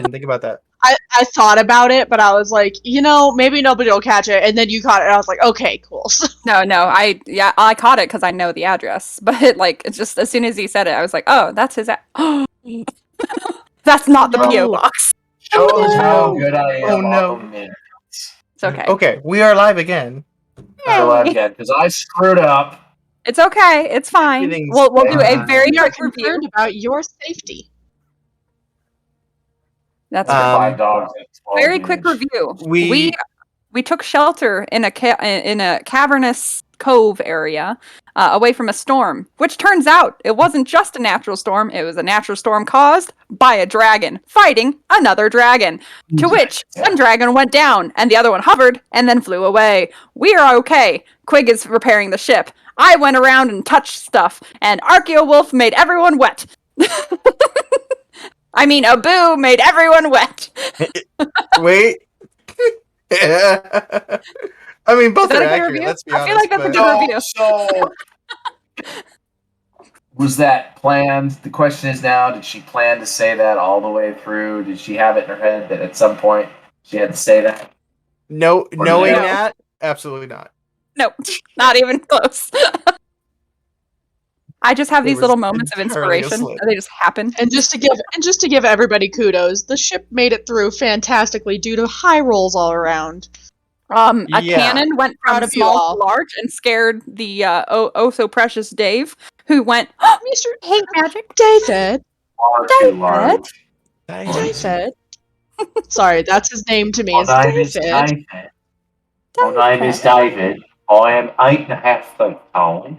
didn't think about that. I thought about it, but I was like, maybe nobody will catch it. And then you caught it, and I was like, okay, cool. No, I caught it because I know the address. But it's just as soon as he said it, I was like, oh, that's his. That's not the PO box. Shows how good I am. Oh no. On the It's okay. Okay, we are live again. live again because I screwed up. It's okay. It's fine. We'll do a very We are quick review concerned about your safety. That's 5 dogs. very quick review. We took shelter in a cavernous cove area away from a storm, which turns out it wasn't just a natural storm. It was a natural storm caused by a dragon fighting another dragon, to which one dragon went down and the other one hovered and then flew away. We are okay. Quig is repairing the ship. I went around and touched stuff, and Archeo Wolf made everyone wet. I mean, Abu made everyone wet. Wait. I mean, both are accurate. Let's be honest. I feel like that's a good review. So, was that planned? The question is now: did she plan to say that all the way through? Did she have it in her head that at some point she had to say that? No, knowing that, absolutely not. Nope, not even close. I just have these little moments of inspiration. They just happen. And just to give everybody kudos, the ship made it through fantastically due to high rolls all around. A cannon went from small to large and scared the oh so precious Dave, who went, oh, Mr. Hey Magic. David. David. Sorry, that's his name to me. My name is David. My name is David. I am 8.5 feet tall.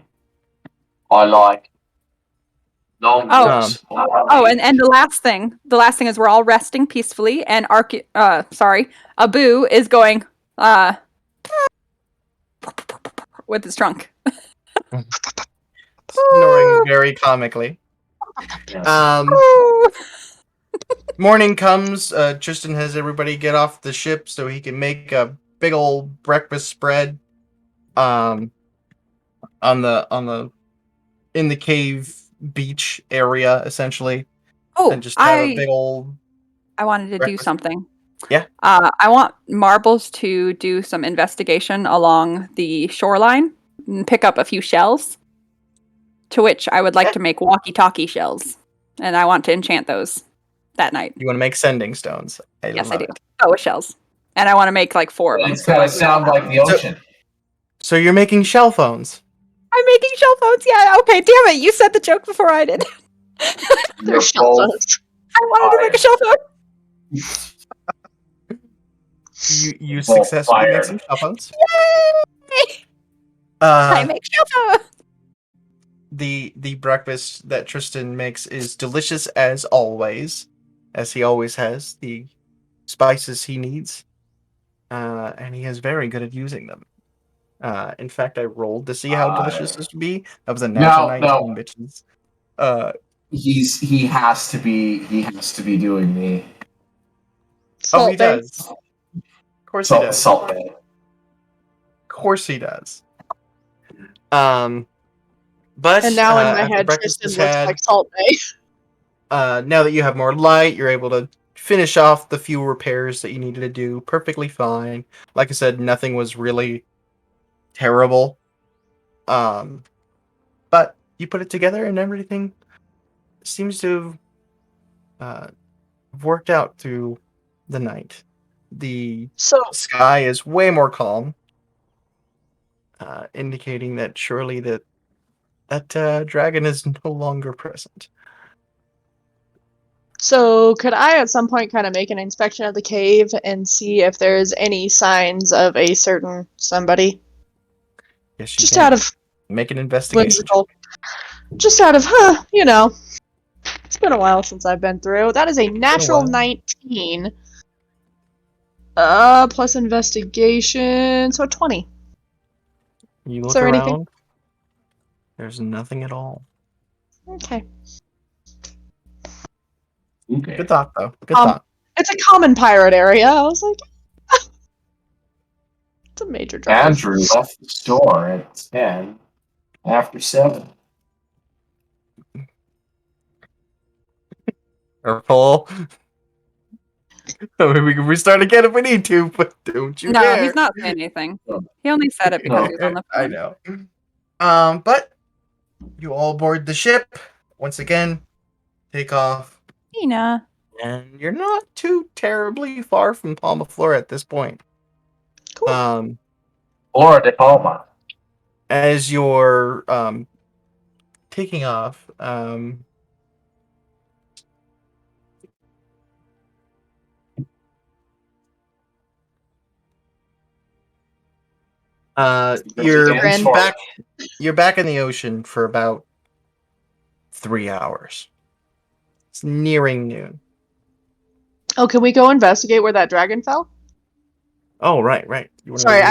I like long walks. And the last thing is we're all resting peacefully, and Abu is going with his trunk. Snoring very comically. Morning comes. Tristan has everybody get off the ship so he can make a big old breakfast spread. In the cave beach area, essentially. Oh, and just have a big old. I wanted to do something. Yeah. I want Marbles to do some investigation along the shoreline and pick up a few shells. To which I would like to make walkie-talkie shells, and I want to enchant those that night. You want to make sending stones? Yes, I do. Oh, with shells, and I want to make like 4 of them. It's gotta sound like the ocean. So you're making shell phones. I'm making shell phones. Yeah. Okay. Damn it! You said the joke before I did. They're shell phones. I wanted to make a shell phone. You successfully make some shell phones. Yay! I make shell phones. The breakfast that Tristan makes is delicious as always, as he always has the spices he needs, and he is very good at using them. In fact, I rolled to see how delicious this would be. That was a natural 19, bitches. He has to be doing the. He does. Of course he does. Salt Bay. Of course he does. But and now in my head, Tristan looks like Salt Bay. Now that you have more light, you're able to finish off the few repairs that you needed to do perfectly fine. Like I said, nothing was really terrible. But you put it together and everything seems to have worked out through the night. The sky is way more calm, indicating that surely that dragon is no longer present. So could I at some point kind of make an inspection of the cave and see if there's any signs of a certain somebody? Yes, just out of make an investigation. Just out of it's been a while since I've been through. That is a natural 19. Plus investigation, so 20. You look around. Anything? There's nothing at all. Okay. Good thought, though. Good thought. It's a common pirate area. I was like, it's a major drive. Andrew left the store at 10 after 7. Purple. I mean, we can restart again if we need to, but don't you No, dare. he's not saying anything. He only said it because he was on the phone. I know. But you all board the ship once again. Take off. Tina. And you're not too terribly far from Palma Flora at this point. Cool. Or the Palma. As you're taking off, you're back in the ocean for about 3 hours. It's nearing noon. Oh, can we go investigate where that dragon fell? Oh, right. Sorry,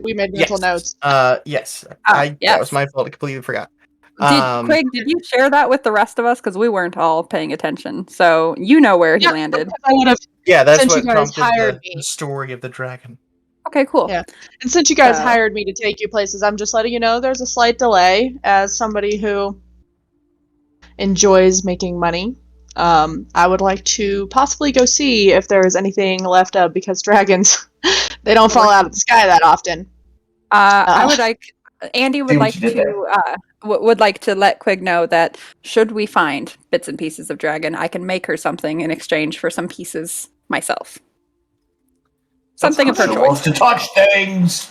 we made mental notes. Yes. Yes. That was my fault. I completely forgot. Craig, did you share that with the rest of us? Because we weren't all paying attention. So you know where he landed. I would have. Yeah, that's since what you guys prompted hired the me. story of the dragon. Okay, cool. Yeah. And since you guys hired me to take you places, I'm just letting you know there's a slight delay as somebody who enjoys making money. I would like to possibly go see if there is anything left of, because dragons, they don't fall out of the sky that often. I would like, Andy would like to let Quig know that should we find bits and pieces of dragon, I can make her something in exchange for some pieces myself. Something of her choice. Wants to touch things.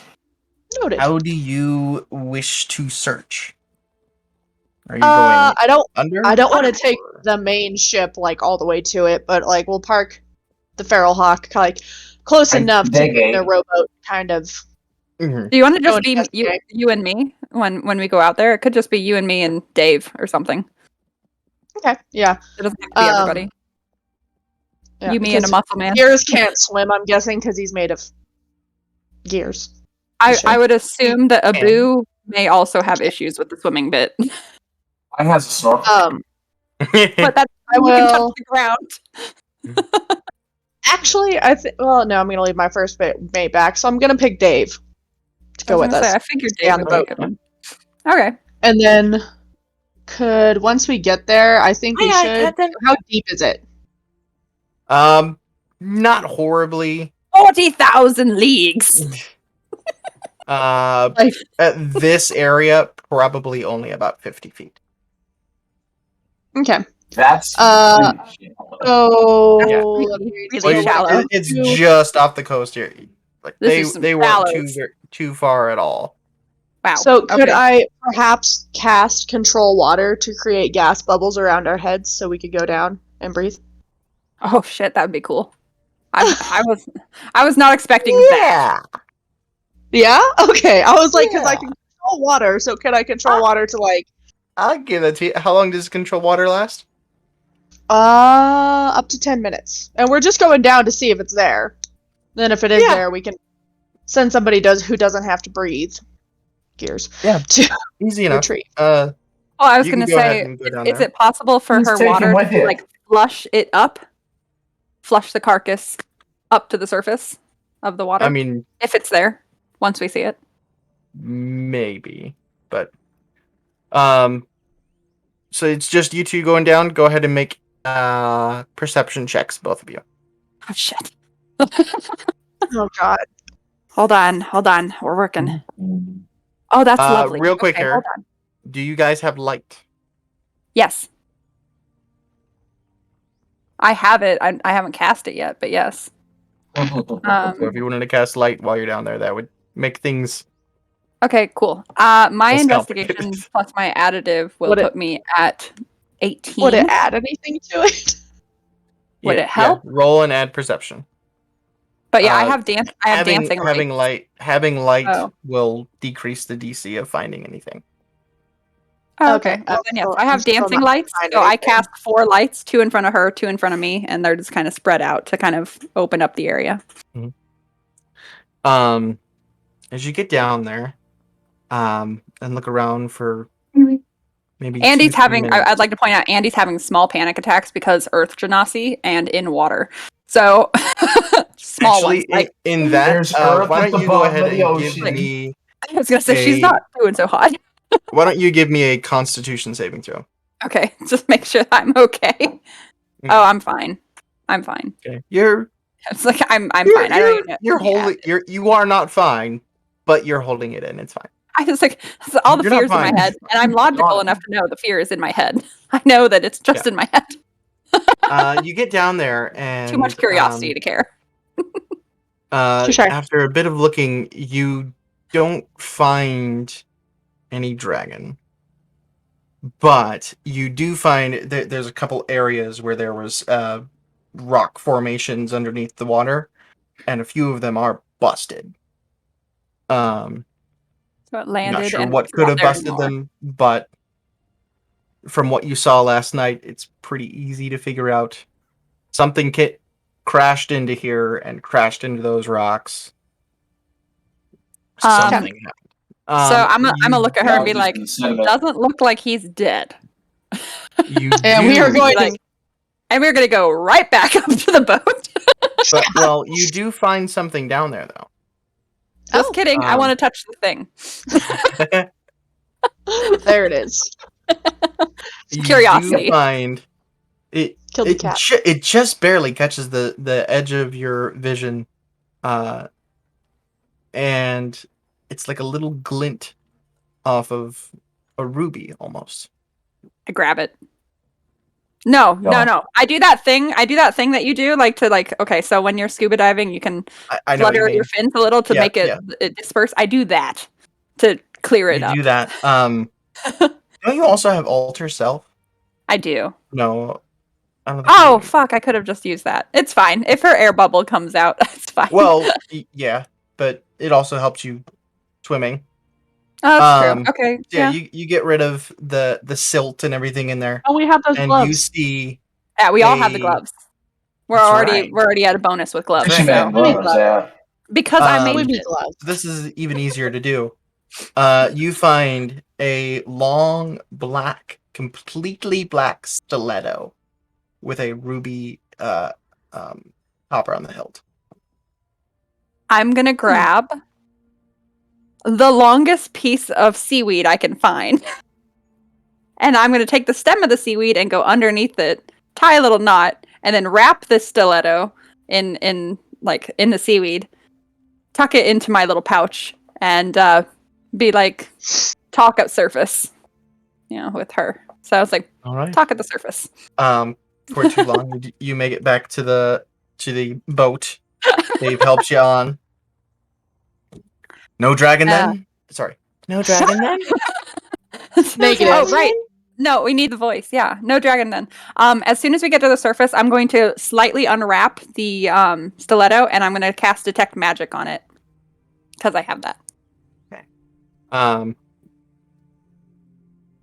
Noted. How do you wish to search? Are you going under? I don't want to take the main ship like all the way to it, but like we'll park the Feral Hawk like close enough to get the rowboat kind of. Mm-hmm. Do you want to just be you and me when we go out there? It could just be you and me and Dave or something. Okay, yeah. It doesn't have to be everybody. Yeah, you, me, and a muscle man. Gears can't swim, I'm guessing, because he's made of gears. I would assume that Abu may also have issues with the swimming bit. I has a snorkel. But that's I will can touch the ground. Actually, well, no, I'm gonna leave my first mate back, so I'm gonna pick Dave to go with us. I figured Dave on the boat. Okay. And then once we get there, I think we should. How deep is it? Not horribly. 40,000 leagues. At this area, probably only about 50 feet. Okay. That's really shallow. It's just off the coast here. Like they weren't too far at all. Wow. So could I perhaps cast control water to create gas bubbles around our heads so we could go down and breathe? Oh shit, that would be cool. I was not expecting that. Yeah? Okay. I was like, because I can control water, so could I control water to like... I'll give that to you. How long does control water last? Up to 10 minutes. And we're just going down to see if it's there. Then if it is there, we can send somebody who doesn't have to breathe. Gears. Yeah. Easy enough. Retreat. I was going to say, is it possible for her water to like flush it up? Flush the carcass up to the surface of the water? I mean, if it's there, once we see it. Maybe. But so it's just you two going down. Go ahead and make perception checks, both of you. Oh shit. Oh god. Hold on. We're working. Oh, that's lovely. Real quick here. Do you guys have light? Yes. I have it. I haven't cast it yet, but yes. So if you wanted to cast light while you're down there, that would make things... Okay, cool. My investigation plus my additive will put me at 18. Would it add anything to it? Would it help? Yeah. Roll and add perception. But yeah, I have dancing light. Having light will decrease the DC of finding anything. Oh, okay. Well, then, yes, I have dancing lights, so I cast 4 lights, 2 in front of her, 2 in front of me, and they're just kind of spread out to kind of open up the area. Mm-hmm. As you get down there, and look around for maybe Andy's having. I'd like to point out Andy's having small panic attacks because Earth Genasi and in water. So small ones. Like in that, why don't you go ahead and give me? I was gonna say she's not doing so hot. Why don't you give me a Constitution saving throw? Okay, just make sure I'm okay. Oh, I'm fine. Okay, you're It's like I'm fine. I don't even know. You're holding. You are not fine, but you're holding it in. It's fine. I was like, so all the You're not fears in my fine. head, and I'm logical enough to know the fear is in my head. I know that it's just in my head. You get down there, and Too much curiosity to care. Sure. After a bit of looking, you don't find any dragon, but you do find that there's a couple areas where there was rock formations underneath the water, and a few of them are busted. So it landed. Not sure and what it's could not have there busted anymore. them, but from what you saw last night, it's pretty easy to figure out. Something crashed into here and crashed into those rocks. Something happened. So I'm gonna look at her and be just like, in sentiment. doesn't look like he's dead. You And do, we are going to. And we're gonna go right back up to the boat. but well, you do find something down there though. Just kidding. I Um, want to touch the thing. There it is. You Curiosity. do find it. Killed the cat. It just barely catches the edge of your vision, and it's like a little glint off of a ruby almost. I grab it. No. I do that thing that you do, okay, so when you're scuba diving, you can I know what you flutter mean. your fins a little to Yeah, make it disperse. I do that to clear it You up. do that. Don't you also have alter self? I do. No. I don't think Oh, you do. fuck, I could have just used that. It's fine. If her air bubble comes out, it's fine. Well, yeah, but it also helps you swimming. Oh, that's true. Okay. Yeah, you get rid of the silt and everything in there, Oh, we have those and gloves. you see. Yeah, we all have the gloves. We're That's already right. at a bonus with gloves. That's right. So. gloves, yeah. Because I made Swimming it. gloves. This is even easier to do. You find a long black, completely black stiletto with a ruby topper on the hilt. I'm gonna grab the longest piece of seaweed I can find. And I'm gonna take the stem of the seaweed and go underneath it, tie a little knot, and then wrap this stiletto in the seaweed, tuck it into my little pouch, and be like, talk at surface, with her. So I was like, All right. talk at the surface. For too long, you make it back to the boat. Dave helps you on. No dragon then? Sorry. No dragon then? Negative. Oh, right. No, we need the voice. Yeah. No dragon then. As soon as we get to the surface, I'm going to slightly unwrap the stiletto and I'm going to cast detect magic on it. Because I have that. Okay.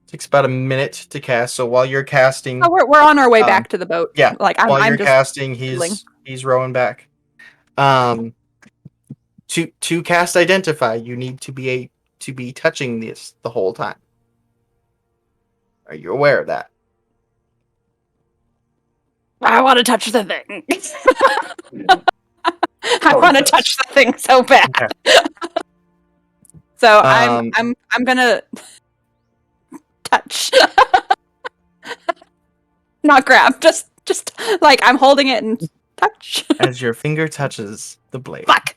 Takes about a minute to cast, so while you're casting... Oh, we're on our way back to the boat. Yeah. While I'm you're just casting, he's rowing back. To cast Identify, you need to be touching this the whole time. Are you aware of that? I want to touch the thing. I want to touch the thing so bad. Okay. So I'm gonna touch. Not grab, just like I'm holding it and touch. As your finger touches the blade. Fuck.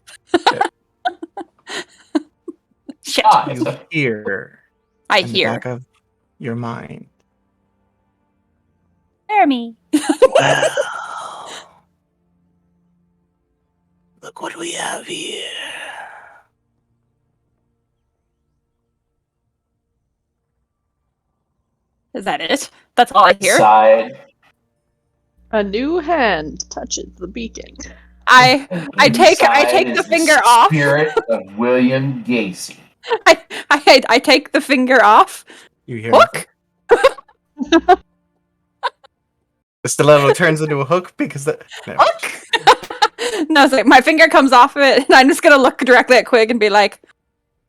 Shit. You hear. I in the hear. back of your mind. Jeremy. Wow. Look what we have here. Is that it? That's all I hear. Side. A new hand touches the beacon. I take Inside the is finger off. Spirit of William Gacy. I take the finger off. You hear Hook. The stiletto turns into a hook because the Hook. No, it's like my finger comes off of it, and I'm just gonna look directly at Quig and be like,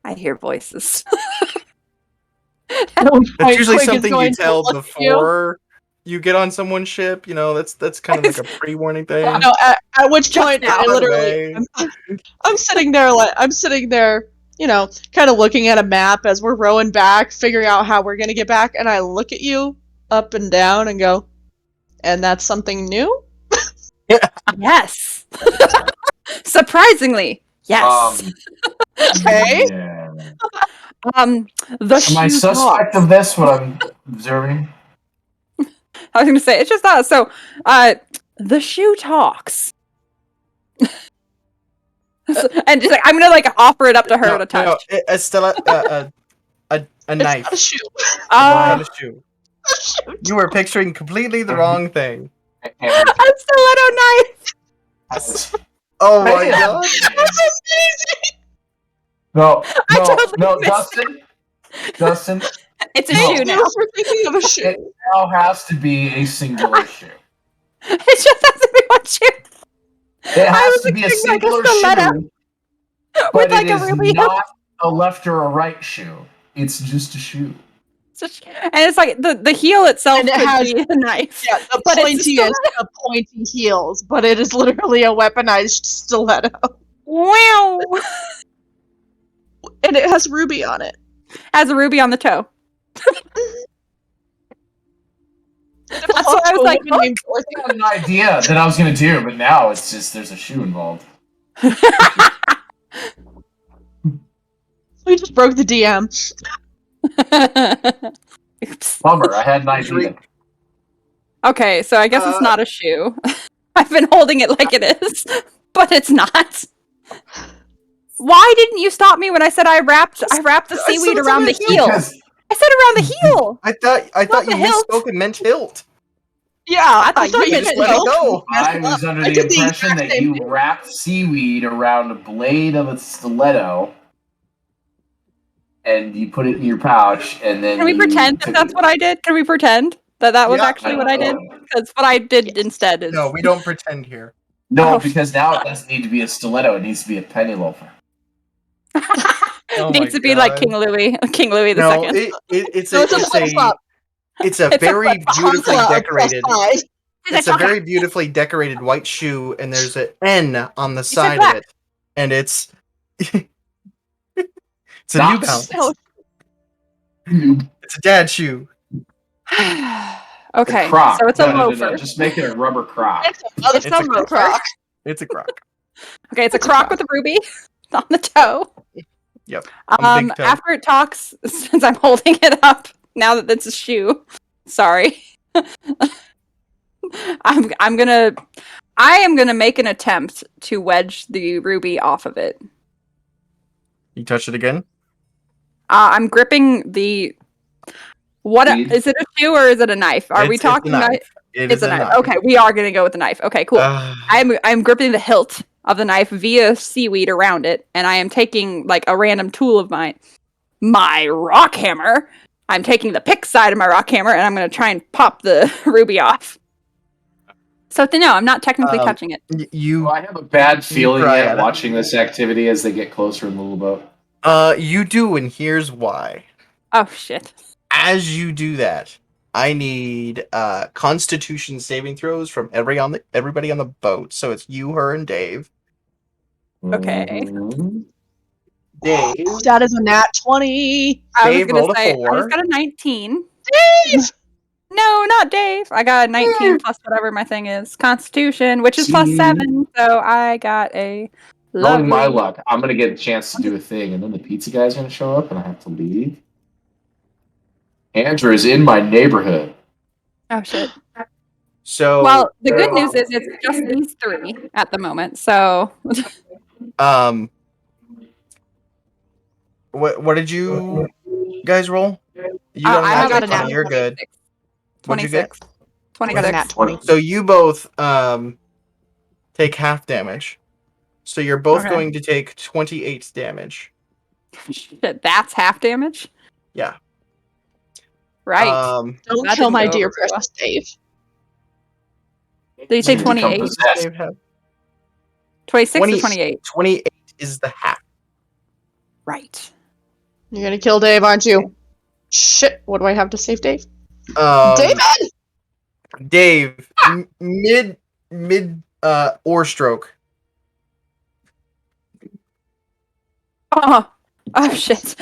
"I hear voices." That's usually something you tell before you get on someone's ship. That's kind of like a pre-warning thing. No, at which point now, I literally, I'm sitting there, kind of looking at a map as we're rowing back, figuring out how we're gonna get back, and I look at you up and down and go, and that's something new? Yes. Surprisingly, yes. Okay. Yeah. The Am I shoe suspect talks. of this? What I'm observing? I was going to say it's just that. So, the shoe talks. And just like I'm gonna like offer it up to her to touch. No, a It's knife. not a shoe. Not a shoe. You were picturing completely the wrong thing. A stiletto knife. Oh my god. No, I totally missed Dustin, It's a No. shoe now. You were thinking of a shoe. it now has to be a singular shoe. It just has to be one shoe. It I has was to be a expecting, like, a singular stiletto shoe, with but like it a is ruby. not a left or a right shoe. It's just a shoe. And it's like the heel itself And it could has- be a knife. Yeah, the But it's the pointy heels, but it is literally a weaponized stiletto. Wow. And it has ruby on it. Has a ruby on the toe. That's what I was like, I had an idea that I was going to do, but now it's just there's a shoe involved. We just broke the DM. Oops. Bummer, I had an idea. Okay, so I guess it's not a shoe. I've been holding it like it is, but it's not. Why didn't you stop me when I said I wrapped the seaweed said around the something heel? Because I said around the heel. I thought the you hilt. misspoke and meant hilt. Yeah, I I thought thought you you just meant let it hilt. go. I was under I the did the impression exact that same you thing. wrapped seaweed around a blade of a stiletto and you put it in your pouch and then Can we you pretend that took that's it. what I did? Can we pretend that that was Yeah. actually what I did? Because what I did instead is No, we don't pretend here. No, Oh. because now it doesn't need to be a stiletto, it needs to be a penny loafer. Oh my needs to be like God. King Louis the No, Second. it's No, a it's a flip flop. it's a It's a very beautifully Plus decorated. 5. It's a very beautifully decorated white shoe, and there's an N on the said side of black. it, and it's it's a Not New Balance. No, It's a dad shoe. Okay, A croc. so it's a No, loafer. Just make it a rubber croc. it's a It's a motherfucker croc. It's a croc. Okay, it's a It's a croc croc. with a ruby on the toe. Yep. On the big toe. After it talks, since I'm holding it up now that it's a shoe. Sorry. I am gonna make an attempt to wedge the ruby off of it. You touch it again. I'm gripping the. What Bead? is it? A shoe or is it a knife? Are we It's a talking? knife. It It's is a knife. Okay, we are gonna go with the knife. Okay, cool. I'm gripping the hilt of the knife via seaweed around it, and I am taking like a random tool of mine, my rock hammer. I'm taking the pick side of my rock hammer, and I'm gonna try and pop the ruby off. So no, I'm not technically touching it. You I have a bad feeling try yet it. watching this activity as they get closer in the little boat. you do, and here's why. Oh shit! As you do that, I need Constitution saving throws from everybody on the boat. So it's you, her, and Dave. Okay. Dave. That is a nat 20. I was Dave gonna rolled a say I 4. just got a 19. Dave! No, not Dave. I got a 19 plus whatever my thing is. Constitution, which is plus See? 7, so I got a Knowing my lovely. luck, I'm gonna get a chance to do a thing, and then the pizza guy's gonna show up, and I have to leave. Andrew is in my neighborhood. Oh shit. So Well, the good news is it's just these 3 at the moment. So what did you guys roll? You I got got a a nat nat 20. You're good. What'd you get? 26. Got a nat 20. So you both take half damage. So you're both Okay. going to take 28 damage. Shit, that's half damage? Yeah. Right. Don't That kill didn't my go dear over very precious Dave. Did you say He's gonna become 28? possessed. Dave have? 26 20 or 28? 28 is the half. Right. You're gonna kill Dave, aren't you? Shit, what do I have to save Dave? David! Dave, mid oar stroke. Oh shit.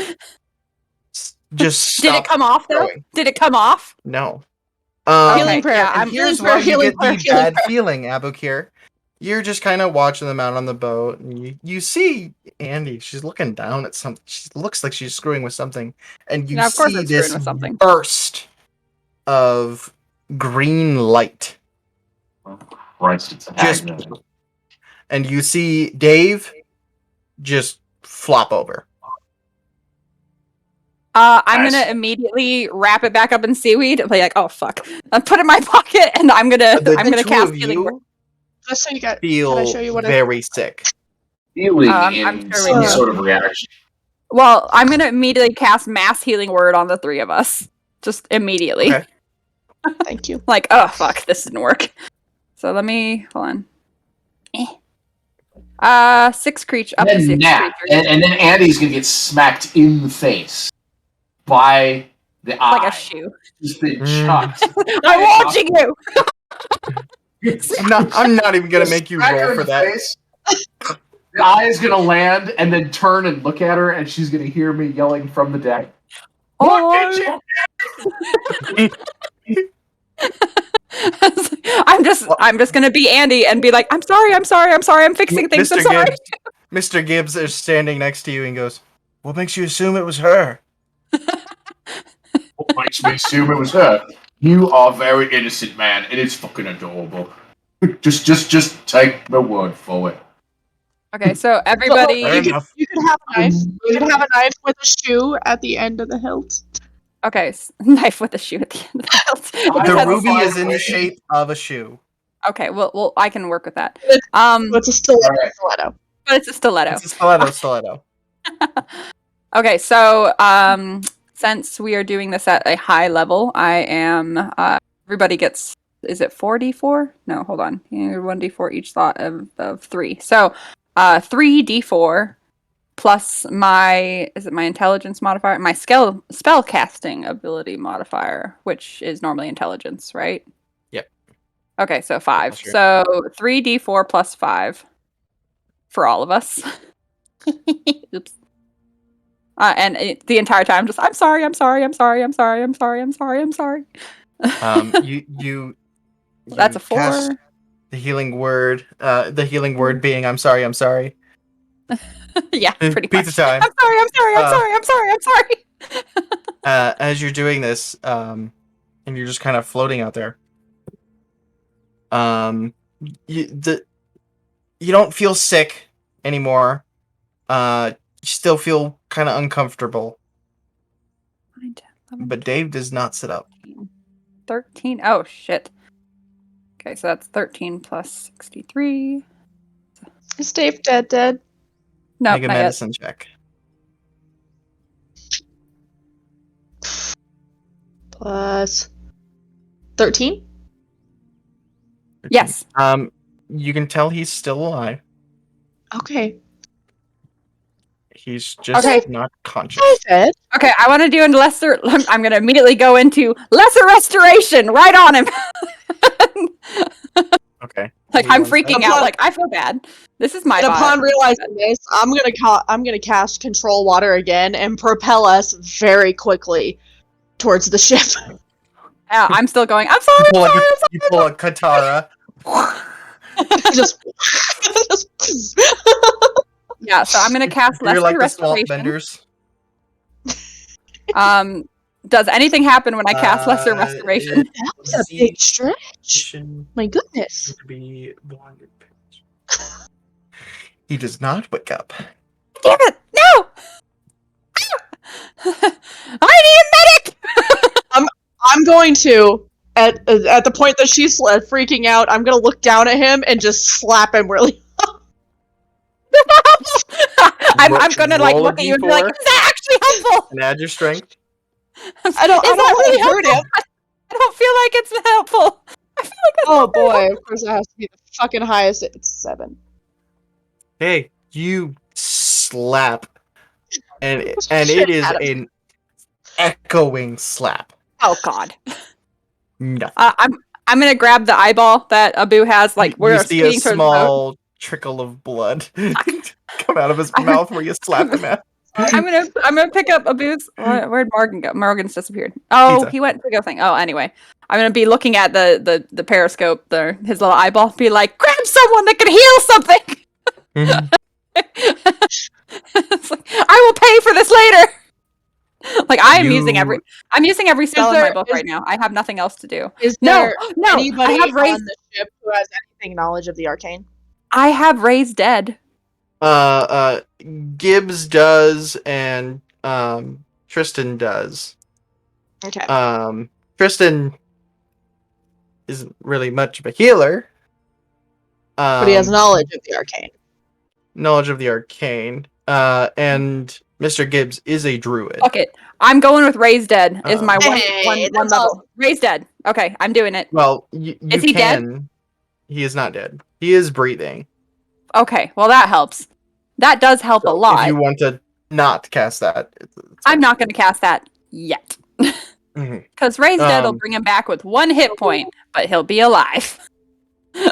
Just Did stop it come off though? throwing. Did it come off? No. Healing prayer. And I'm here's healing prayer, why you healing get prayer, the healing bad prayer. feeling, Abokir. you're just kind of watching them out on the boat, and you see Andy. She's looking down at something. She looks like she's screwing with something, and you Yeah, of course see I'm screwing this with something. burst of green light. Christ, it's a Just, hag. and you see Dave just flop over. I'm gonna immediately wrap it back up in seaweed and be like, "Oh fuck!" I put it in my pocket, and I'm gonna The two cast of healing word. you Just so you got, can I feel show you what it's very sick. Feeling I'm in sure some we do. sort of reaction. Well, I'm gonna immediately cast mass healing word on the three of us, just immediately. Okay. Thank you. Like, oh fuck, this didn't work. So let me hold on. 6 creatures up to And 6 then creatures. and then Andy's gonna get smacked in the face by the eye. Like a shoe. Just been chucked. I'm watching you. I'm not even gonna make you Smack her roll in for the that. face. The eye is gonna land and then turn and look at her, and she's gonna hear me yelling from the deck. What did you? I'm just gonna be Andy and be like, I'm sorry, I'm fixing things, I'm sorry. Mr. Gibbs is standing next to you and goes, "What makes you assume it was her?" What makes me assume it was her? You are very innocent, man, and it's fucking adorable. Just take my word for it. Okay, so everybody Fair enough. You could have a knife. You could have a knife with a shoe at the end of the hilt. Okay, knife with a shoe at the end of the hilt. I The wanna ruby find is a in the way. shape of a shoe. Okay, well I can work with that. It's a stiletto. Alright. stiletto. But it's a stiletto. It's a stiletto. Okay, so since we are doing this at a high level, I am everybody gets, is it 4d4? No, hold on. 1d4 each slot of 3. So 3d4 plus my intelligence modifier, my spell casting ability modifier, which is normally intelligence, right? Yep. Okay, so 5. Sure. So 3d4 plus 5 for all of us. Oops. The entire time, just I'm sorry. You That's a 4. cast the healing word. The healing word being I'm sorry. Yeah, pretty Pizza much. time. I'm sorry. As you're doing this, and you're just kind of floating out there. You don't feel sick anymore. You still feel kind of uncomfortable. 9, 10, 11, But Dave does not sit up. 13. Oh shit. Okay, so that's 13 plus 63. Is Dave dead? No, Make a not yet. medicine check. Plus 13? Yes. You can tell he's still alive. Okay. He's just Okay. not conscious. David. Okay, I want to do a lesser. I'm gonna immediately go into lesser restoration right on him. Okay. Like Give me I'm one freaking sec. out. Like I feel bad. This is my And bot. upon realizing this, I'm gonna cast control water again and propel us very quickly towards the ship. I'm still going. I'm sorry. You pull a Katara. just Yeah, so I'm gonna cast You're lesser like the swamp restoration. benders. Does anything happen when I cast lesser Uh, restoration? that was a big stretch. My goodness. To be blinded. He does not wake up. Damn it! No! I need a medic! I'm going to at the point that she's freaking out. I'm gonna look down at him and just slap him really. I'm gonna like Roll a look at you and be like, D4. is that actually helpful? And add your strength. I don't really hurt him. I don't feel like it's helpful. I feel like it's Oh not very boy, helpful. of course it has to be the fucking highest. It's 7. Hey, you slap. And it Shit is out of an echoing slap. Oh god. Nothing. I'm gonna grab the eyeball that Abu has. Like you we're see a speeding towards the boat. small trickle of blood come out of his mouth where you slap him at. I'm gonna pick up Abu's. Where'd Morgan go? Morgan's disappeared. Oh, Pizza. he went to go thing. Oh, anyway, I'm gonna be looking at the periscope, his little eyeball, be like, grab someone that can heal something. It's like, I will pay for this later. Like I'm using every spell in my book right now. I have nothing else to do. Is No, there no. anybody I have on raised. the ship who has anything knowledge of the arcane? I have raised dead. Gibbs does, and Tristan does. Okay. Tristan isn't really much of a healer. But he has knowledge of the arcane. Knowledge of the arcane. And Mr. Gibbs is a druid. Fuck it. I'm going with raised dead. Is my one that's level. awesome. Raised dead. Okay, I'm doing it. Well, you Is he dead? He is not dead. He is breathing. Okay, well that helps. That does help a lot. If you want to not cast that, I'm not going to cast that yet. Because raised dead will bring him back with 1 hit point, but he'll be alive.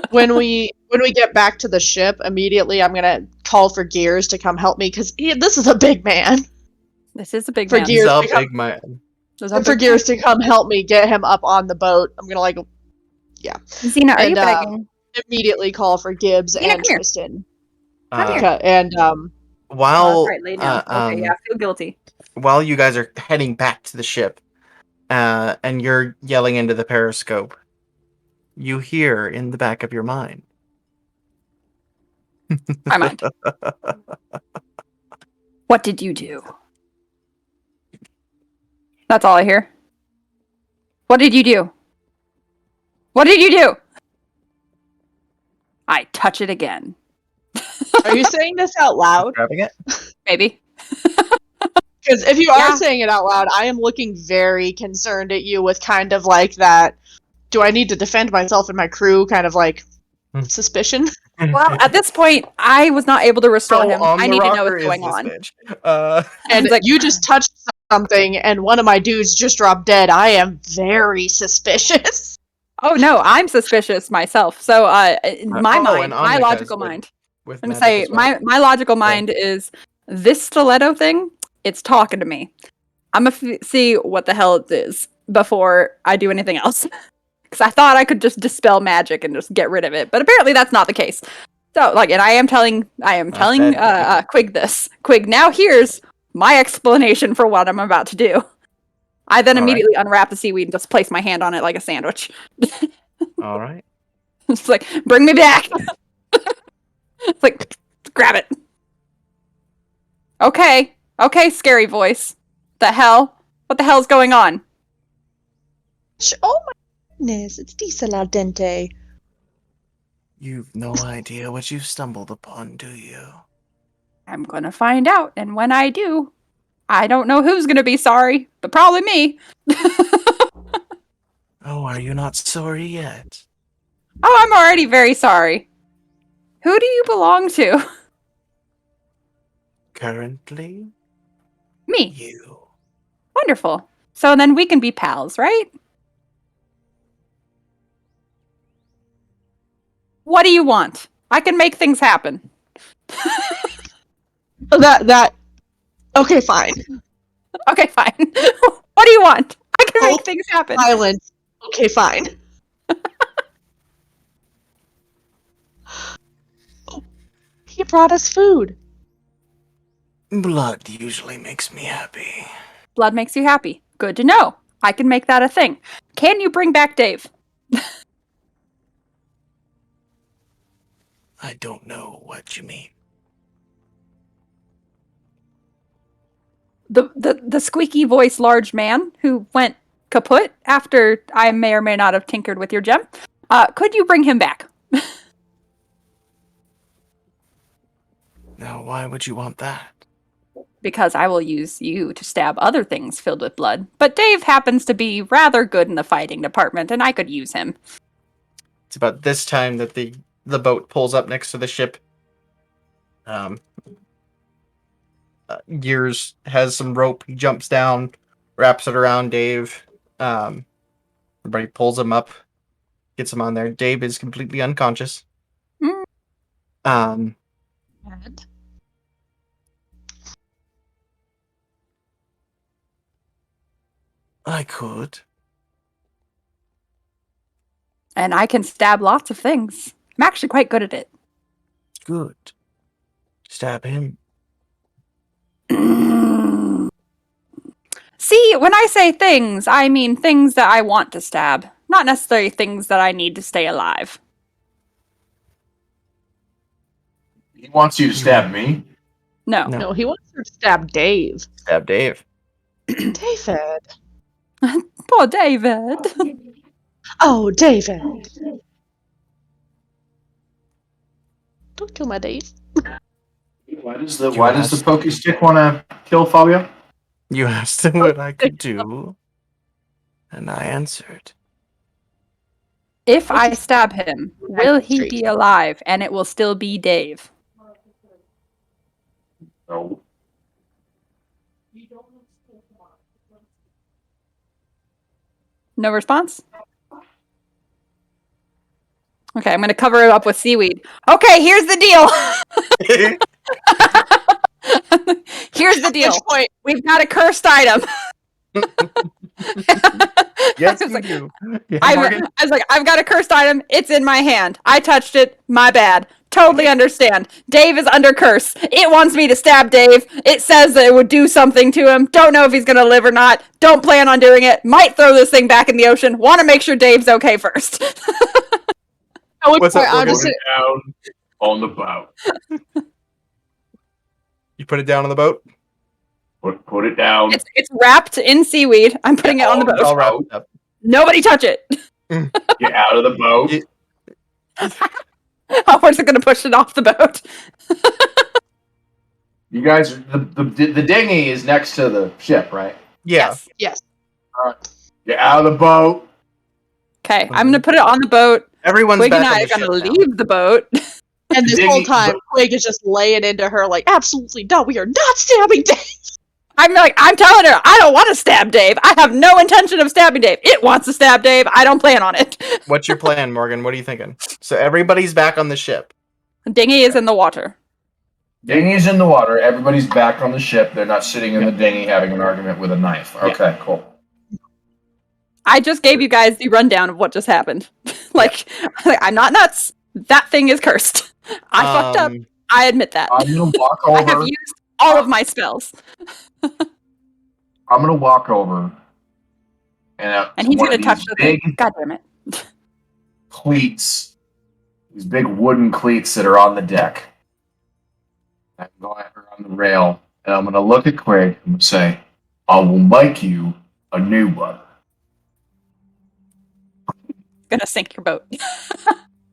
When we get back to the ship, immediately I'm gonna call for Gears to come help me because this is a big man. This is a big For man. Gears He's a to come, big man. and for Gears to come help me get him up on the boat, I'm gonna Xena, are you begging? immediately call for Gibbs Xena, and come here. Tristan. Come here. While right, lay down. Okay, yeah, I feel guilty. While you guys are heading back to the ship, and you're yelling into the periscope, you hear in the back of your mind. My mind. What did you do? That's all I hear. What did you do? What did you do? I touch it again. Are you saying this out loud? Grabbing it? Maybe. Because if you are saying it out loud, I am looking very concerned at you with kind of like that, do I need to defend myself and my crew kind of like suspicion? Well, at this point, I was not able to restore him. I need to know what's going on. And like, you just touched something and one of my dudes just dropped dead. I am very suspicious. Oh no, I'm suspicious myself. So my logical mind. I'm gonna say my logical mind is this stiletto thing, it's talking to me. I'm gonna see what the hell it is before I do anything else. Because I thought I could just dispel magic and just get rid of it, but apparently that's not the case. So, and I am telling Quig this. Quig, now here's my explanation for what I'm about to do. I then immediately unwrap the seaweed and just place my hand on it like a sandwich. All right. It's like, bring me back! It's like, grab it. Okay, scary voice. The hell? What the hell's going on? Oh my goodness, it's diesel al dente. You've no idea what you've stumbled upon, do you? I'm gonna find out, and when I do, I don't know who's gonna be sorry, but probably me. Oh, are you not sorry yet? Oh, I'm already very sorry. Who do you belong to? Currently? Me. You. Wonderful. So then we can be pals, right? What do you want? I can make things happen. Okay, fine. Okay, fine. What do you want? I can make things happen. Silence. Okay, fine. He brought us food. Blood usually makes me happy. Blood makes you happy. Good to know. I can make that a thing. Can you bring back Dave? I don't know what you mean. The squeaky voiced large man who went kaput after I may or may not have tinkered with your gem. Could you bring him back? Now, why would you want that? Because I will use you to stab other things filled with blood. But Dave happens to be rather good in the fighting department, and I could use him. It's about this time that the boat pulls up next to the ship. Gears has some rope. He jumps down, wraps it around Dave. Everybody pulls him up, gets him on there. Dave is completely unconscious. Bad. I could. And I can stab lots of things. I'm actually quite good at it. Good. Stab him. See, when I say things, I mean things that I want to stab, not necessarily things that I need to stay alive. He wants you to stab me. No. No, he wants to stab Dave. Stab Dave. David. Poor David. Oh, David. Don't kill my Dave. Why does the pokey stick want to kill Fabio? You asked him what I could do, and I answered. If I stab him, will he be alive and it will still be Dave? No. No response? Okay, I'm going to cover it up with seaweed. Okay, here's the deal. Here's the deal. We've got a cursed item. Yes, I was you do. Yeah, I was like, I've got a cursed item. It's in my hand. I touched it. My bad. Totally understand. Dave is under curse. It wants me to stab Dave. It says that it would do something to him. Don't know if he's going to live or not. Don't plan on doing it. Might throw this thing back in the ocean. Want to make sure Dave's okay first. What's up, Put it down on the boat. You put it down on the boat? Put it down. It's wrapped in seaweed. I'm putting it on the boat. All wrapped up. Nobody touch it. Get out of the boat. Howard's going to push it off the boat. You guys, the dinghy is next to the ship, right? Yeah. Yes. All right. Get out of the boat. Okay, I'm going to put it on the boat. Everyone's Quig and back I on are the going to ship now. leave the boat. And this whole time, Quig is just laying into her like, absolutely not, we are not stabbing Dave. I'm telling her, I don't want to stab Dave. I have no intention of stabbing Dave. It wants to stab Dave. I don't plan on it. What's your plan, Morgan? What are you thinking? So everybody's back on the ship. Dinghy is in the water. Dinghy's in the water. Everybody's back on the ship. They're not sitting in the dinghy having an argument with a knife. Okay, cool. I just gave you guys the rundown of what just happened. I'm not nuts. That thing is cursed. I fucked up. I admit that. I'm gonna walk over. I have used all of my spells. I'm gonna walk over, and he's gonna touch the big thing. God damn it! Cleats, these big wooden cleats that are on the deck. I'm going on the rail, and I'm gonna look at Quig and say, "I will make you a new one." Gonna sink your boat.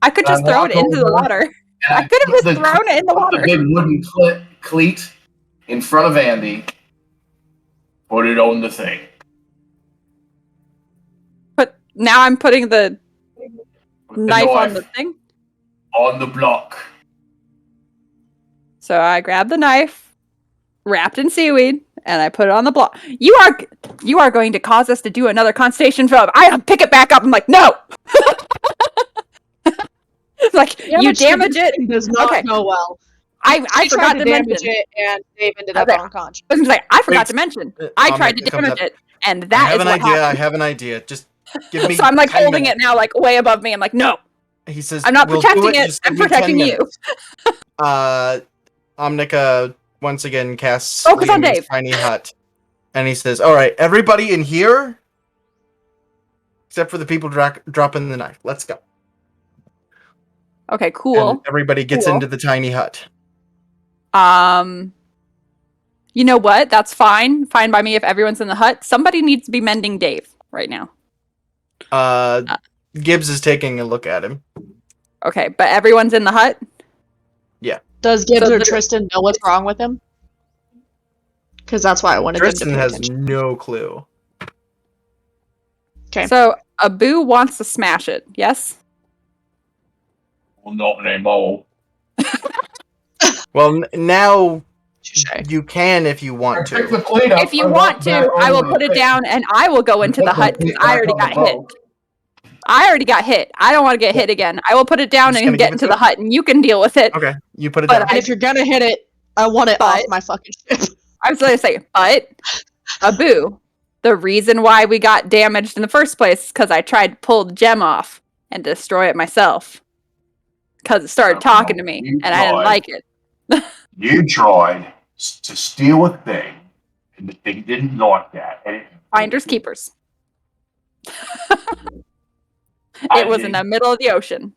I could just throw it into the water. I could have just thrown it in the water. The big wooden cleat in front of Andy. Put it on the thing. But now I'm putting the knife on the thing? On the block. So I grab the knife, wrapped in seaweed, and I put it on the block. You are going to cause us to do another constellation film. I pick it back up. I'm like, no! You damage it. Does not go well. I forgot to damage mention it, and Dave ended up unconscious. I forgot to mention. I tried to damage it, and that is what happened. I have an idea. Just give me. So I'm holding it now, way above me. I'm like, no. He says, I'm not protecting it. I'm protecting you. Omnica once again casts Focus on Dave. Tiny hut, and he says, "All right, everybody in here, except for the people dropping the knife. Let's go." Okay, cool. And everybody gets into the tiny hut. You know what? That's fine. Fine by me if everyone's in the hut. Somebody needs to be mending Dave right now. Gibbs is taking a look at him. Okay, but everyone's in the hut? Yeah. Does Gibbs or Tristan know what's wrong with him? Because that's why I wanted Tristan them to pay has attention. no clue. Okay. So, Abu wants to smash it, yes? Well, not anymore. Well, now Touché. you can if you want to. If you want to, I will put it down and I will go into the hut because I already got hit. I already got hit. I don't want to get hit again. I will put it down and get into the hut and you can deal with it. Okay, you put it down. And if you're gonna hit it, I want it off my fucking ship. I was going to say, but Abu, the reason why we got damaged in the first place is because I tried to pull the gem off. and destroy it myself. Because it started talking to me, and I didn't like it. You tried to steal a thing, and the thing didn't like that. And Finders keepers. It was in the middle of the ocean.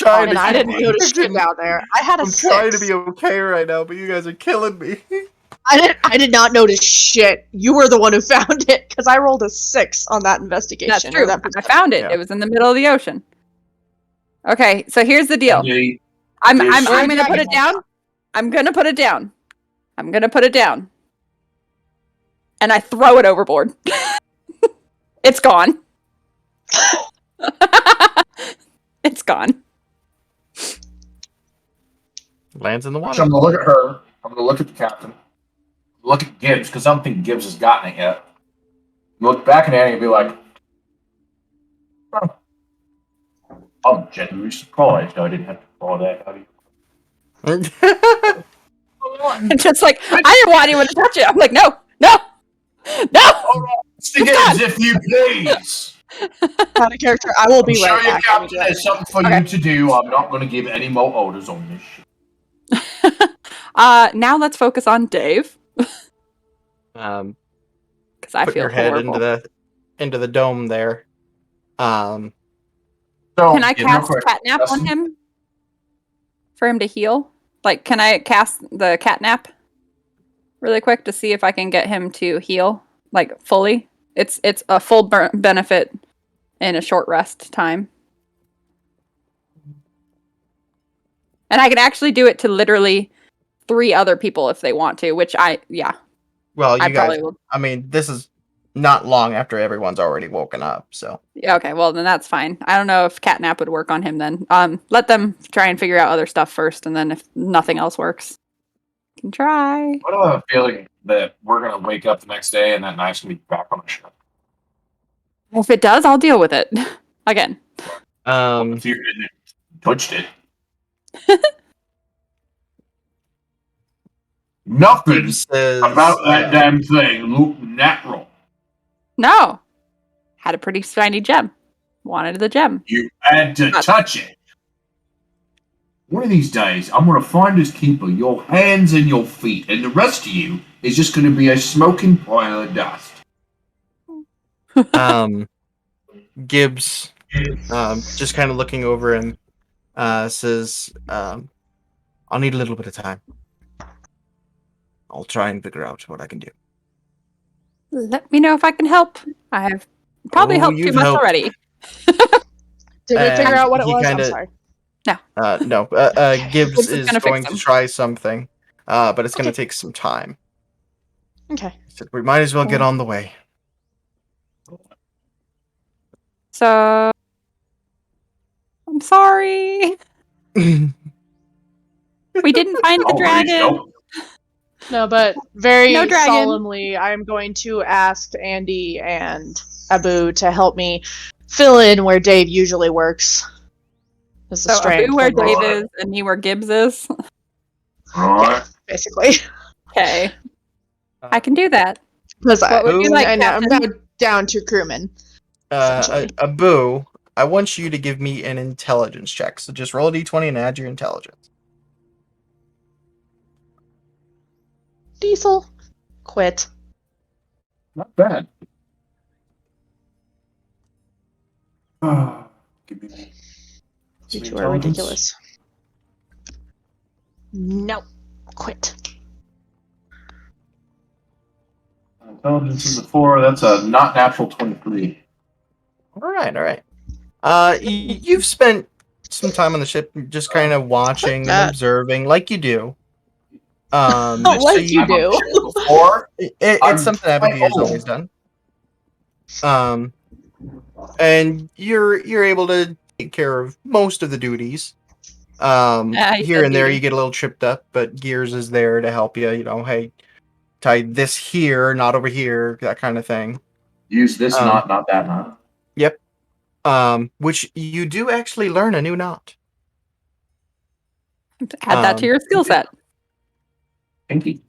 And I didn't notice shit down there. I had a I'm 6. trying to be okay right now, but you guys are killing me. I did not notice shit. You were the one who found it because I rolled a 6 on that investigation. That's true. I found it. Yeah. It was in the middle of the ocean. Okay, so here's the deal. I'm gonna put it down. I'm gonna put it down. I'm gonna put it down. And I throw it overboard. It's gone. It's gone. Lands in the water. So I'm gonna look at her. I'm gonna look at the captain. Look at Gibbs because I don't think Gibbs has gotten it yet. Look back at Annie and be like, "Huh. I'm genuinely surprised I didn't have to follow that out of you." Just like, I didn't want anyone to touch it. I'm like, no. Stick it as if you please. Out of character, I will be I'm right sure your back. captain has something for you to do. I'm not going to give any more orders on this shit. Now let's focus on Dave. Because I put feel your head horrible. into the dome there. So, Can I real cast quick, catnap on Dustin, him? For him to heal? Like, can I cast the catnap really quick to see if I can get him to heal? Like, fully? It's a full benefit in a short rest time. And I can actually do it to literally 3 other people if they want to, which Well, you I guys. probably will. I mean, this is not long after everyone's already woken up, so. Yeah, okay, well then that's fine. I don't know if catnap would work on him then. Let them try and figure out other stuff first, and then if nothing else works, can try. I don't have a feeling that we're going to wake up the next day and that knife's going to be back on the ship. If it does, I'll deal with it. Again. If you touched it. Nothing says, about that damn thing looked natural. No. Had a pretty shiny gem. Wanted the gem. You had to touch it. One of these days, I'm going to find his keeper, your hands and your feet, and the rest of you is just going to be a smoking pile of dust. Gibbs, just kind of looking over him, says, I'll need a little bit of time. I'll try and figure out what I can do. Let me know if I can help. I have probably helped too much already. Did we figure out what it was? Kinda, I'm sorry. No. Gibbs is going to try something, but it's going to take some time. Okay. He said, we might as well get on the way. So, I'm sorry. We didn't find the dragon. No, but very No dragon. solemnly, I'm going to ask Andy and Abu to help me fill in where Dave usually works. This is strange. Abu where Dave is, and me where Gibbs is. Yeah, basically. Okay. I can do that. Because What would you like, I'm now Captain? down to crewman. Abu, I want you to give me an intelligence check. So just roll a d20 and add your intelligence. Diesel. Quit. Not bad. You two are ridiculous. No. Quit. Intelligence is a 4. That's a not natural 23. All right. You've spent some time on the ship, just kind of watching and observing, like you do. Like you do. It's something Abigail's always done. And you're able to take care of most of the duties. Here and there you get a little tripped up, but Gears is there to help you. You know, hey, tie this here, not over here, that kind of thing. Use this knot, not that knot. Yep. Which you do actually learn a new knot. Add that to your skill set. Pinky.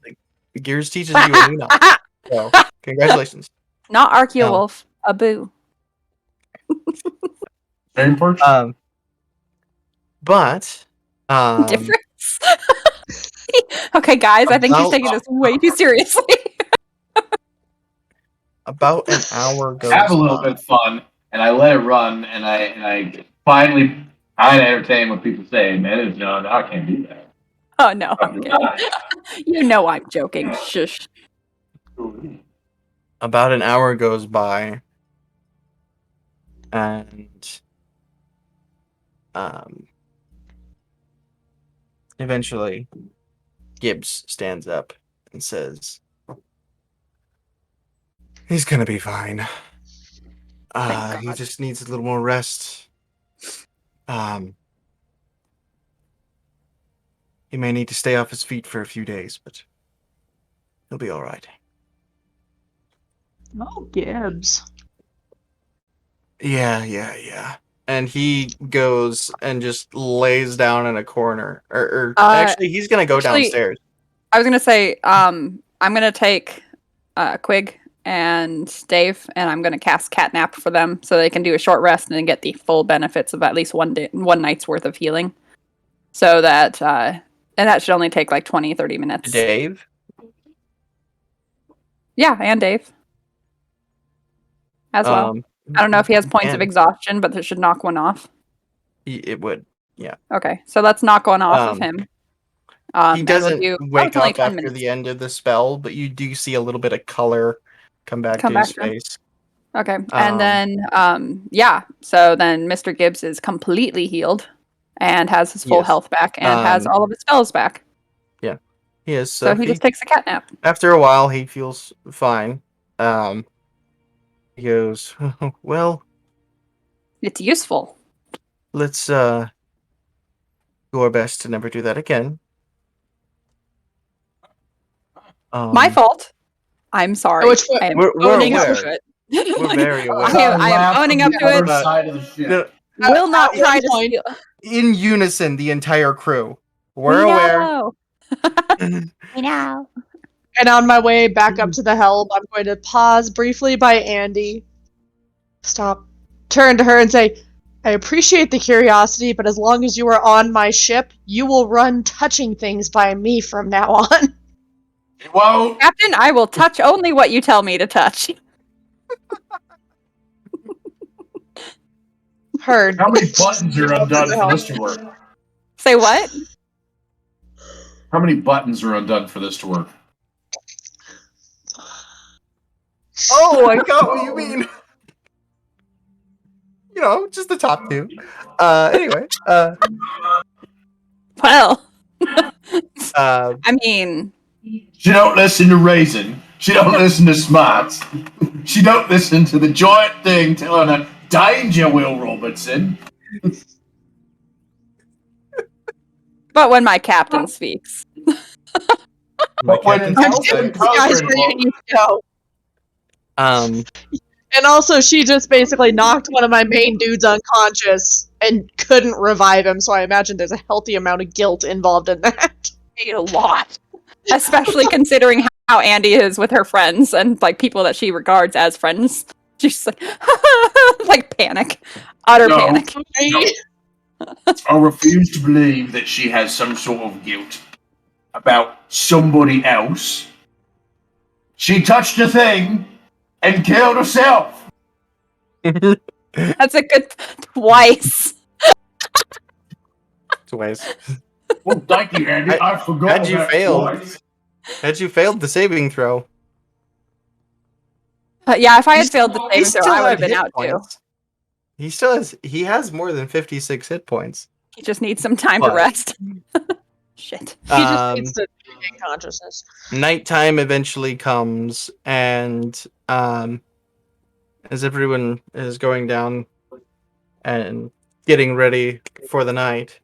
Gears teaches you a new knot. So, congratulations. Not Archeowolf, Abu. Same perch? But Difference. Okay, guys, I think he's taking this way too seriously. about an hour goes Have a little by. bit of fun, and I let it run, and I finally I entertain what people say, man. No, I can't do that. Oh no, I'm kidding. You know I'm joking. Shush. About an hour goes by, and eventually Gibbs stands up and says, "He's gonna be fine. Thank He God. just needs a little more rest. He may need to stay off his feet for a few days, but he'll be all right." Oh, Gibbs. Yeah. And he goes and just lays down in a corner. Or actually, he's gonna go downstairs. I was gonna say, I'm gonna take Quig and Dave, and I'm gonna cast Catnap for them so they can do a short rest and then get the full benefits of at least one night's worth of healing. So that, and that should only take like 20-30 minutes. Dave? Yeah, and Dave as well. I don't know if he has points of exhaustion, but that should knock one off. It would, yeah. Okay, so let's knock one off of him. He doesn't wake up after minutes. the end of the spell, but you do see a little bit of color come back to his face. Okay, and then, so then Mr. Gibbs is completely healed and has his full health back and has all of his spells back. Yeah, he is. So he just takes a cat nap. After a while, he feels fine. He goes, "Well, it's useful. Let's do our best to never do that again." My fault. I'm sorry. I am owning up to it. We're very aware. I am owning up to it. Side of the ship. Will not try to steal. In unison, the entire crew. We're aware. We know. And on my way back up to the helm, I'm going to pause briefly by Andy. Stop. Turn to her and say, "I appreciate the curiosity, but as long as you are on my ship, you will run touching things by me from now on." Whoa. Captain, I will touch only what you tell me to touch. Heard. How many buttons are undone for this to work? Say what? How many buttons are undone for this to work? Oh, I got what you mean. You know, just the top two. Anyway. Well. I mean. She don't listen to Raisin. She don't listen to Smarts. She don't listen to the giant thing telling her, "Danger, Will Robertson." But when my captain speaks. But when it comes to guys ready to go. And also, she just basically knocked one of my main dudes unconscious and couldn't revive him, so I imagine there's a healthy amount of guilt involved in that. A lot. Especially considering how Andy is with her friends and like people that she regards as friends. She's like, like panic. Utter panic. No. I refuse to believe that she has some sort of guilt about somebody else. She touched a thing and killed herself. That's a good twice. Twice. Well, thank you, Andy. I forgot. Had you failed the saving throw. Yeah, if I had failed the saving throw, I would have been out too. He has more than 56 hit points. He just needs some time to rest. Shit. He just needs to regain consciousness. Nighttime eventually comes, and as everyone is going down and getting ready for the night,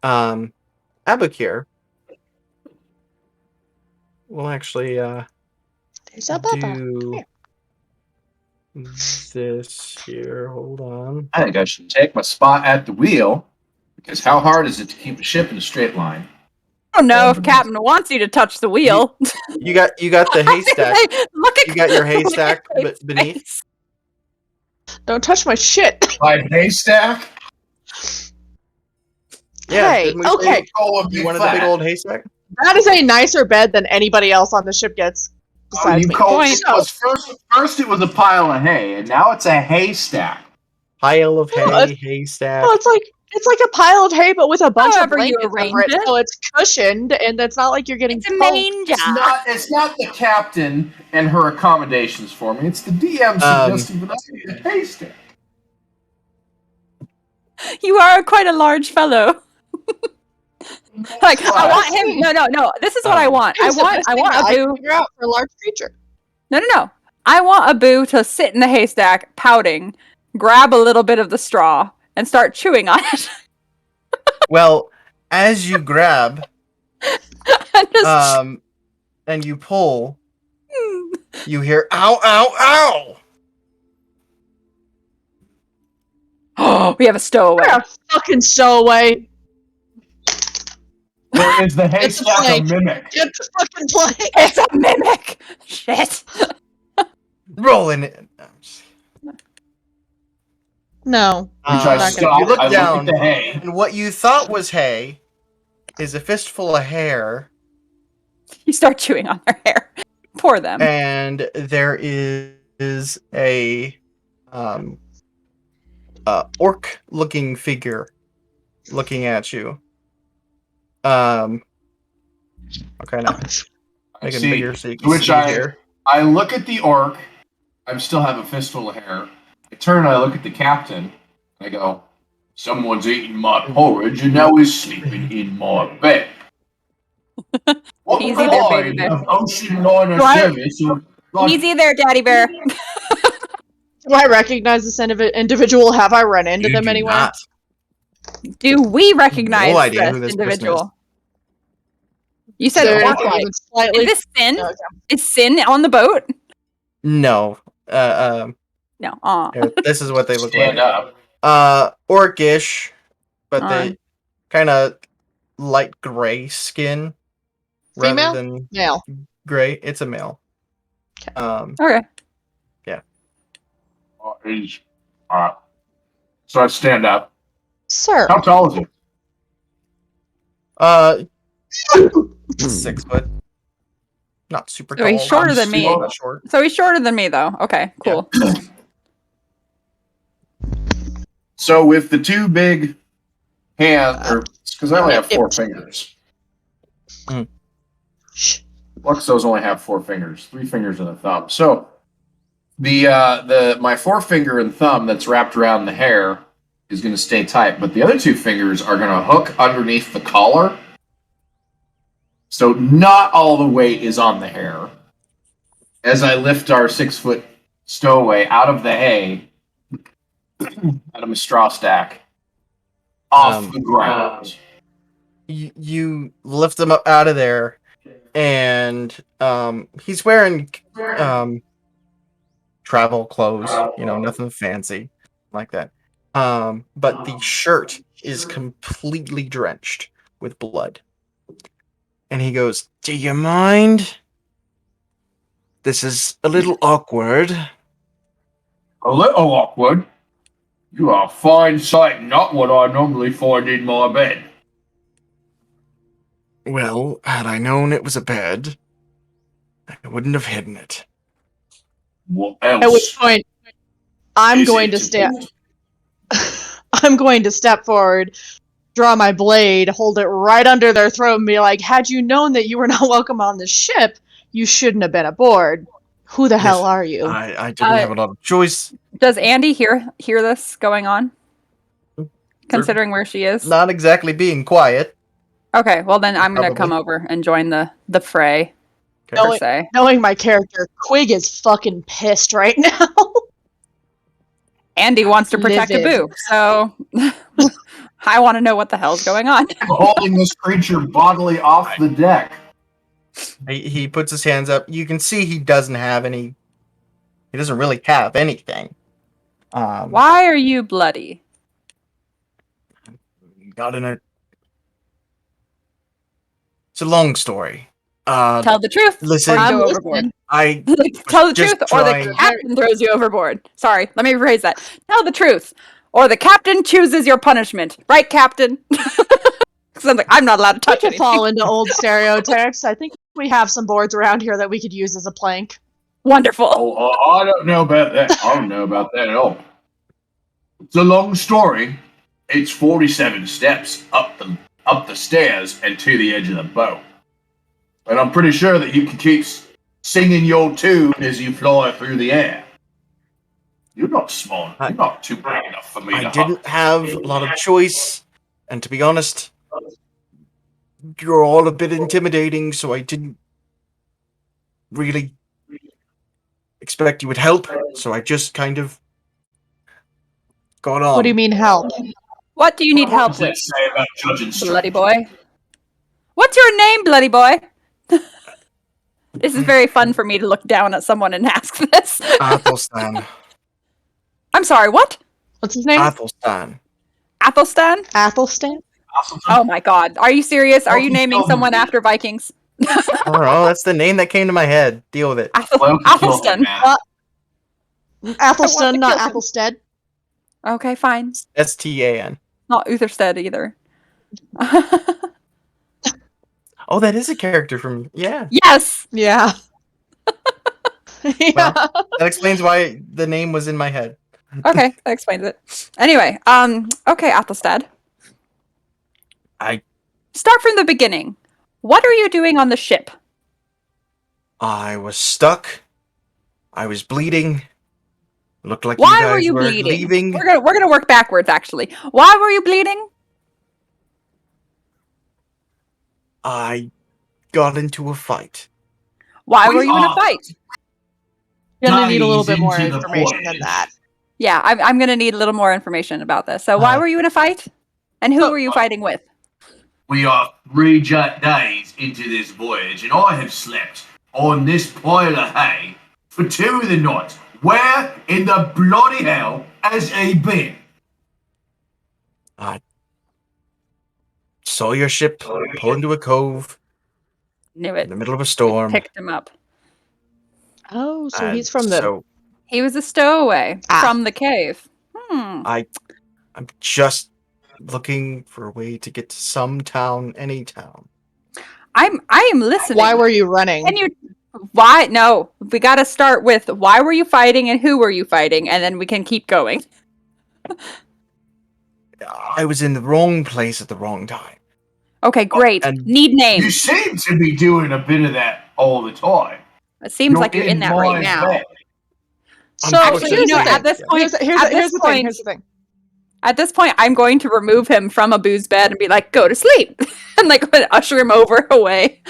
Abakir will actually do this here. Hold on. I think I should take my spot at the wheel, because how hard is it to keep a ship in a straight line? I don't know if Captain wants you to touch the wheel. You got the haystack. Look at you got your haystack beneath. Don't touch my shit. By haystack? Yeah, Hey, didn't we say okay. you wanted the big old haystack? That is a nicer bed than anybody else on the ship gets besides me. First it was a pile of hay, and now it's a haystack. Pile of hay, it's- haystack. Well, it's like a pile of hay, but with a bunch However of you blankets arrange over it, it. so it's cushioned, and it's not like you're getting It's a poked. manger. It's not the captain and her accommodations for me. It's the DM suggesting that I get a haystack. You are quite a large fellow. Like, I want him. No. This is what I want. I want Abu. Figure out for a large creature. No. I want Abu to sit in the haystack, pouting, grab a little bit of the straw, and start chewing on it. Well, as you grab, And just, and you pull, you hear "ow, ow, ow." we have a stowaway. You're a fucking stowaway. Or is the haystack a plank. mimic? Get the fucking plank. It's a mimic. Shit. Rolling it. No. Which I not stop. You look I look down, at the hay. and what you thought was hay is a fistful of hair, You start chewing on their hair. Poor them. and there is a orc-looking figure looking at you. Okay, now make it See, bigger so you can which see here. I look at the orc. I still have a fistful of hair. I turn and I look at the captain. I go, someone's eating my porridge and now he's sleeping in my bed. What Easy there, baby kind bear. of ocean liner Right. service? Easy there, Daddy Bear. Do I recognize this individual? Have I run into You them do anywhere? not. Do we recognize No idea this who this person individual? You Is said there orc. anything even slightly? Is this Sin? No, okay. Is Sin on the boat? No. No. Aw. Here, this is what they look Stand like. up. Orcish, but On. they kind of light gray skin rather Female? than Male. gray. It's a male. Okay. Oh, he's all right. So I stand up. Sir. How tall is he? 6 foot. Not super So tall. he's shorter than me. Not short. So he's shorter than me, though. Okay, cool. So with the two big hands, or because I only have 4 fingers. Shh. Luxos only have 4 fingers, 3 fingers and a thumb. So the my forefinger and thumb that's wrapped around the hair is going to stay tight, but the other 2 fingers are going to hook underneath the collar. So not all the weight is on the hair. As I lift our 6-foot stowaway out of the hay, out of my straw stack, off the ground. You lift him up out of there, and he's wearing travel clothes. You know, nothing fancy like that. But the shirt is completely drenched with blood. And he goes, "Do you mind? This is a little awkward." A little awkward. You are a fine sight, not what I normally find in my bed. Well, had I known it was a bed, I wouldn't have hidden it. What else? At which point, I'm is going it to step. do? I'm going to step forward, draw my blade, hold it right under their throat, and be like, "Had you known that you were not welcome on the ship, you shouldn't have been aboard. Who the hell are you?" I didn't have a lot of choice. Does Andy hear this going on? Considering where she is? Not exactly being quiet. Okay, well then I'm gonna Probably. come over and join the fray, per se. Knowing my character, Quig is fucking pissed right now. Andy wants to protect Livid. Abu, so I want to know what the hell's going on. I'm holding this creature bodily off the deck. He puts his hands up. You can see he doesn't have any. He doesn't really have anything. Why are you bloody? Got in a. It's a long story. Tell the truth, listen, or you I'm go listening. overboard. I Tell the just truth, or the trying- captain throws you overboard. Sorry, let me rephrase that. Tell the truth, or the captain chooses your punishment. Right, captain? Because I'm not allowed to touch To anything. fall into old stereotypes. I think we have some boards around here that we could use as a plank. Wonderful. Oh, I don't know about that. I don't know about that at all. It's a long story. It's 47 steps up the stairs and to the edge of the boat. And I'm pretty sure that you can keep singing your tune as you fly through the air. You're not small. You're not too big enough for me I to didn't have a lot of choice, and to be honest, you're all a bit intimidating, so I didn't really expect you would help, so I just kind of got on. What do you mean help? What do you need What help does that with, say about judging bloody strangers? boy? What's your name, bloody boy? This is very fun for me to look down at someone and ask this. Athelstan. I'm sorry, what? What's his name? Athelstan. Athelstan? Athelstan? Oh my god. Are you serious? Are you Well, naming kill someone him. after Vikings? I don't know, that's the name that came to my head. Deal with it. Well, kill him, Athelstan. man. Athelstan, to not kill him. Athelsted. Okay, fine. Stan. Not Utherstead either. Oh, that is a character from... Yeah. Yes! Yeah. Yeah. Well, that explains why the name was in my head. Okay, that explains it. Anyway, okay, Athelstad. I Start from the beginning. What are you doing on the ship? was stuck. I was bleeding. Looked like Why you guys were you were bleeding? leaving. We're gonna work backwards, actually. Why were you bleeding? I got into a fight. Why We were you in a are- fight? Gonna need a little bit more Days into the information than voyage. that. Yeah, I'm gonna need a little more information about this. So why Uh, were you in a fight? And who were you fighting with? We are 3 days into this voyage, and I have slept on this pile of hay for 2 of the nights. Where in the bloody hell has he been? Saw your ship pull into a cove Knew in it. the middle of a storm. Picked him up. Oh, so and he's from the. So He was a stowaway Ah. from the cave. I'm just looking for a way to get to some town, any town. I am listening. Why were you running? Can you? Why? No, we got to start with why were you fighting and who were you fighting, and then we can keep going. I was in the wrong place at the wrong time. Okay, great. and- Need You names. seem to be doing a bit of that all the time. It seems like you're in that right my now. bed. So Actually, here's you know, the at thing. this point, Here's the thing. Here's the thing. At this point, I'm going to remove him from a booze bed and be like, "Go to sleep," and like usher him over away.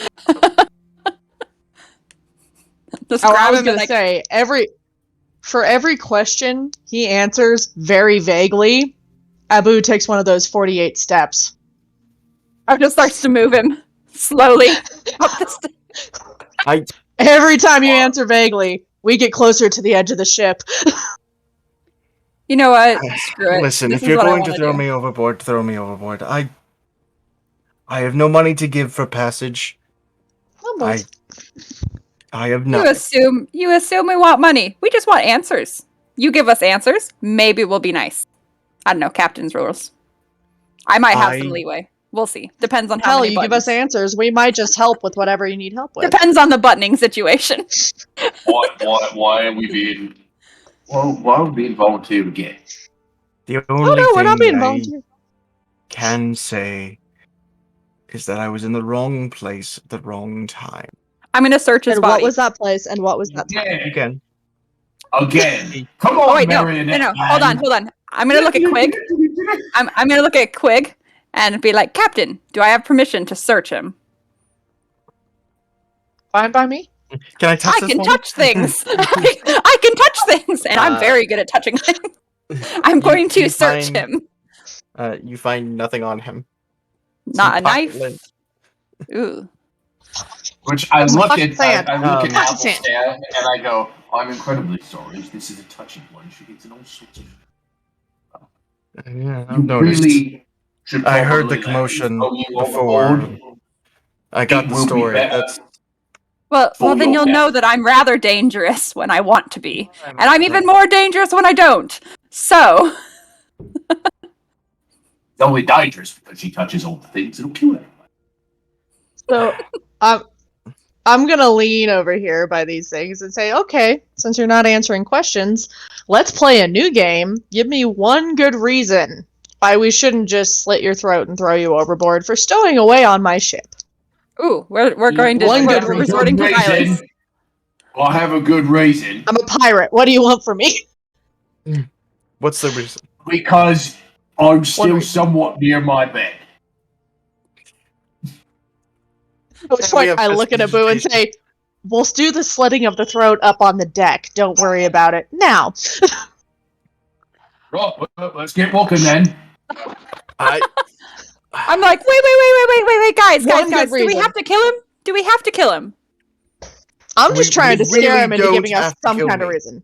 Just Oh, I grab was him and, gonna say for every question he answers very vaguely, Abu takes one of those 48 steps. I just starts to move him slowly up the stairs. Every time you answer vaguely, we get closer to the edge of the ship. You know what? Screw it. Listen, This if is you're what I going to wanna throw do. me overboard, throw me overboard. I have no money to give for passage. Almost. I have You nothing. assume we want money. We just want answers. You give us answers, maybe we'll be nice. I don't know, captain's rules. I might have some leeway. We'll see. Depends on how Hell, many you give us buttons. answers, we might just help with whatever you need help with. Depends on the buttoning situation. Why are we being? Well, why are we being volunteered again? The Oh only no, we're not thing being I volunteers. can say is that I was in the wrong place at the wrong time. I'm gonna search his And body. what was that place and what was that time? Yeah. You can. Again. Come on, Oh wait, no. Marionette Man. Hold on. I'm gonna look at Quig. I'm gonna look at Quig and be like, Captain, do I have permission to search him? Fine by me? Can I touch I this can one? touch things. I can touch things, and I'm very good at touching things. I'm going to you search find- him. You find nothing on him. Not a Some knife. pocket lint. Ooh. Which I look Pocket at, sand. I look at Pocket sand. Athelstan and I go, I'm incredibly sorry. This is a touchy one. She gets in all sorts of. Yeah, I've You noticed. really should. I heard the probably let me commotion throw you before. overboard. I got It the will be story. better. That's Well, For then your you'll know death. that I'm rather dangerous when I want to be, and I'm even more dangerous when I don't. So, It's only dangerous because she touches all the things that'll kill her. So, I'm gonna lean over here by these things and say, okay, since you're not answering questions, let's play a new game. Give me one good reason why we shouldn't just slit your throat and throw you overboard for stowing away on my ship. ooh, we're going to we're resorting to violence. I have a good reason. I'm a pirate. What do you want from me? What's the reason? Because I'm still reason. somewhat near my bed. At which point, I look at Abu and say, we'll do the slitting of the throat up on the deck. Don't worry about it. Now. Right, let's get walking then. I'm like, wait, guys. One good Do we reason. have to kill him? Do we have to kill him? I'm just trying to scare really him into don't giving us have to some kill kind of me. reason.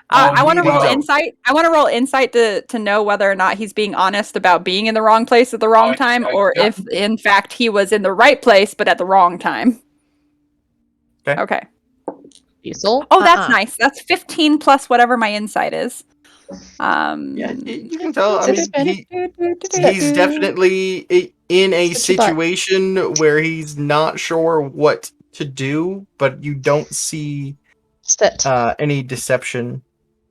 I want to really roll don't. insight. I want to roll insight to know whether or not he's being honest about being in the wrong place at the wrong time, or if in fact he was in the right place but at the wrong time. Okay. Diesel? Oh, that's nice. That's 15 plus whatever my insight is. Yeah, you can tell. I mean, Sit. he's definitely in a Sit your butt. situation where he's not sure what to do, but you don't see Sit. any deception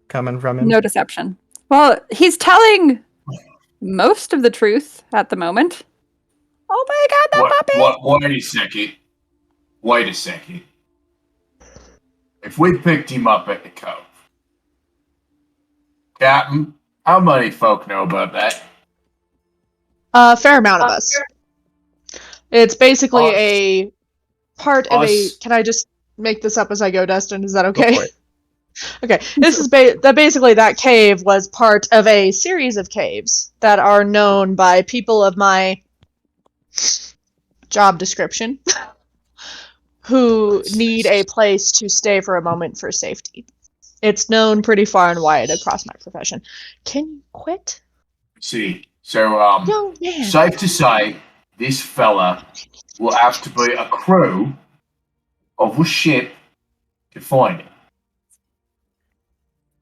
coming from him. No deception. Well, he's telling most of the truth at the moment. Oh my god, that puppy! Wait a second. If we picked him up at the cove, Captain, how many folk know about that? A fair amount of us. It's basically Us. a part of a. Us. Can I just make this up as I go, Destin? Is that Go okay? for it. Okay. This is basically that cave was part of a series of caves that are known by people of my job description who need a place to stay for a moment for safety. It's known pretty far and wide across my profession. Can you quit? See, so Young man. safe to say, this fella will have to be a crew of a ship to find him.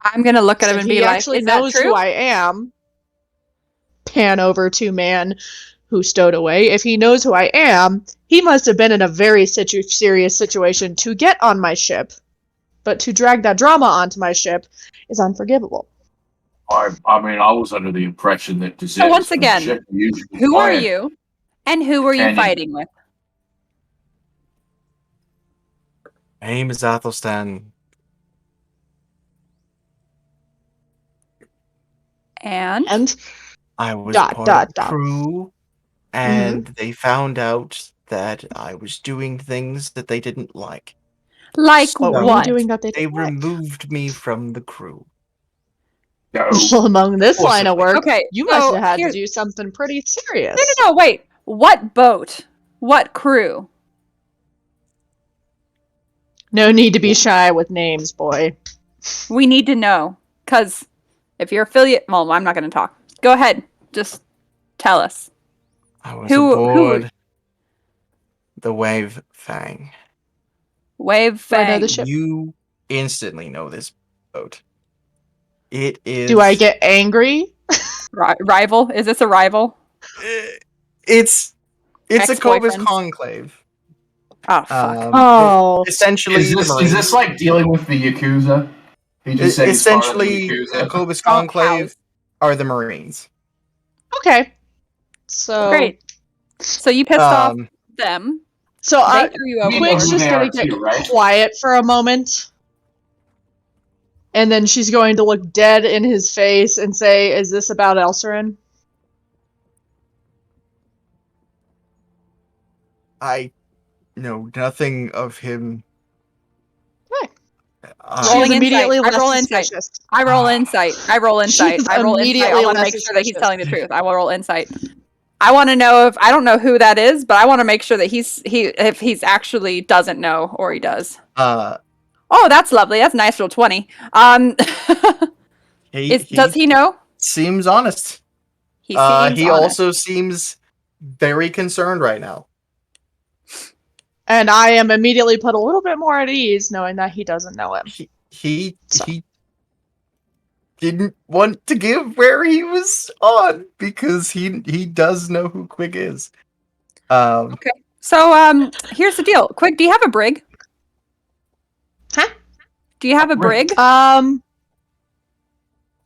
I'm gonna look at him If and he be like, actually "Is that knows true?" who I am. Pan over to man who stowed away. If he knows who I am, he must have been in a very serious situation to get on my ship. But to drag that drama onto my ship is unforgivable. I mean, I was under the impression that So once again, who are you, and who are you fighting with? My name is Athelstan. And I was part of the crew, and they found out that I was doing things that they didn't like. Like what? Were you doing that they removed me from the crew. Well, among this line of work, okay, you must have had to do something pretty serious. No, wait. What boat? What crew? No need to be shy with names, boy. We need to know. Because if you're affiliate... Well, I'm not going to talk. Go ahead. Just tell us. I was aboard the Wave Fang. Wave Fang. Do I know the ship? You instantly know this boat. It is... Do I get angry? Rival? Is this a rival? It's a Cobus conclave. Oh, fuck. Essentially, is this like dealing with the Yakuza? He just said essentially, the Cobus conclave are the Marines. Okay. So great. So you pissed off them. So Quick's just gonna get quiet for a moment. And then she's going to look dead in his face and say, "Is this about Elsarin?" I know nothing of him. She's immediately less I roll suspicious. insight. I roll insight. I roll insight. She's I roll insight. I immediately want to less make sure that he's suspicious. telling the truth. I will roll insight. I want to know if I don't know who that is, but I want to make sure that if he's actually doesn't know or he does. Oh, that's lovely. That's a nice roll 20. Does he know? Seems honest. He seems he honest. also seems very concerned right now. And I am immediately put a little bit more at ease knowing that he doesn't know him. He didn't want to give where he was on because he does know who Quig is. Okay. So here's the deal. Quig, do you have a brig? Huh? Do you have a brig?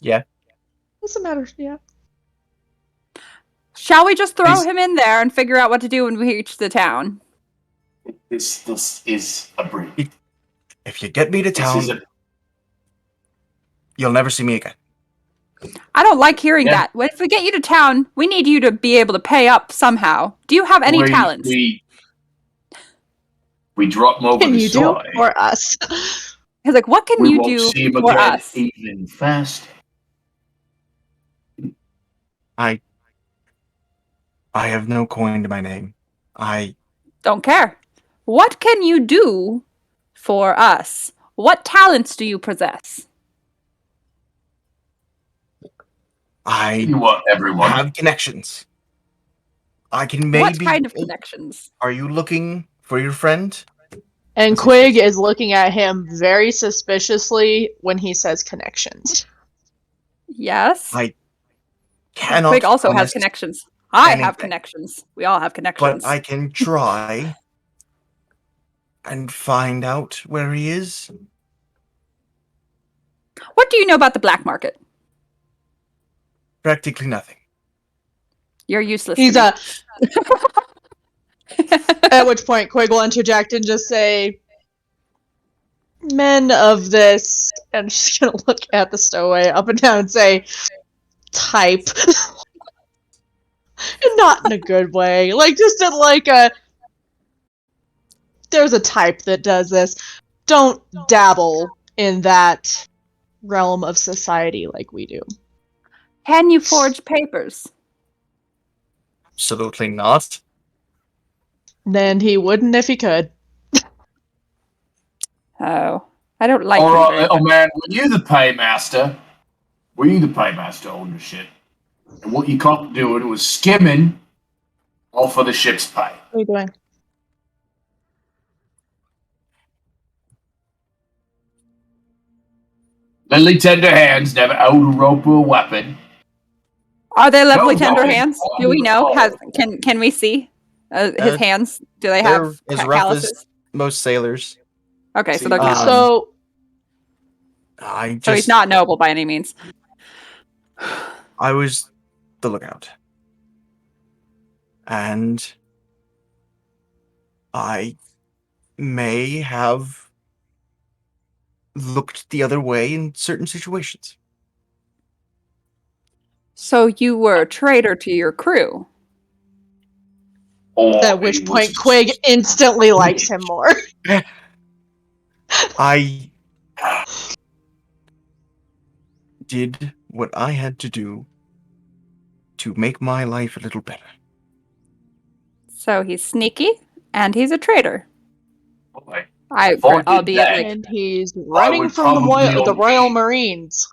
Yeah. Doesn't matter. Yeah. Shall we just throw him in there and figure out what to do when we reach the town? This is a brig. If you get me to town, you'll never see me again. I don't like hearing that. If we get you to town, we need you to be able to pay up somehow. Do you have any talents? We drop him over Can the you do for us? He's like, what can you do for us? Even faster. I have no coin to my name. I don't care. What can you do for us? What talents do you possess? You want everyone. Have connections. I can maybe. What kind of connections? Are you looking for your friend? And Quig is looking at him very suspiciously when he says connections. Yes. I cannot. Quig also has connections. I have connections. We all have connections. But I can try and find out where he is. What do you know about the black Practically nothing. You're useless. He's At which point Quig will interject and just say, men of this, and she's gonna look at the stowaway up and down and say, type. And not in a good way. Like, just in like a, there's a type that does this. Don't dabble in that realm of society like we do. Can you forge papers? Absolutely not. Then he wouldn't if he could. Oh, I don't like. All right, little man, were you the paymaster? Were you the paymaster on the ship? And what you caught doing was skimming off of the ship's pay. What are you doing? Lily tender hands never hold a rope or a weapon. Are they lovely tender hands? Do we know? Can we see his hands? Do they have as rough calluses? as most sailors? Okay, so they're callous. So he's not noble by any means. I was the lookout. And I may have looked the other way in certain situations. So you were a traitor to your crew. At which point Quig instantly likes him more. I did what I had to do to make my life a little better. So he's sneaky and he's a traitor. And he's running from the Royal Marines.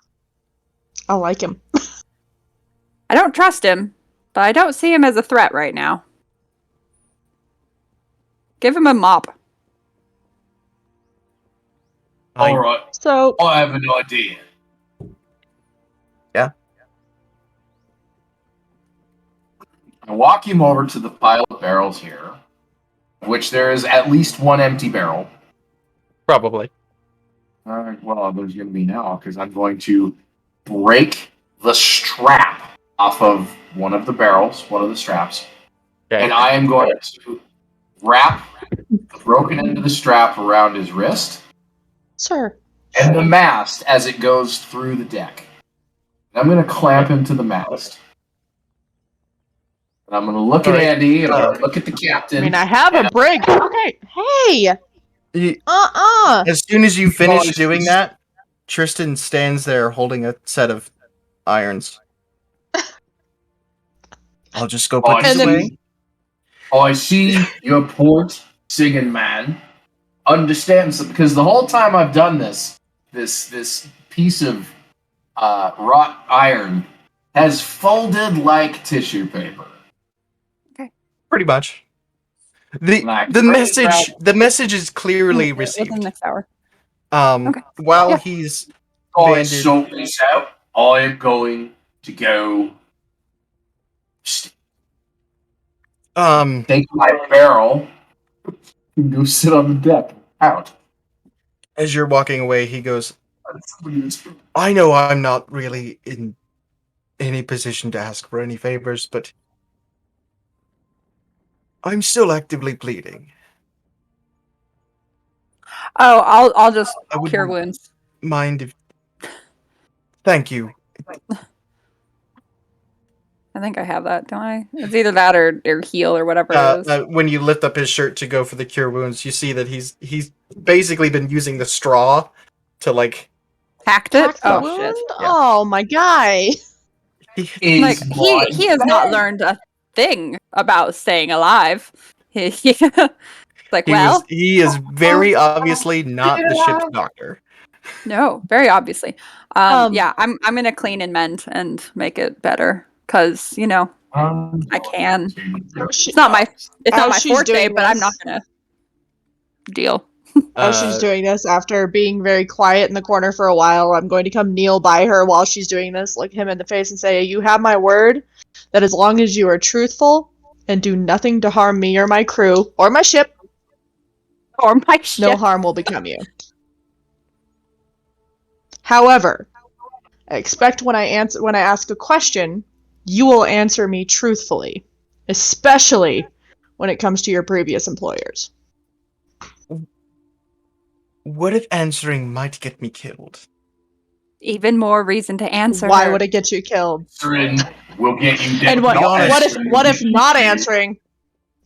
I like him. I don't trust him, but I don't see him as a threat right now. Give him a mop. All right. So I have an idea. Yeah. I walk him over to the pile of barrels here, of which there is at least one empty barrel. Probably. All right. Well, there's going to be now because I'm going to break the strap off of one of the barrels, one of the straps, and I am going to wrap the broken end of the strap around his wrist. Sir. And the mast as it goes through the deck. And I'm going to clamp him to the mast. And I'm going to look at Andy and I'm going to look at the captain. I mean, I have a brig. Okay. Hey. As soon as you finish doing that, Tristan stands there holding a set of irons. I'll just go put this away. I see your port singing man understands it, because the whole time I've done this piece of wrought iron has folded like tissue paper. Okay. Pretty much. The message is clearly Within the received. next hour. While Yeah. he's Guys, bandaged, sort this out. I am going to go take my barrel and go sit on the deck. Out. as you're walking away, he goes, I know I'm not really in any position to ask for any favors, but I'm still actively bleeding. Oh, I'll just I would cure wounds. mind if... Thank you. I think I have that, don't I? It's either that or heal or whatever it is. When you lift up his shirt to go for the cure wounds, you see that he's basically been using the straw to like Hacked it? Hack the Oh wound? shit. Yeah. Oh my guy. Like he has not learned a thing about staying alive. Like, well, he is very obviously not the ship's doctor. no, very obviously. Yeah, I'm gonna clean and mend and make it better because I can. It's not my forte, but I'm not gonna deal. She's doing this after being very quiet in the corner for a while. I'm going to come kneel by her while she's doing this, look him in the face and say, you have my word that as long as you are truthful and do nothing to harm me or my crew or my ship, no harm will become you. However, I expect when I ask a question, you will answer me truthfully, especially when it comes to your previous employers. What if answering might get me killed? Even more reason to answer. Why would it get you killed? We'll get you dead. And what if not answering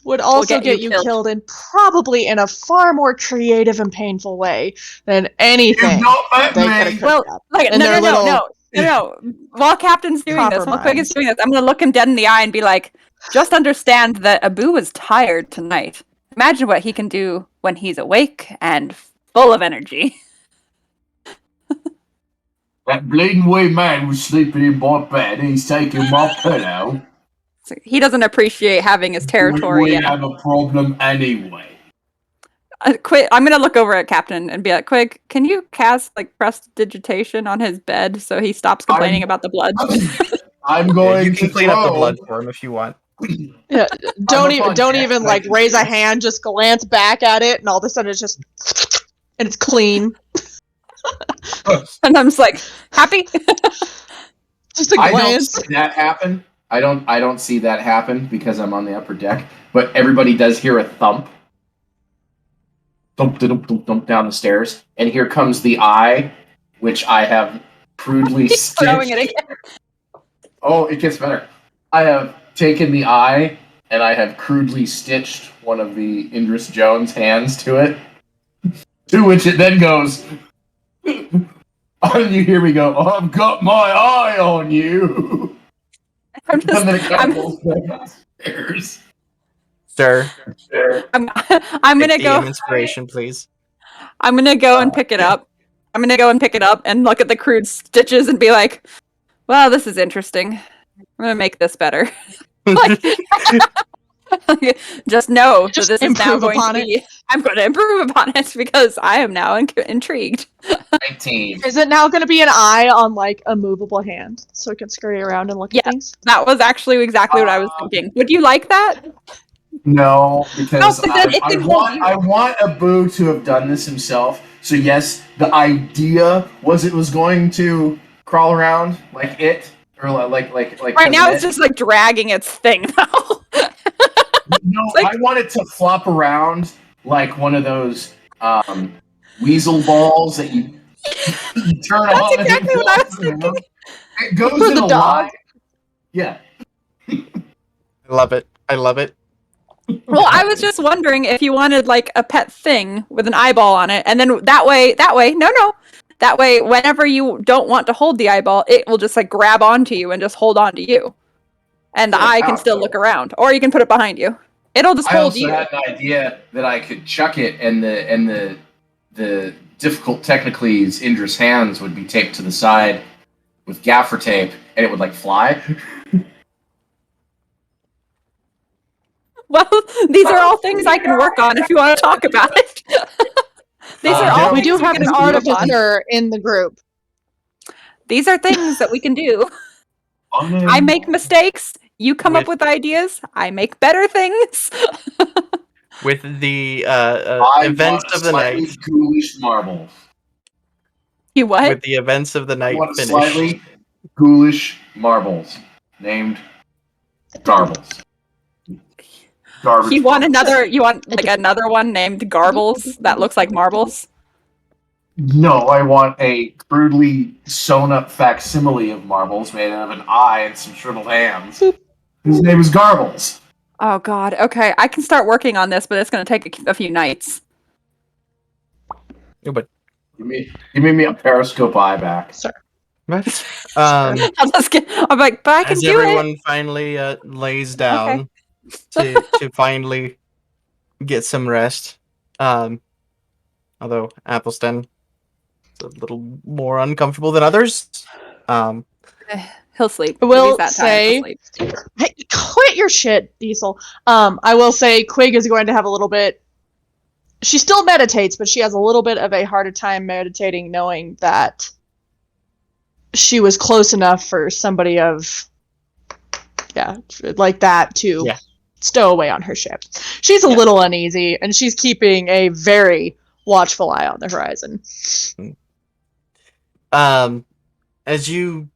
would also get you killed and probably in a far more creative and painful way than anything they could have cooked up. No. While Captain's doing this, while Quig is doing this, I'm going to look him dead in the eye and be like, just understand that Abu was tired tonight. Imagine what he can do when he's awake and full of energy. That bleeding wee man was sleeping in my bed and he's taking my pillow. So he doesn't appreciate having his territory. We have a problem anyway. Quig, I'm gonna look over at Captain and be like, Quig, can you cast like prestidigitation on his bed so he stops complaining about the blood? I'm going you can clean up the blood for him if you want. Yeah, don't even like raise a hand, just glance back at it and all of a sudden it's just and it's clean. And I'm just like, happy? Just a glance. I don't see that happen. I don't see that happen because I'm on the upper deck. But everybody does hear a thump. Thump, thump, thump, thump down the stairs. And here comes the eye, which I have crudely stitched. Throwing it again. Oh, it gets better. I have taken the eye and I have crudely stitched one of the Indris Jones hands to it. To which it then goes... And you hear me go, I've got my eye on you. I'm Sir. I'm gonna go. Inspiration, please. I'm gonna go and pick it up. I'm gonna go and pick it up and look at the crude stitches and be like, "Well, this is interesting. I'm gonna make this better." Just know that this is now going to be. I'm going to improve upon it because I am now intrigued. 19. Is it now going to be an eye on like a movable hand so it can scurry around and look at things? That was actually exactly what I was thinking. Would you like that? No, because I want Abu to have done this himself. So yes, the idea was it was going to crawl around like it, or like. Right now, it's just like dragging its thing though. No, I want it to flop around like one of those weasel balls that you turn on. That's exactly what I was thinking. It goes in the a dog. line. Yeah. I love it. Well, I was just wondering if you wanted like a pet thing with an eyeball on it, and then that way, that way, whenever you don't want to hold the eyeball, it will just like grab onto you and just hold on to you. And the eye can still look around, or you can put it behind you. It'll just hold you. I also had an idea that I could chuck it, and the difficult technically's Indra's hands would be taped to the side with gaffer tape, and it would like fly. Well, these are all things I can work on if you want to talk about it. These are all we things do have can an improve on. artificer in the group. These are things that we can do. I make mistakes. You come up with ideas. I make better things. With the I events want of the night. slightly ghoulish marbles. You what? With the events of the I night want finished. slightly ghoulish marbles named Garbles. Garbage. You want marbles. another? You want like another one named Garbles that looks like marbles? No, I want a crudely sewn up facsimile of marbles made out of an eye and some shriveled hands. His name is Garbles. Oh God. Okay, I can start working on this, but it's going to take a few nights. Yeah, but Give me a periscope eye back. Sorry. what? I'm like, but I can As do everyone it. finally lays down to finally get some rest. Although Appleston is a little more uncomfortable than others. He'll sleep. I will If he's that tired, he'll say, sleep. hey, quit your shit, Diesel. I will say Quig is going to have a little bit. She still meditates, but she has a little bit of a harder time meditating, knowing that she was close enough for somebody of, like that to stow away on her ship. She's a little uneasy, and she's keeping a very watchful eye on the horizon. As you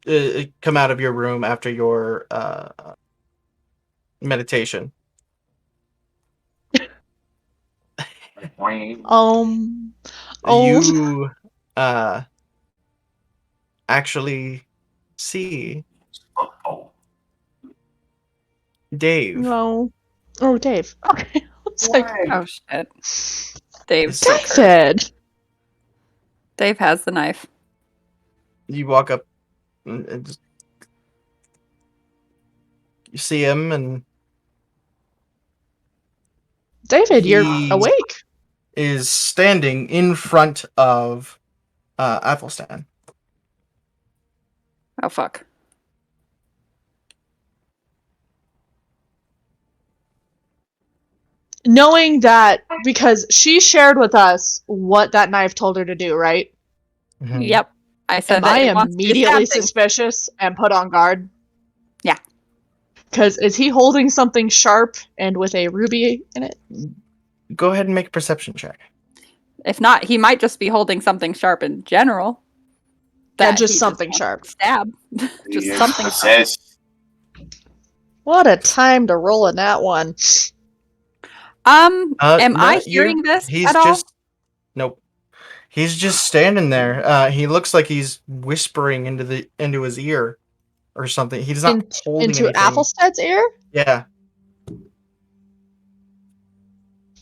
come out of your room after your meditation, you actually see Dave. No. Oh, Dave. Okay. It's like, oh shit. Dave's David. Dave has the knife. You walk up and just, you see him, and David, you're awake. Is standing in front of Athelstan. Oh fuck. Knowing that, because she shared with us what that knife told her to do, right? Mm-hmm. Yep. I said I am immediately suspicious and put on guard. Yeah. Because is he holding something sharp and with a ruby in it? Go ahead and make a perception check. If not, he might just be holding something sharp in general. Just something sharp. Stab. Just something sharp. What a time to roll in that one. Am I hearing this at all? Nope. He's just standing there. He looks like he's whispering into his ear or something. He's not holding into anything. Athelstad's ear? Yeah.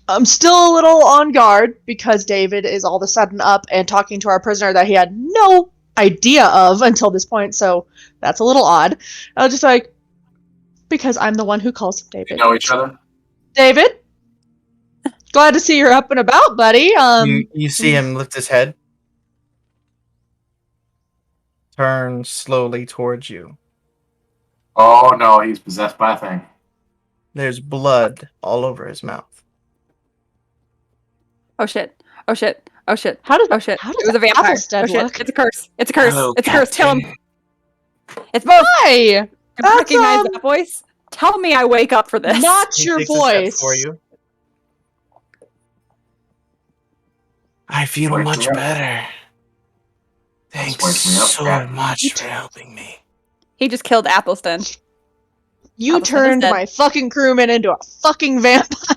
I'm still a little on guard because David is all of a sudden up and talking to our prisoner that he had no idea of until this point, so that's a little odd. I was just like, because I'm the one who calls him David. You know each other? David? Glad to see you're up and about, buddy. You see him lift his head, turn slowly towards you. Oh no, he's possessed by a thing. There's blood all over his mouth. Oh shit! Oh shit! Oh shit! How does it was a vampire? Oh shit! Look? It's a curse! It's a curse! Hello, it's a curse! Captain. Kill him! It's both. Hi. You recognize that voice? Tell me I wake up for this. Not He your takes a step voice. for you. I feel much better. Thanks so much for helping me. He just killed Athelstan. You turned my fucking crewman into a fucking vampire.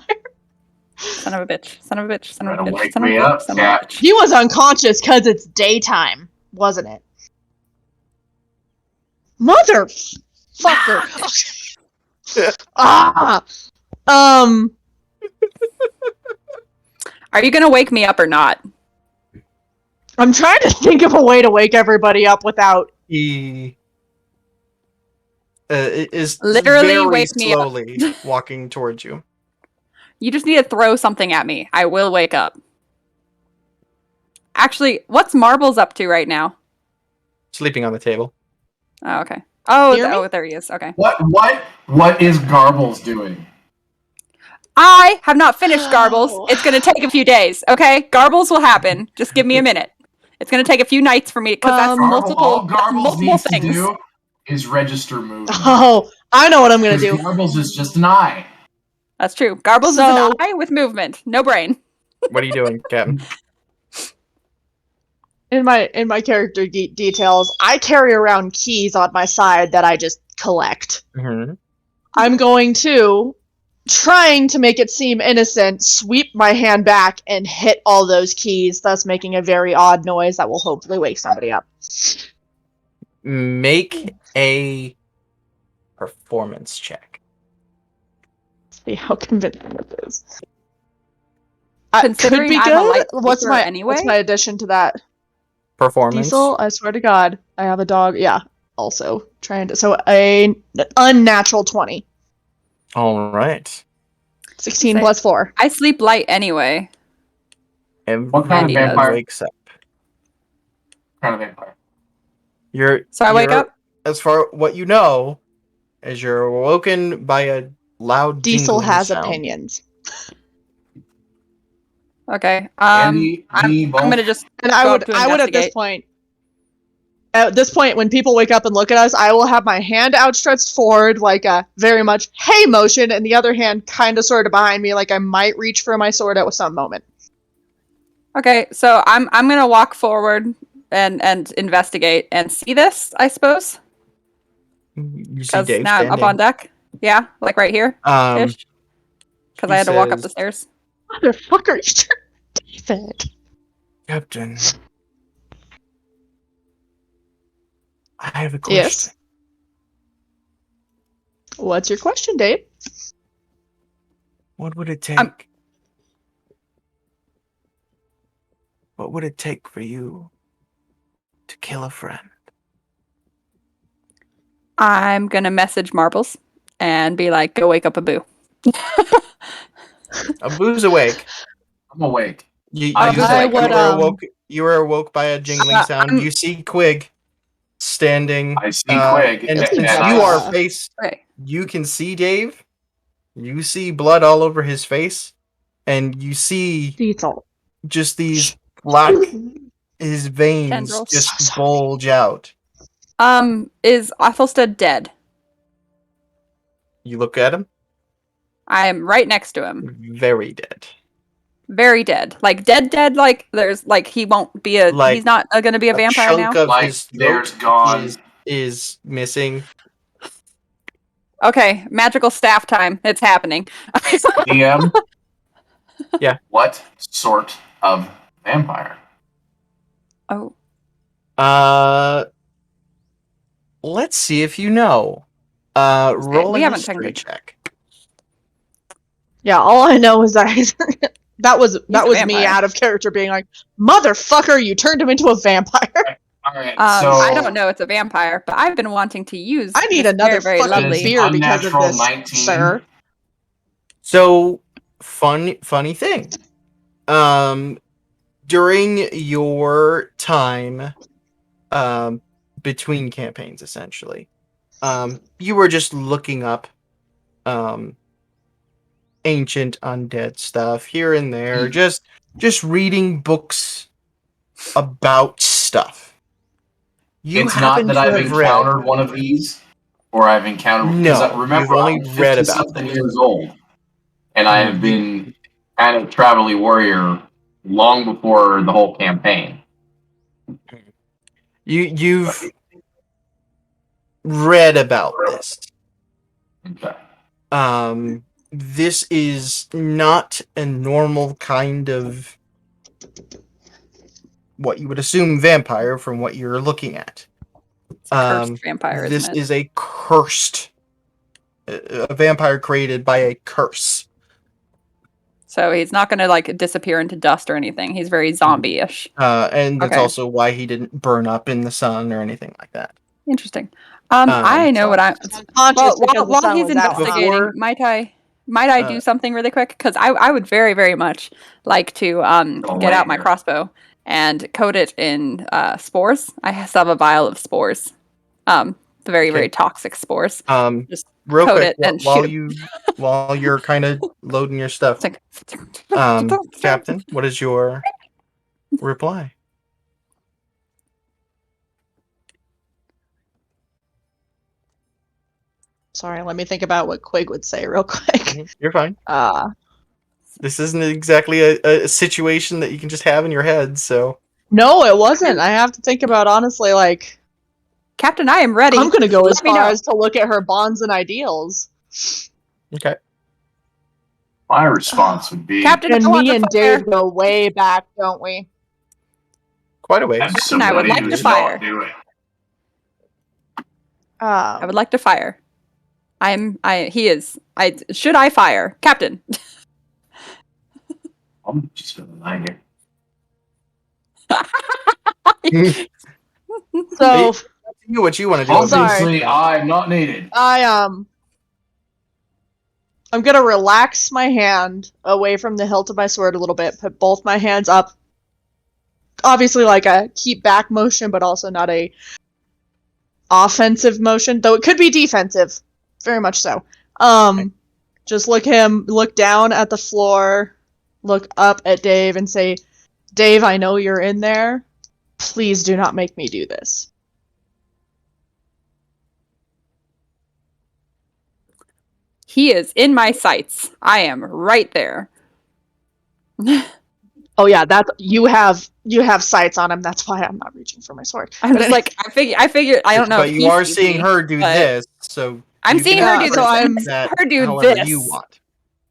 Son of a bitch. Son of a bitch. Son of a Trying to bitch. wake Son of a me bitch. up, Son of a cat. bitch. He was unconscious because it's daytime, wasn't it? Motherfucker. Ah. Are you gonna wake me up or not? I'm trying to think of a way to wake everybody up without. He is Literally very wake me up. slowly walking towards you. You just need to throw something at me. I will wake up. Actually, what's Marbles up to right now? Sleeping on the table. Oh, okay. Oh, Hear me? there he is. Okay. What is Garbles doing? I have not finished Garbles. It's going to take a few days, okay? Garbles will happen. Just give me a minute. It's going to take a few nights for me, because that's all Garbles multiple needs things. to do is register movement. Oh, I know what I'm gonna do. Garbles is just an eye. That's true. Garbles is an eye with movement, no brain. What are you doing, Captain? In my character details, I carry around keys on my side that I just collect. Mm-hmm. I'm going to, trying to make it seem innocent, sweep my hand back and hit all those keys, thus making a very odd noise that will hopefully wake somebody up. Make a performance check. See how convincing it is. Considering could be I'm a light good. What's sleeper my anyway? What's my addition to that? Performance. Diesel, I swear to God, I have a dog. Yeah, also trying to. So a unnatural 20. All right. 16 plus 4. I sleep light anyway. What kind of vampire wakes up? Kind of vampire. So I wake up? As far what you know, as you're awoken by a loud Diesel jingling has sound. opinions. Okay. Andy, I'm gonna just. And I would at this point when people wake up and look at us, I will have my hand outstretched forward like a very much hey motion, and the other hand kind of sort of behind me like I might reach for my sword at some moment. Okay, so I'm gonna walk forward and investigate and see this, I suppose. You see Because Dave now I'm up on deck. Yeah, like right here. Because I had to walk up the stairs. Motherfucker, you turned David. Captain, I have a question. Yes. What's your question, Dave? What would it take? What would it take for you to kill a friend? I'm gonna message Marbles and be like, "Go wake up Abu." Abu's awake. I'm awake. You were awoke by a jingling sound. You see Quig standing. I see Quig, and since you can see Dave. You see blood all over his face, and you see Diesel. Just these black. His veins Tendrils. just bulge out. Is Athelstan dead? You look at him. I am right next to him. Very dead. Very dead. Like dead. Like there's like he won't be a. He's not going to be a vampire chunk now. Of his there's gone. Is missing. Okay, magical staff time. It's happening. DM. Yeah. What sort of vampire? Oh. Let's see if you know. Roll a history check. Yeah, all I know is that that was me out of character being like, "Motherfucker, you turned him into a vampire." All right, so I don't know it's a vampire, but I've been wanting to use. I need another very fucking lovely beer because of this, 19. sir. So, funny thing. During your time, between campaigns, essentially, you were just looking up, ancient undead stuff here and there, just reading books about stuff. It's not that I've encountered one of these, or I've encountered. No, remember, you've only I'm read about something years old, and I have been kind of travel-y warrior long before the whole campaign. You've read about this. Okay. This is not a normal kind of what you would assume vampire from what you're looking at. It's a cursed vampire. This is a cursed a vampire created by a curse. So he's not going to like disappear into dust or anything. He's very zombie-ish. And that's also why he didn't burn up in the sun or anything like that. Interesting. I know what I'm. While he's investigating, might I do something really quick? Because I would very, very much like to get out my crossbow and coat it in spores. I still have a vial of spores. The very, very toxic spores. real coat quick, it and while shoot. while you're kind of loading your stuff, It's like, Captain, what is your reply? Sorry, let me think about what Quig would say real quick. You're fine. This isn't exactly a situation that you can just have in your head, so. No, it wasn't. I have to think about, honestly, like, Captain, I am ready. I'm gonna go as Let me far know. as to look at her bonds and ideals. Okay. My response would be Captain, And I want me to and fire. Dave go way back, don't we? Quite a ways. Captain, I would absolutely like to do fire. not do it. I would like to fire. Should I fire? Captain. I'm just gonna lie here. So, You what you want to do. Obviously, I'm not needed. I'm gonna relax my hand away from the hilt of my sword a little bit, put both my hands up. Obviously, like a keep back motion, but also not a offensive motion, though it could be defensive, very much so. Just look down at the floor, look up at Dave, and say, "Dave, I know you're in there. Please do not make me do this." He is in my sights. I am right there. Oh yeah, that's you have sights on him. That's why I'm not reaching for my sword. I'm just like, I figured. I don't know. But if you he are sees seeing me, her do but this, so I'm you seeing can her do interpret this. I'm- that, that her do however this. you want.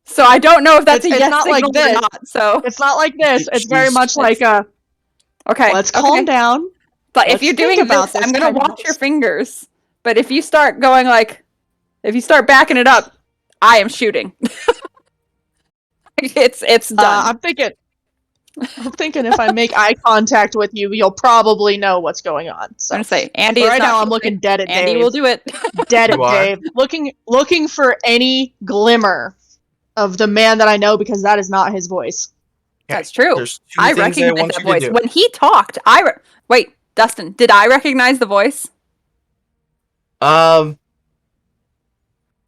So I don't know if that's It's a yes not signal like this. or not. So It's not like this. It's very She's- much like a okay, let's calm down. But if let's you're think doing about this, this I'm gonna kind of watch your voice. fingers. But if you start going if you start backing it up, I am shooting. It's done. I'm thinking if I make eye contact with you, you'll probably know what's going on. So I'm gonna say Andy is right not now, I'm shooting. looking dead at Andy Dave. will do it. Dead at You are? Dave. Looking for any glimmer of the man that I know, because that is not his voice. That's true. There's two I things I recognize want that you to voice. do. When he talked, wait, Dustin, did I recognize the voice?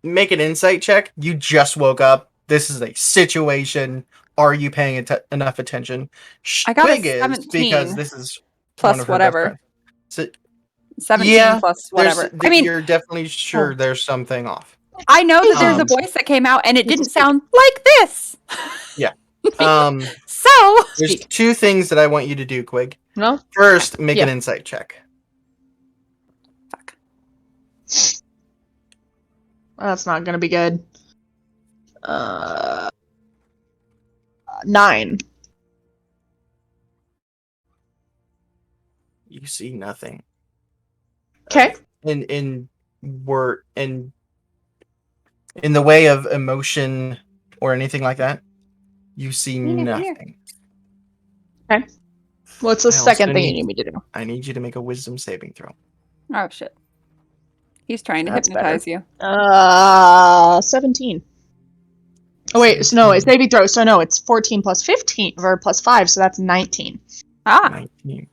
Make an insight check. You just woke up. This is a situation. Are you paying enough attention? I got a Quig is, 17 because this is plus one of her whatever. best friends. So, 17 yeah, plus whatever. I mean, you're definitely sure there's something off. I know that there's a Um, voice that came out and it didn't sound like this. Yeah. So There's two things that I want you to do, Quig. No? First, make Yeah. an insight check. fuck. That's not gonna be good. 9. You see nothing. Okay. In the way of emotion or anything like that, you see nothing. Okay. What's the I also second thing you need- need me to do? I need you to make a wisdom saving throw. Oh shit. He's trying to That's hypnotize you. 17. Oh wait, so no, it's saving throw. So no, it's 14 plus 15 or plus 5, so that's 19. 19.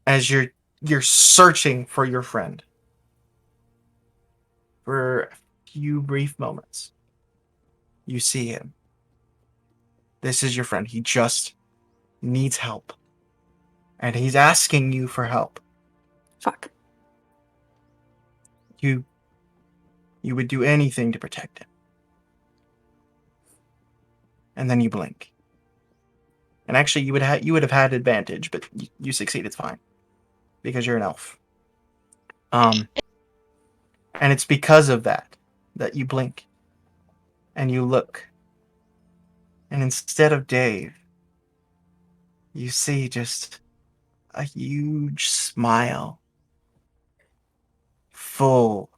As you're searching for your friend for a few brief moments, you see him. This is your friend. He just needs help. And he's asking you for help. Fuck. You would do anything to protect him. And then you blink. And actually, you would have had advantage, but you succeed. It's fine because you're an elf. And it's because of that you blink and you look, and instead of Dave, you see just a huge smile, full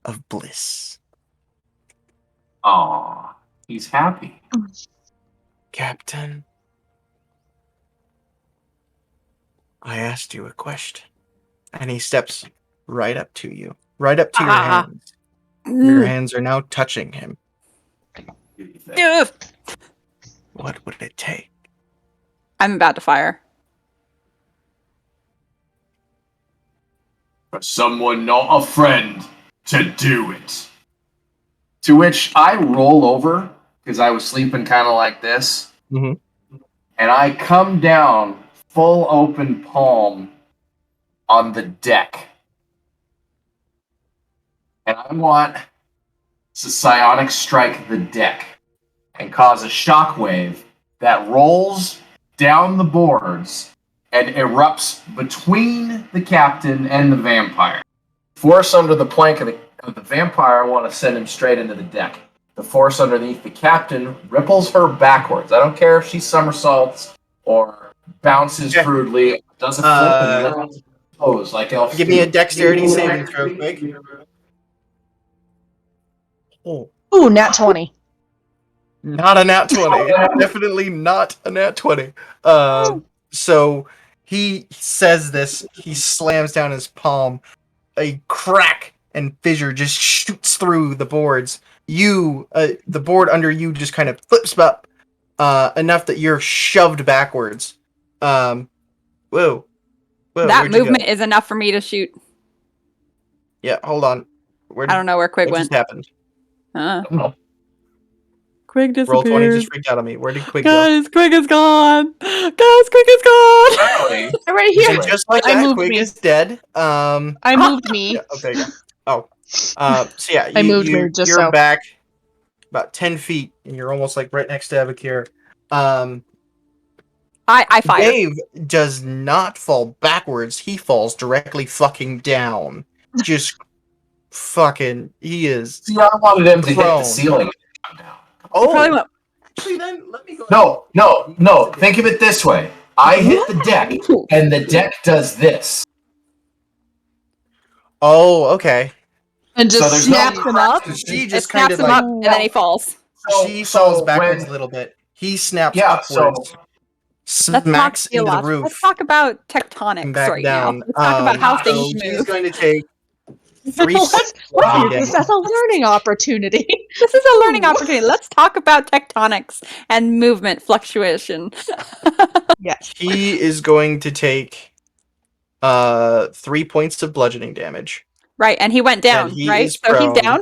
of bliss. Aw, he's happy. Captain, I asked you a question. And he steps right up to you, right up to your hands. Your hands are now touching him. Ugh. What would it take? I'm about to fire. for someone not a friend to do it. To which I roll over, because I was sleeping kind of like this, Mm-hmm. and I come down full open palm on the deck. And I want to psionic strike the deck and cause a shockwave that rolls down the boards and erupts between the captain and the vampire. Force under the plank of the vampire, I want to send him straight into the deck. The force underneath the captain ripples her backwards. I don't care if she somersaults or bounces crudely, does a flip and lands pose like elf. Give me a dexterity saving throw, quick. Oh. Ooh, nat 20. Not a nat 20. Definitely not a nat 20. So he says this, he slams down his palm, a crack and fissure just shoots through the boards. The board under you just kind of flips up enough that you're shoved backwards. Whoa, That where'd you movement go? is enough for me to shoot. Yeah, hold on. I don't know where Quig What just went. happened? Quig disappeared. Roll 20 just freaked out on me. Where did Quig go? Guys, Quig is gone. Guys, Quig is gone. Really? I'm right here. And just like I that, moved Quig me. is dead. I moved me. Yeah, there you go. Oh. So yeah, I moved me just you're so. back about 10 feet, and you're almost like right next to Abakir. I fired. Dave does not fall backwards. He falls directly fucking down. Just fucking, he is. See, I wanted him to hit prone. the ceiling. Oh, Probably went, actually, then let me go. No. Think of it this way. I hit the deck, and the deck does this. Oh, okay. And So just there's no snaps him up. She it just kind snaps of him like up, and then he falls. she falls backwards a little bit. He snaps upwards, Let's smacks talk into the theological. roof, Let's talk about and tectonics back right down. now. Let's talk about how So things he's move. going to take 3 Let's points use of this damage. as a learning opportunity. This is a learning opportunity. Let's talk about tectonics and movement fluctuation. Yes. He is going to take 3 points of bludgeoning damage. Right, and he went down, And he right? is So he's prone, down.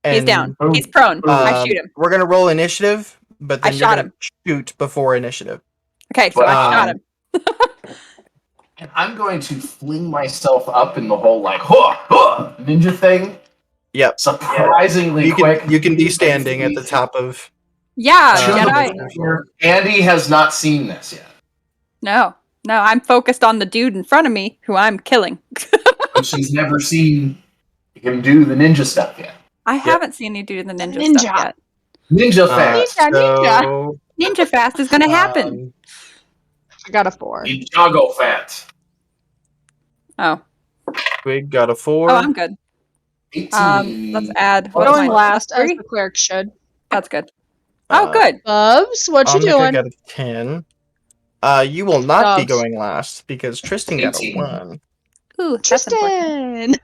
He's and, down. He's prone. I shoot him. We're gonna roll initiative, but I then you're shot gonna shoot before initiative. Okay, so But, I shot him. And I'm going to fling myself up in the whole like ninja thing. Yep. Surprisingly You quick. can be standing at the top of. Yeah, Jedi. Andy has not seen this yet. No, I'm focused on the dude in front of me who I'm killing. But she's never seen him do the ninja stuff yet. I haven't seen you do the ninja Ninja. stuff yet. Ninja fast. Ninja. Ninja fast is gonna happen. I got a 4. Ninjago fat. Oh, Quig got a 4. oh, I'm good. 18. Let's add. What What am Going am I? last as Three? the cleric should. That's good. Oh, good. Bubs, what you Omnica doing? got a 10. You will not be Dogs. going last because Tristan got a 18. 1. Ooh, that's important.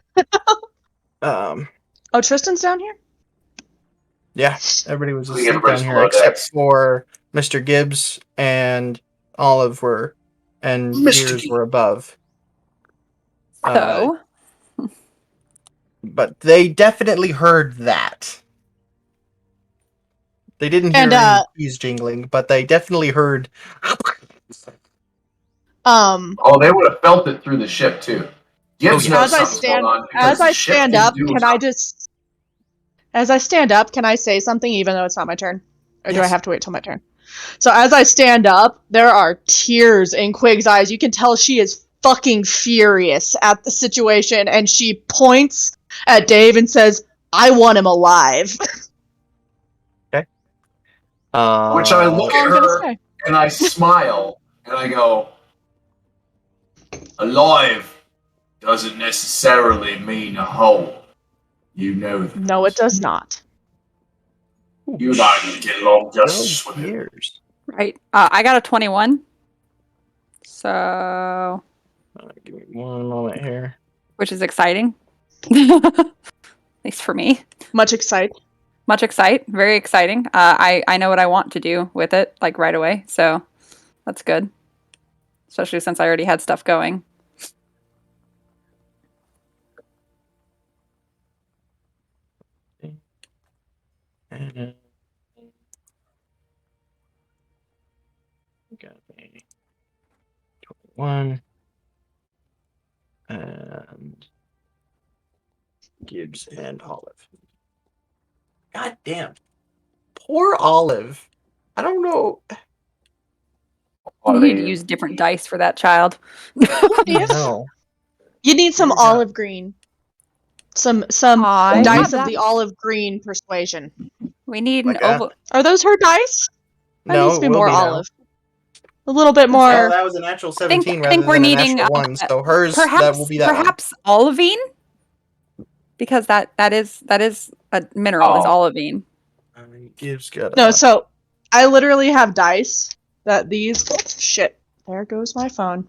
Tristan. Oh, Tristan's down here? Yeah, everybody was asleep Everybody's down here below except decks. for Mr. Gibbs and Olive and Mr. Gears Gibbs. were above. So, But they definitely heard that. They didn't hear And, any keys jingling, but they definitely heard. Oh, they would have felt it through the ship too. Gibbs yeah. knows As I something's going on because as the I ship stand can up, do can I something. just as I stand up, can I say something even though it's not my turn? Or do I Yes. have to wait till my turn? So as I stand up, there are tears in Quig's eyes. You can tell she is fucking furious at the situation, and she points at Dave and says, "I want him alive." Which I look That's all at I'm gonna her say. and I smile and I go, alive doesn't necessarily mean a whole. You know that. No, it does not. You're not going to get along just 12 with it. years. right. I got a 21. So, Give me one moment here. which is exciting. At least for me. Much excited. Much very exciting. I know what I want to do with it, like right away. So that's good. Especially since I already had stuff going. Got a 21. And Gibbs and Olive. God damn. Poor Olive. I don't know. You need to use different dice for that child. No. You need some Dear God. olive green. Some I dice have of that. the olive green persuasion. We need Like an oval. Are those her dice? That No, needs to it be will more be now. olive. A little bit more. Well, that was a natural 17 I think rather we're than a needing natural 1, so hers, that will be that one. perhaps olivine, because that is a mineral. Is olivine. Gibbs got No, so I literally have dice that these. Shit, there goes my phone.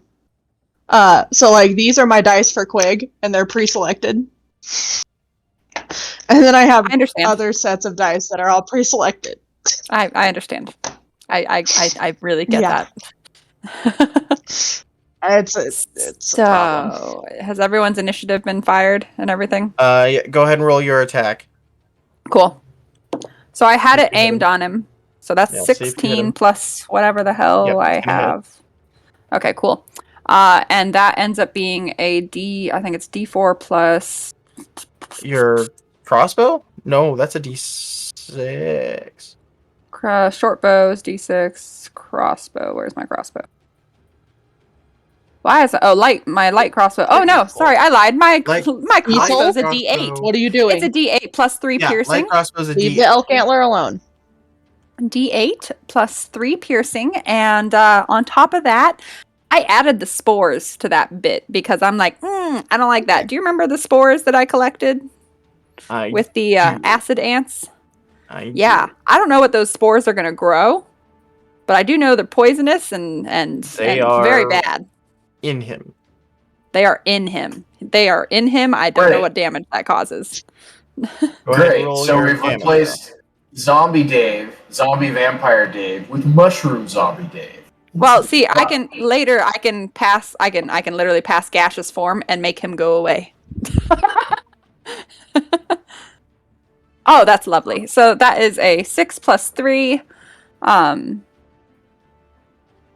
So like these are my dice for Quig, and they're pre-selected. And then I have I understand. other sets of dice that are all pre-selected. I understand. I really get that. It's a problem. So, has everyone's initiative been fired and everything? Yeah, go ahead and roll your attack. Cool. So I had See if it you hit aimed him. on him. So that's Yeah, see if you hit 16 him. plus whatever the hell Yep, I it's gonna hit. have. Okay, cool. And that ends up being a D. I think it's D4 plus. Your crossbow? No, that's a D6. Short bows, D6, crossbow. Where's my crossbow? Why is it? Oh, my light crossbow. Oh no, sorry, I lied. My crossbow's a D8. What are you doing? It's a D8 plus 3 piercing. Light crossbow's a Leave D8. the elk antler alone. D8 plus 3 piercing, and on top of that, I added the spores to that bit because I'm like, I don't like that. Do you remember the spores that I collected with the acid ants? I don't know what those spores are going to grow, but I do know they're poisonous and very bad. In him. They are in him. They are in him. I don't know what damage that causes. Great. So we've replaced Zombie Dave, Zombie Vampire Dave with Mushroom Zombie Dave. Well, see, I can literally pass gaseous form and make him go away. Oh, that's lovely. So that is a 6 plus 3.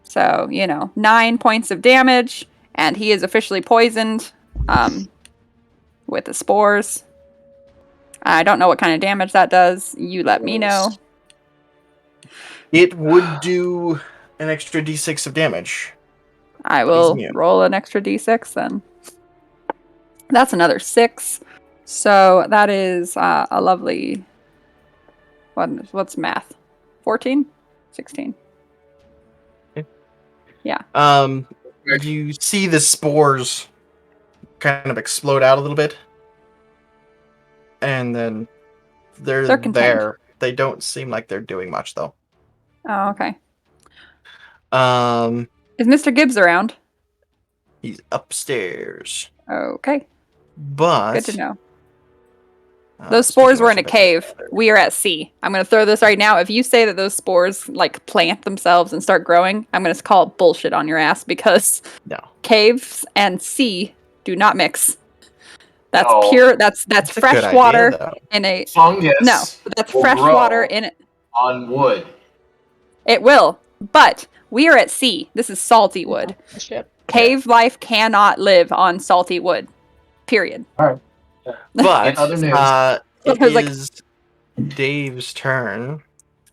So, 9 points of damage, and he is officially poisoned with the spores. I don't know what kind of damage that does. You let me know. It would do an extra D6 of damage. I will roll an extra D6 then. That's another 6. So that is a lovely... What's math? 14? 16. Yeah. You see the spores kind of explode out a little bit. And then they're there. They don't seem like they're doing much, though. Oh, okay. Is Mr. Gibbs around? He's upstairs. Okay. But... Good to know. Those spores were in a cave. We are at sea. I'm going to throw this right now. If you say that those spores, plant themselves and start growing, I'm going to call it bullshit on your ass because caves and sea do not mix. That's pure. That's fresh water in a fungus. No, that's fresh water in it. On wood. It will, but we are at sea. This is salty wood. Cave life cannot live on salty wood. Period. All right. But it is Dave's turn.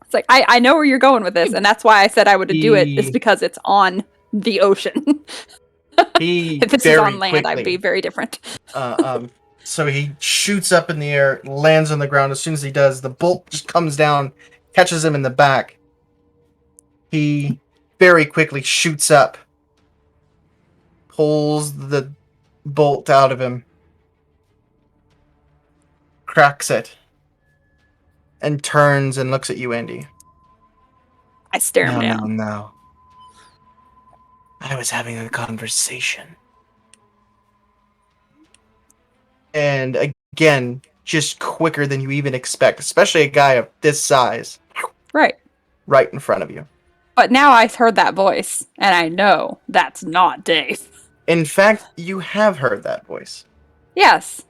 It's like I know where you're going with this, and that's why I said I would do it. It's because it's on the ocean. If this is on land, I would be very different. So he shoots up in the air, lands on the ground. As soon as he does, the bolt just comes down, catches him in the back. He very quickly shoots up, pulls the bolt out of him, cracks it, and turns and looks at you, Andy. I stare him down. No. I was having a conversation. And again, just quicker than you even expect, especially a guy of this size. Right. Right in front of you. But now I heard that voice, and I know that's not Dave. In fact, you have heard that voice. Yes.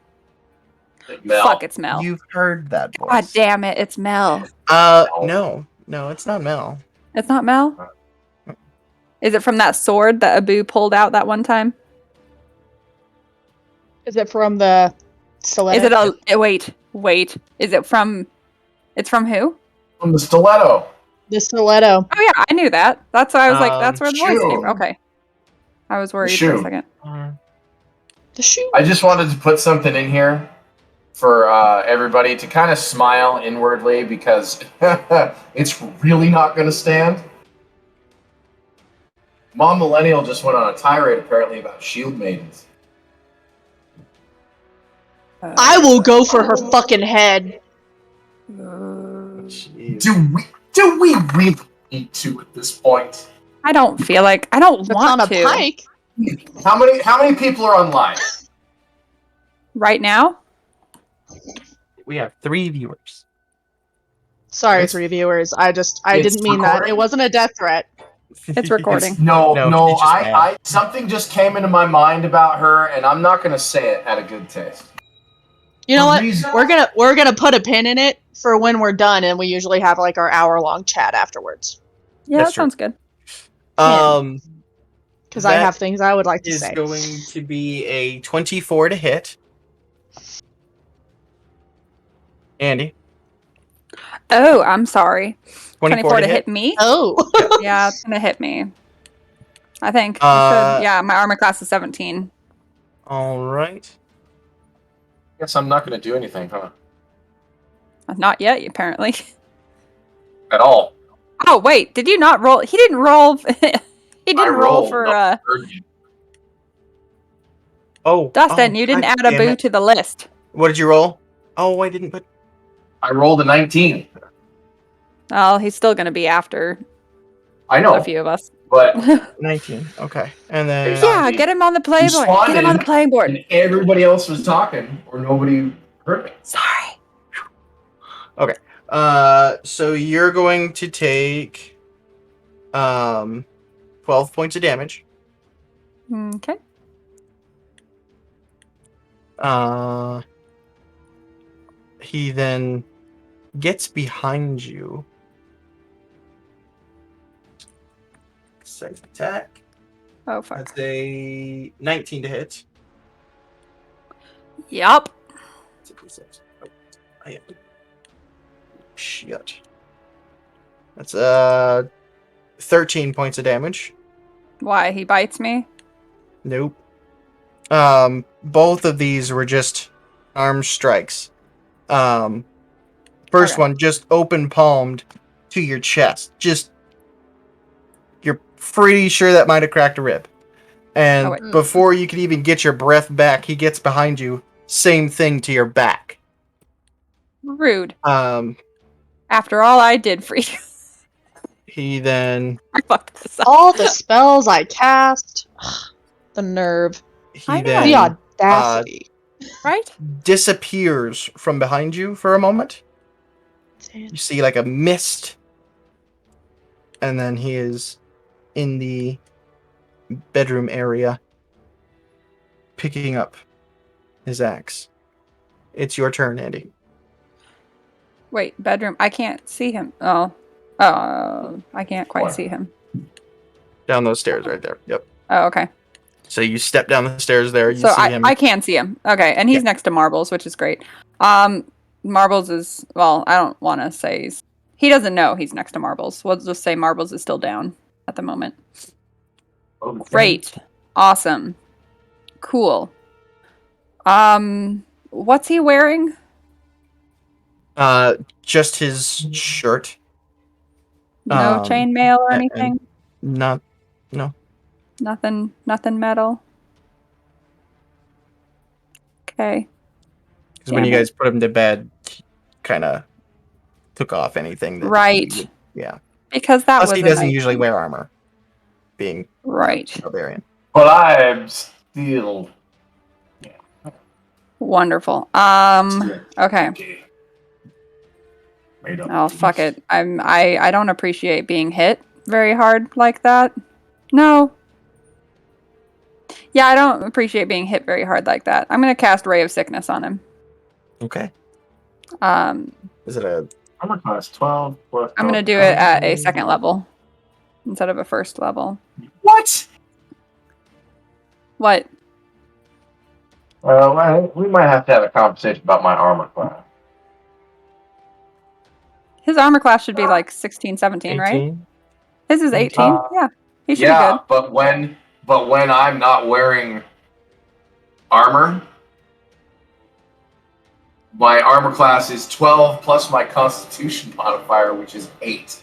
Mel. Fuck, it's Mel. You've heard that voice. God damn it, it's Mel. No, it's not Mel. It's not Mel? Is it from that sword that Abu pulled out that one time? Is it from the stiletto? Is it a... Wait. Is it from... It's from who? From the stiletto. The stiletto. Oh yeah, I knew that. That's why I was like, that's where the voice shoe. came from. Okay. I was worried shoe. for a second. The shoe. I just wanted to put something in here for everybody to kind of smile inwardly because it's really not going to stand. Mom Millennial just went on a tirade apparently about shield maidens. I will go for her fucking head. Do we really need to at this point? I don't feel like... I don't It's want on a to. pike. How many people are online? Right now? We have 3 viewers. Sorry, It's- 3 viewers. I it's didn't mean that. recording? It wasn't a death threat. It's recording. No, she's just mad. I something just came into my mind about her, and I'm not going to say it out of good taste. You know The what? reason- We're gonna put a pin in it for when we're done, and we usually have like our hour-long chat afterwards. Yeah, That's that true. sounds good. Because I That have things I would like to is say. going to be a 24 to hit. Andy, Oh, I'm sorry. 24 to hit me? Oh. Yeah, it's going to hit me. I think. It Uh, should. Yeah, my armor class is 17. All right. Guess I'm not going to do anything, huh? Not yet, apparently. At all. Oh, wait. Did you not roll? He didn't roll. He didn't roll rolled, for... no, urgent. Oh, Dustin, you didn't God add a damn boo it. to the list. What did you roll? Oh, I didn't put. I rolled a 19. Oh, he's still going to be after I know, a few of us. but 19. Okay. And then. Yeah, get him on the playboard. Get him on the playing board. and everybody else was talking, or nobody heard me. Sorry. So you're going to take 12 points of damage. Okay. He then gets behind you. Second attack. Oh, fuck. That's a 19 to hit. Yup. Oh, I am. Shit. That's 13 points of damage. Why? He bites me? Nope. Both of these were just arm strikes. First Okay. one just open palmed to your chest. Just you're pretty sure that might have cracked a rib. And Oh, wait. before you could even get your breath back, he gets behind you. Same thing to your back. Rude. Um, After all I did for you. he then I fucked this up. All the spells I cast. The nerve. I he know. then The audacity. Right? disappears from behind you for a moment. You see like a mist, and then he is in the bedroom area picking up his axe. It's your turn, Andy. Wait, bedroom. I can't see him. Oh. Oh, I can't quite What? see him. Down those stairs right there. Yep. Oh, okay. So you step down the stairs there. You So see him. I can see him. Okay, and he's Yeah. next to Marbles, which is great. Marbles is, well, I don't want to say he doesn't know he's next to Marbles. We'll just say Marbles is still down at the moment. Okay. Great. Awesome. Cool. What's he wearing? Just his shirt. No chainmail or and- anything? Not. Nothing metal? Okay. Because when Damn you it. guys put him to bed, kind of took off anything. That Right. he would- yeah. Because that Plus, was he a doesn't nice- usually wear armor, being Right. barbarian. But I'm still. Wonderful. Okay. Made up. Oh, fuck it. I don't appreciate being hit very hard like that. No. Yeah, I don't appreciate being hit very hard like that. I'm gonna cast Ray of Sickness on him. Okay. Is it a Armor class 12 plus. I'm gonna do it at a second level instead of a first level. What? What? We might have to have a conversation about my armor class. His armor class should be like 16, 17, right? 18? His is 18. Yeah, he should be good. but when I'm not wearing armor, my armor class is 12 plus my Constitution modifier, which is 8.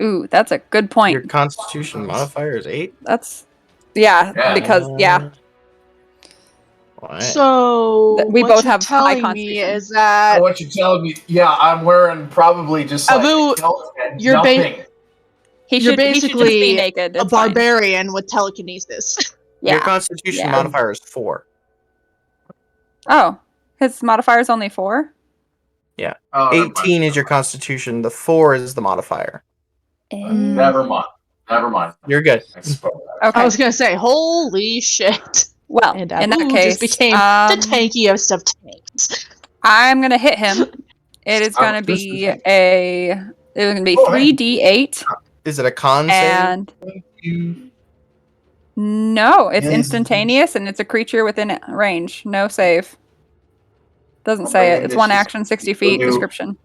Ooh, that's a good point. Your Constitution modifier is 8? That's because What? So We what both you're have high telling me constitution. is that What you're telling me? Yeah, I'm wearing probably just like Abu, kilt and you're nothing. he you're should just be basically naked. a It's fine. barbarian with telekinesis. Your Yeah. Constitution Yeah. modifier is 4. Oh, his modifier is only 4. Yeah. Oh, never 18 mind. is your Constitution. The 4 is the modifier. Never mind. You're good. I spoke that. Okay. I was gonna say, holy shit! Well, And in that Abu case, just became the tankiest of tanks. I'm gonna hit him. It is gonna be a. It's gonna be 3d8, Is it a con and no, it's instantaneous, and it's a creature within range. No save. Doesn't say it. It's one action, 60 feet. Description.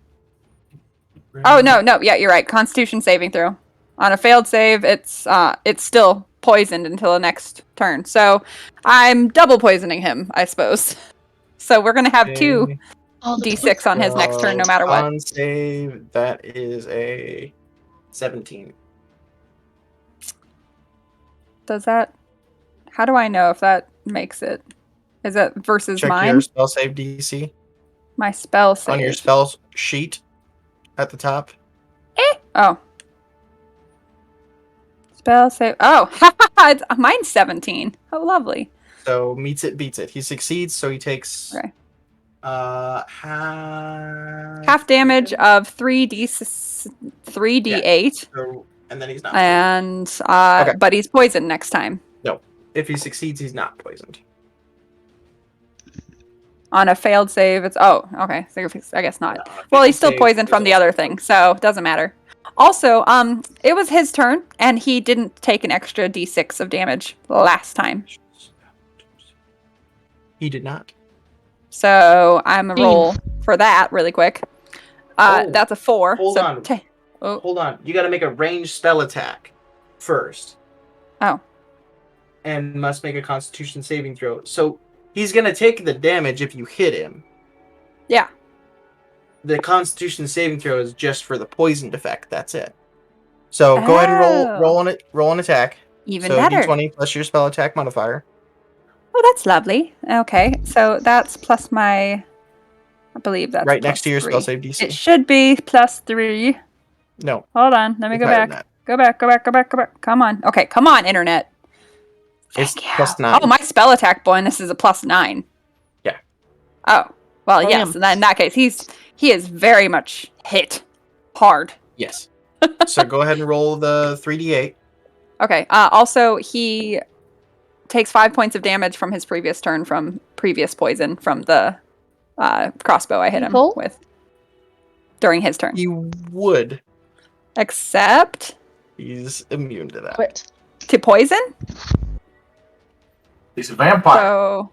Oh no, yeah, you're right. Constitution saving throw. On a failed save, it's still poisoned until the next turn. So I'm double poisoning him, I suppose. So we're gonna have 2 d6 on his next turn, no matter what. Con save, that is a 17. Does that? How do I know if that makes it? Is that versus Check mine? your spell save DC My spell save. on your spell sheet at the top. Oh. Spell save. Oh, mine's 17. Oh, lovely. So meets it, beats it. He succeeds, so he takes Okay. half damage of 3d8. So, and then he's not. And Okay. but he's poisoned next time. No, if he succeeds, he's not poisoned. On a failed save, it's okay. So I guess not. No, Well, he's still save poisoned from is the other thing, so it doesn't matter. Also, it was his turn, and he didn't take an extra d6 of damage last time. He did not. So I'm a roll for that really quick. That's a 4. Hold so on. Hold on. You got to make a ranged spell attack first. Oh. And must make a Constitution saving throw. So he's going to take the damage if you hit him. Yeah. The Constitution saving throw is just for the poisoned effect. That's it. So go ahead and roll an attack. Even so better. D20 plus your spell attack modifier. Oh, that's lovely. Okay, so that's plus my. I believe that's right next to your 3. spell save DC. It should be plus 3. No. Hold on. Let me go back. Go back. Come on. Okay, come on, internet. It's Thank you. plus 9. Oh, my spell attack bonus is a plus 9. Yeah. Oh, well, Damn. yes. In that case, he is very much hit hard. Yes. So go ahead and roll the 3d8. Okay. Also, he takes 5 points of damage from his previous turn from previous poison from the crossbow I hit him with during his turn. He would. Except He's immune to that. Quit. to poison. He's a vampire. So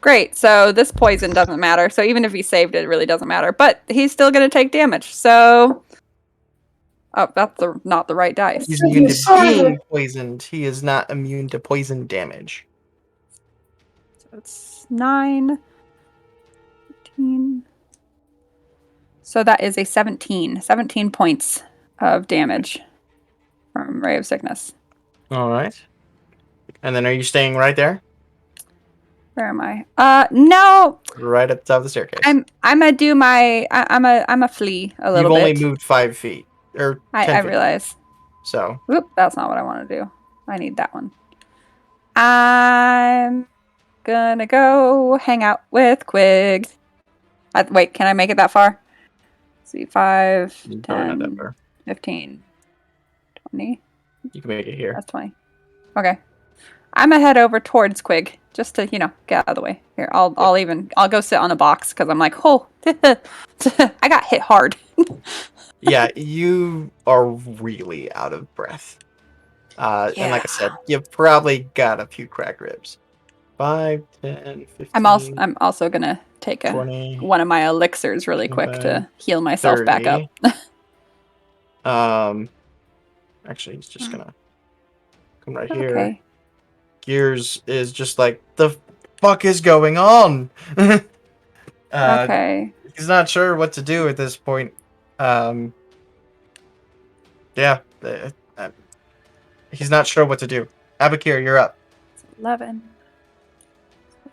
great. So this poison doesn't matter. So even if he saved it, it really doesn't matter. But he's still going to take damage. So that's not the right dice. He's immune to being poisoned. He is not immune to poison damage. So it's 9, 15. So that is a 17 points of damage from Ray of Sickness. All right. And then are you staying right there? Where am I? No. Right at the top of the staircase. I'm gonna do my. I'm a flee a little You've bit. only moved 5 feet or 10 I feet. realize. So. Oop, that's not what I want to do. I need that one. I'm gonna go hang out with Quig. Wait, can I make it that far? Let's see, 5, You don't have that 10, far. 15, 20. You can make it here. That's 20. Okay. I'm gonna head over towards Quig just to, get out of the way. Here, I'll go sit on a box because I'm like, oh, I got hit hard. Yeah, you are really out of breath. And like I said, you've probably got a few cracked ribs. 5, 10, 15. I'm also gonna take 20, one of my elixirs really quick to heal myself 30. back up. Actually, he's just gonna come right Okay. here. Gears is just like, the fuck is going on? Okay. He's not sure what to do at this point. Yeah, he's not sure what to do. Abakir, you're up. 11.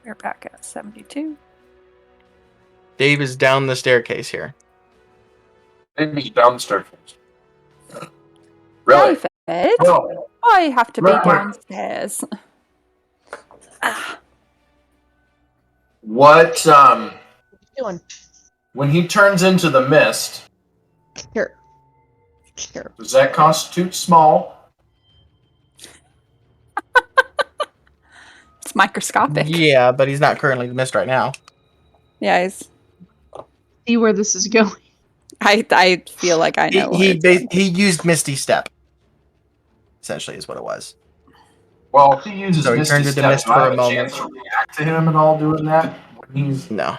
We're back at 72. Dave is down the staircase here. Maybe down the staircase. Really? David, No. I have to be Real quick. downstairs. What, Doing when he turns into the mist, here. does that constitute small? It's microscopic. Yeah, but he's not currently the mist right now. Yeah, See where this is going. I feel like I know. He used Misty Step. Essentially, is what it was. Well, if he uses So he Misty turned into Step, mist do I for have a a moment. chance to react to him and all doing that? When he's... No.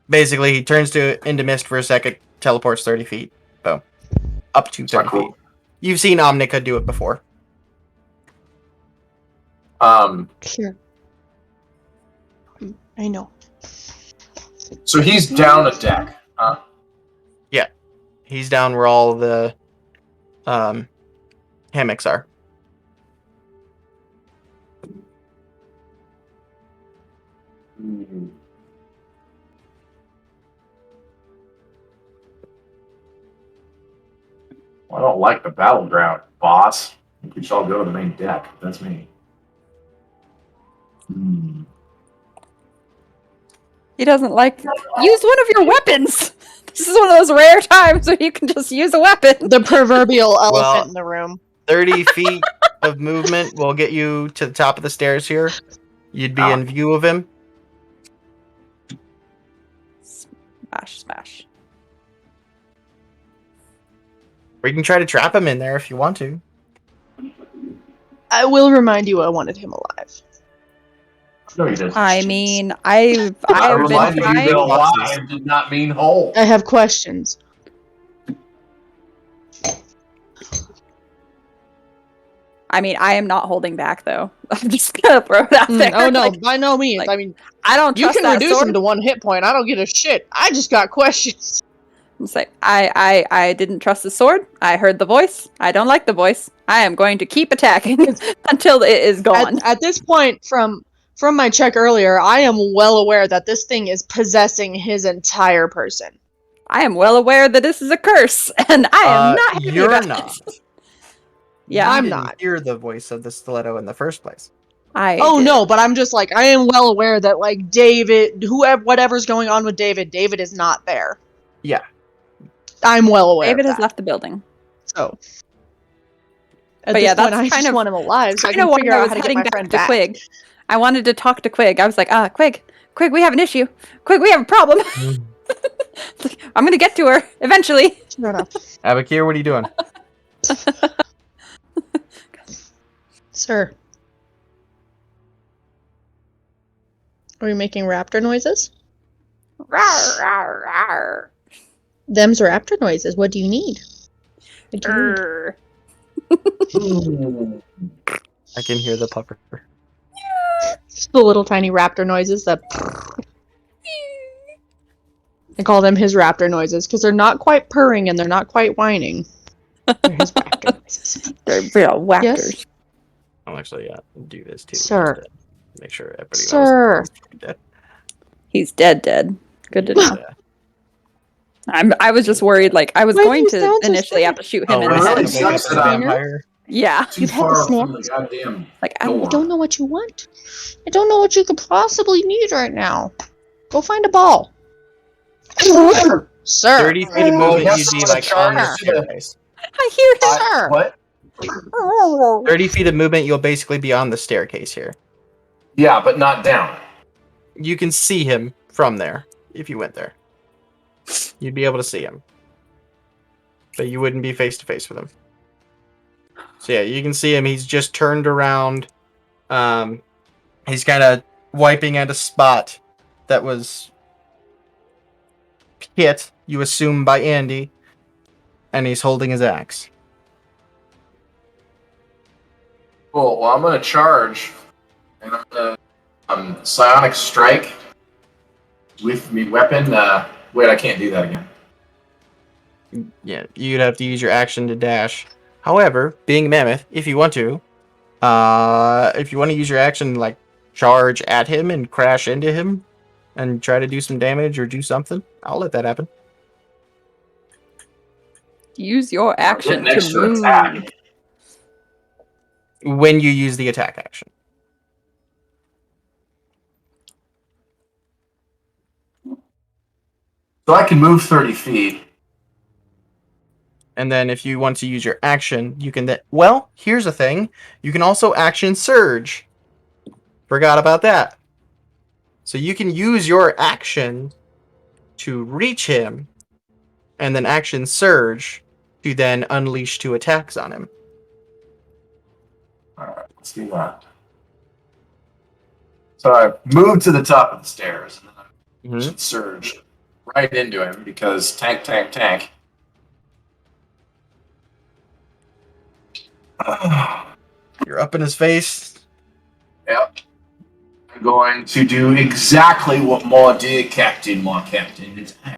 Basically, he turns into mist for a second, teleports 30 feet. Boom. Up to 30 feet. You've seen Omnica do it before. Here. I know. So he's down a deck, huh? Yeah. He's down where all the hammocks are. Mm-hmm. Well, I don't like the battleground, boss. I think we should all go to the main deck. That's me. He doesn't like. Use one of your weapons. This is one of those rare times where you can just use a weapon. The proverbial elephant in the room. 30 feet of movement will get you to the top of the stairs here. You'd be in view of him. Smash. Or you can try to trap him in there if you want to. I will remind you I wanted him alive. No, he doesn't. I mean, I've I been reminded you that trying. alive did not mean whole. I have questions. I mean, I am not holding back though. I'm just gonna throw it out there. Oh no, Like, by no means. like, I mean, I don't you trust can that reduce sword. him to 1 hit point. I don't give a shit. I just got questions. I'm just like, I didn't trust the sword. I heard the voice. I don't like the voice. I am going to keep attacking until it is gone. At this point, from my check earlier, I am well aware that this thing is possessing his entire person. I am well aware that this is a curse, and I am not happy You're about not. it. Yeah, I'm didn't not. hear the voice of the stiletto in the first place. Oh did. no, but I'm just like, I am well aware that like David, whatever's going on with David is not there. Yeah. I'm well aware. David of has that. left the building. So, But yeah, that's I just want him alive, so I kind of can why figure I out was how to get heading my back friend to back. Quig. I wanted to talk to Quig. I was like, Quig, we have an issue. Quig, we have a problem. I'm gonna get to her eventually. Fair enough. Abakir, what are you doing? Sir. Are we making raptor noises? Rawr, rawr, rawr. Them's raptor noises. What do you need? What do you need? Grr. I can hear the pupper. Just the little tiny raptor noises that. I call them his raptor noises because they're not quite purring and they're not quite whining. They're his raptor noises. They're real whackers. Yes? I'll actually do this too. Sir. just to make sure everybody Sir. knows. He's dead. Good to know. Yeah. I was just worried. Like I was Why do going you to sound so initially sad? have to shoot him in we're the really head. gonna wake up sucks the that I'm- vampire. Yeah. Too You've had far the from the snacks? goddamn Like I door. don't know what you want. I don't know what you could possibly need right now. Go find a ball. Sir. 30 feet of Well, movement, yes, you'd be it's a like on the charge. staircase. I hear him. Sir. What? 30 feet of movement, you'll basically be on the staircase here. Yeah, but not down. You can see him from there if you went there. You'd be able to see him. But you wouldn't be face to face with him. So yeah, you can see him. He's just turned around. He's kind of wiping at a spot that was hit, you assume, by Andy. And he's holding his axe. Cool. Well, I'm going to charge. And I'm going to psionic strike with me weapon. Wait, I can't do that again. Yeah, you'd have to use your action to dash. However, being Mammoth, if you want to use your action, like, charge at him and crash into him and try to do some damage or do something, I'll let that happen. Use your action Next to to move. attack. When you use the attack action. So I can move 30 feet. And then if you want to use your action, you can then... Well, here's the thing. You can also action surge. Forgot about that. So you can use your action to reach him, and then action surge to then unleash 2 attacks on him. Alright, let's do that. So I moved to the top of the stairs, and then I surge right into him because tank. You're up in his face. Yep. I'm going to do exactly what my dear captain, my captain, is. I'm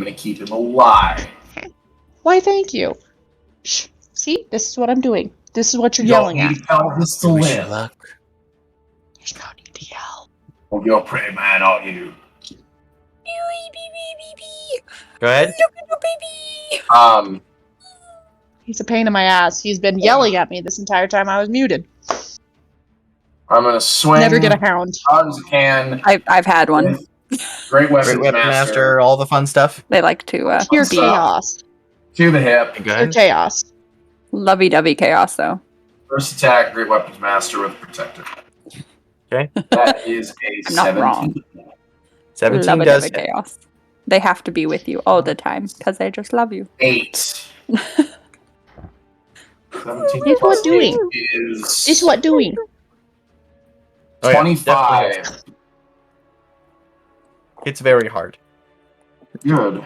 going to keep him alive. Why, thank you. Shh. See? This is what I'm doing. This is what you're yelling at. Tell this to Wish you live. luck. There's no need to yell. Well, you're a pretty man, aren't you? Go ahead. He's a pain in my ass. He's been yelling at me this entire time I was muted. I'm going to swing. Never get a hound. Hard as I can. I've had one. Great weapons Great Weapon Master, all the fun stuff. They like to Pure be chaos. To the hip. Go Pure ahead. chaos. lovey-dovey chaos, though. First attack, Great Weapons Master with Protector. Okay. That is a I'm not 17. wrong. 17 does Lovey-dovey hit. chaos. They have to be with you all the time because they just love you. 8. 17 Guess plus what doing? 8 is This is what doing. Oh, yeah, 25. definitely. It's very hard. Good.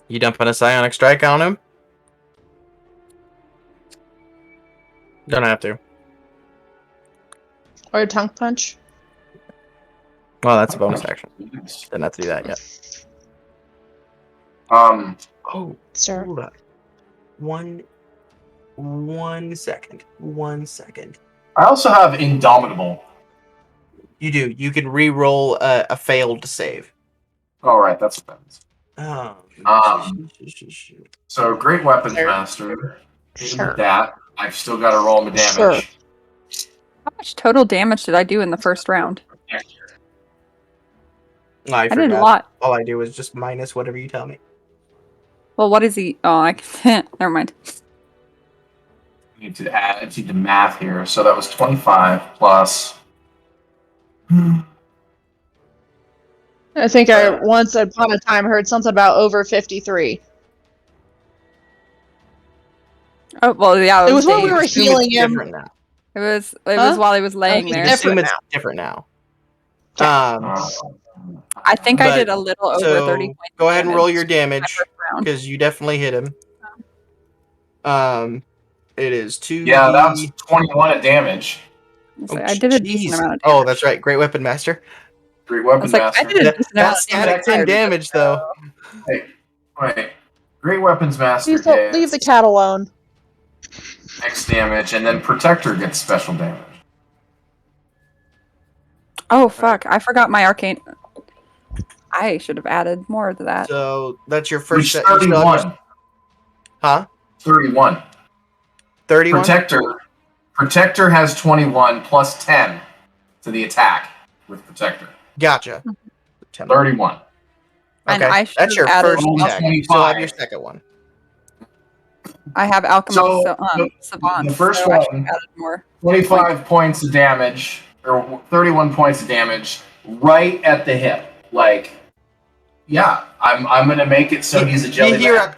You dumping a psionic strike on him? Don't have to. Or a tongue punch. Well, that's a bonus action. Didn't have to do that yet. Oh, Sir. hold up. One second. 1 second. I also have Indomitable. You do. You can re-roll a failed save. Alright, that's what that is. So, Great Weapons Sure. Master. Even Sure. with that, I've still got to roll my damage. Sure. How much total damage did I do in the first round? I I did a forgot. lot. All I do is just minus whatever you tell me. Well, what is he? Oh, I can't. Never mind. I need to do math here. So that was 25 plus. I think I once upon a time heard something about over 53. Oh, well, yeah. It was when we Dave. were Assume healing it's him. different now. It was Huh? while he was laying He's there. Assume different it's now. different now. Uh, I think I But- did a little over So 30 points. go ahead and roll your my damage first round. because you definitely hit him. It is 2. yeah, that's 21 of damage. So I did a decent amount of damage. Oh, that's right. Great Weapon Master. Great I Weapons was like, I Master. did a decent amount That's of damage. static 10 damage, though. Wait. Great Weapons Master Please don't leave the gets cat alone. X damage, and then Protector gets special damage. Oh, fuck. I forgot my arcane. I should have added more to that. So that's your Which first set. You still have 31. your- Huh? 31. 31? Protector has 21 plus 10 to the attack with Protector. Gotcha. 31. And Okay. I should That's your have added first almost attack. You still have 25. your second one. I have alchemist So, savant. the first so I should one- have added more. 25 points of damage, or 31 points of damage, right at the hip. Like, yeah, I'm gonna make it so he's a jelly You hear man.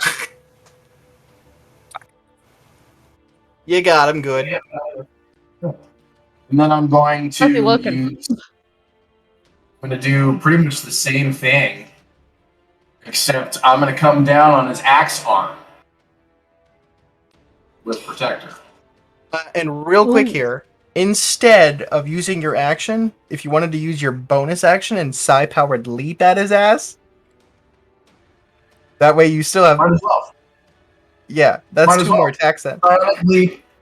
You got him good. And then I'm going to How's he looking? I'm gonna do pretty much the same thing, except I'm gonna come down on his axe arm with protector. And real quick Ooh. here, instead of using your action, if you wanted to use your bonus action and psi-powered leap at his ass, that way you still have... Might as well. Yeah, that's Might as 2 well. more attacks then.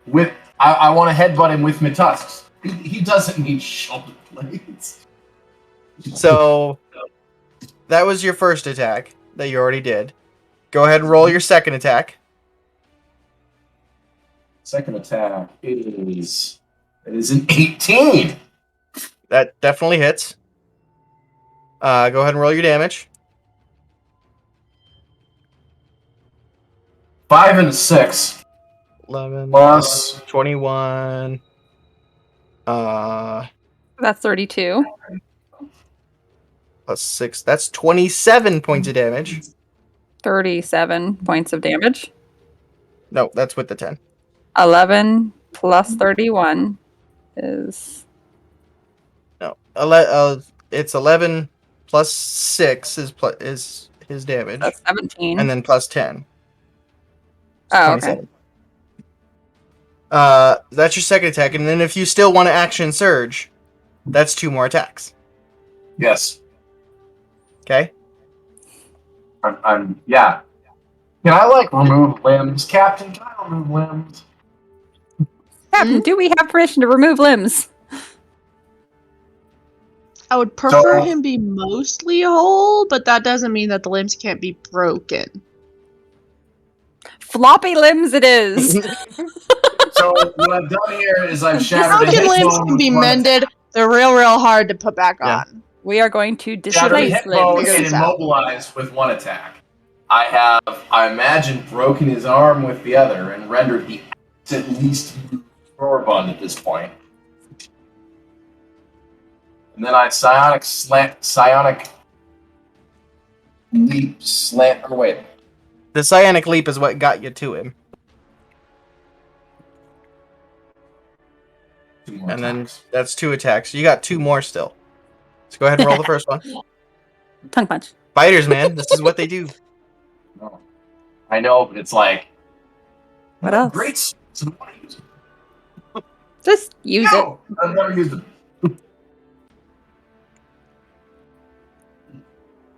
With I want to headbutt him with my tusks. He doesn't need shoulder blades. So, that was your first attack that you already did. Go ahead and roll your second attack. Second attack is an 18. That definitely hits. Go ahead and roll your damage. 5 and a 6 11 plus 21. That's 32. Plus 6. That's 27 points of damage. 37 points of damage. No, that's with the 10. 11 plus 31 is... No. It's 11 plus 6 is his damage. That's 17. And then plus 10. Oh, okay. 27. That's your second attack. And then if you still want to action surge, that's 2 more attacks. yes. Okay? I'm yeah. Can I remove limbs, Captain? Can I remove limbs? Captain, do we have permission to remove limbs? I would prefer So- him be mostly whole, but that doesn't mean that the limbs can't be broken. Floppy limbs it is. So what I've done here is I've shattered a Broken hip limbs bone can be with one mended. attack. They're real hard to put back Yeah. on. We are going to Shattered a displace hip bone limbs. Figure and this out. immobilized with one attack. I imagine, broken his arm with the other and rendered the axe at least moribund at this point. And then I psionic leap slant, or wait. The psionic leap is what got you to him. 2 more And then attacks. that's 2 attacks. You got 2 more still. So go ahead and roll the first one. Tongue punch. Fighters, man. This is what they do. No. I know, but it's like... What else? Great swords, I don't want to use them. Just use it. No, I've never used them.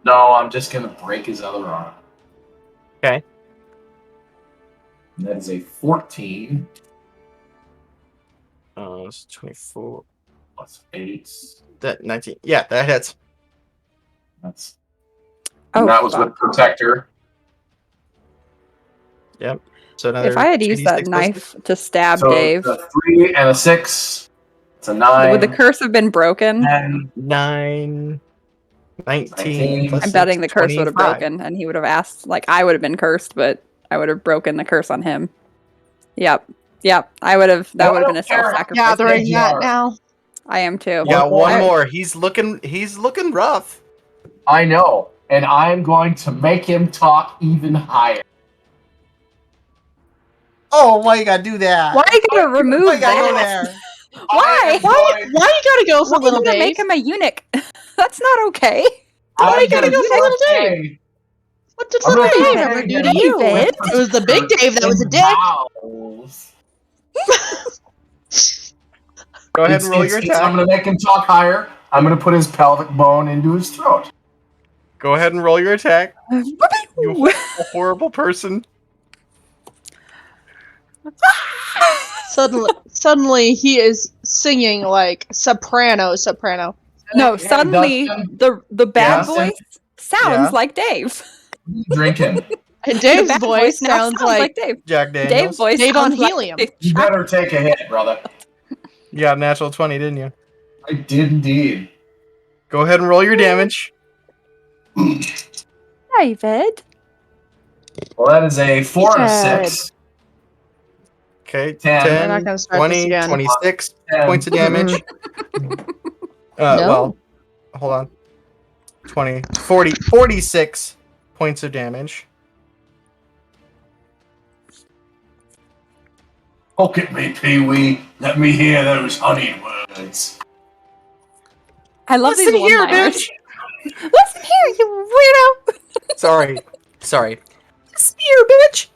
No, I'm just gonna break his other arm. Okay. And that is a 14 It's 24. plus 8. That 19. Yeah, that hits. That's Oh, and that was fuck. with protector. So another If I had used 2d6 that plus knife to stab So Dave, a 3 and a 6. It's a 9. would the curse have been broken? And 9, 19. 19. Plus I'm betting the 6, curse would have 25. broken, and he would have asked, I would have been cursed, but I would have broken the curse on him. Yep. I would have, that Well, would have I been a don't care. self-sacrifice. Gathering that AGR. now. I am too. You got one I- more. He's looking rough. I know, and I'm going to make him talk even higher. Oh, why you gotta do that? Why you gotta remove Why you gotta go that? there? Why? Why you gotta go for Why little you gotta Dave? make him a eunuch? That's not okay. Why you I'm gotta gonna go for little start Dave? saying- What did I'm little gonna Dave say ever do that to you? David. It was the big Dave that was a dick. Vowels. Go ahead and roll your I'm attack. going to make him talk higher. I'm going to put his pelvic bone into his throat. Go ahead and roll your attack. You horrible person. Suddenly he is singing like soprano. No, Hey, suddenly Dustin, the bad Dustin? voice sounds Yeah. like Dave. drinking. And The Dave's bad voice now sounds like Dave. Jack Dave's Daniels. voice Dave on sounds like helium. Dave. You better take a hit, brother. You got a natural 20, didn't you? I did indeed. Go ahead and roll your damage. David. Well, that is a 4 and a Good. 6. Okay, 10. We're not 10, gonna start this 20, again. 26 10. points of damage. No. Well, hold on. 20, 40, 46 points of damage. Look at me, Pee-wee. Let me hear those honeyed words. I love Listen these here, one-liners. bitch! Listen here, you weirdo! Sorry. Listen here, bitch!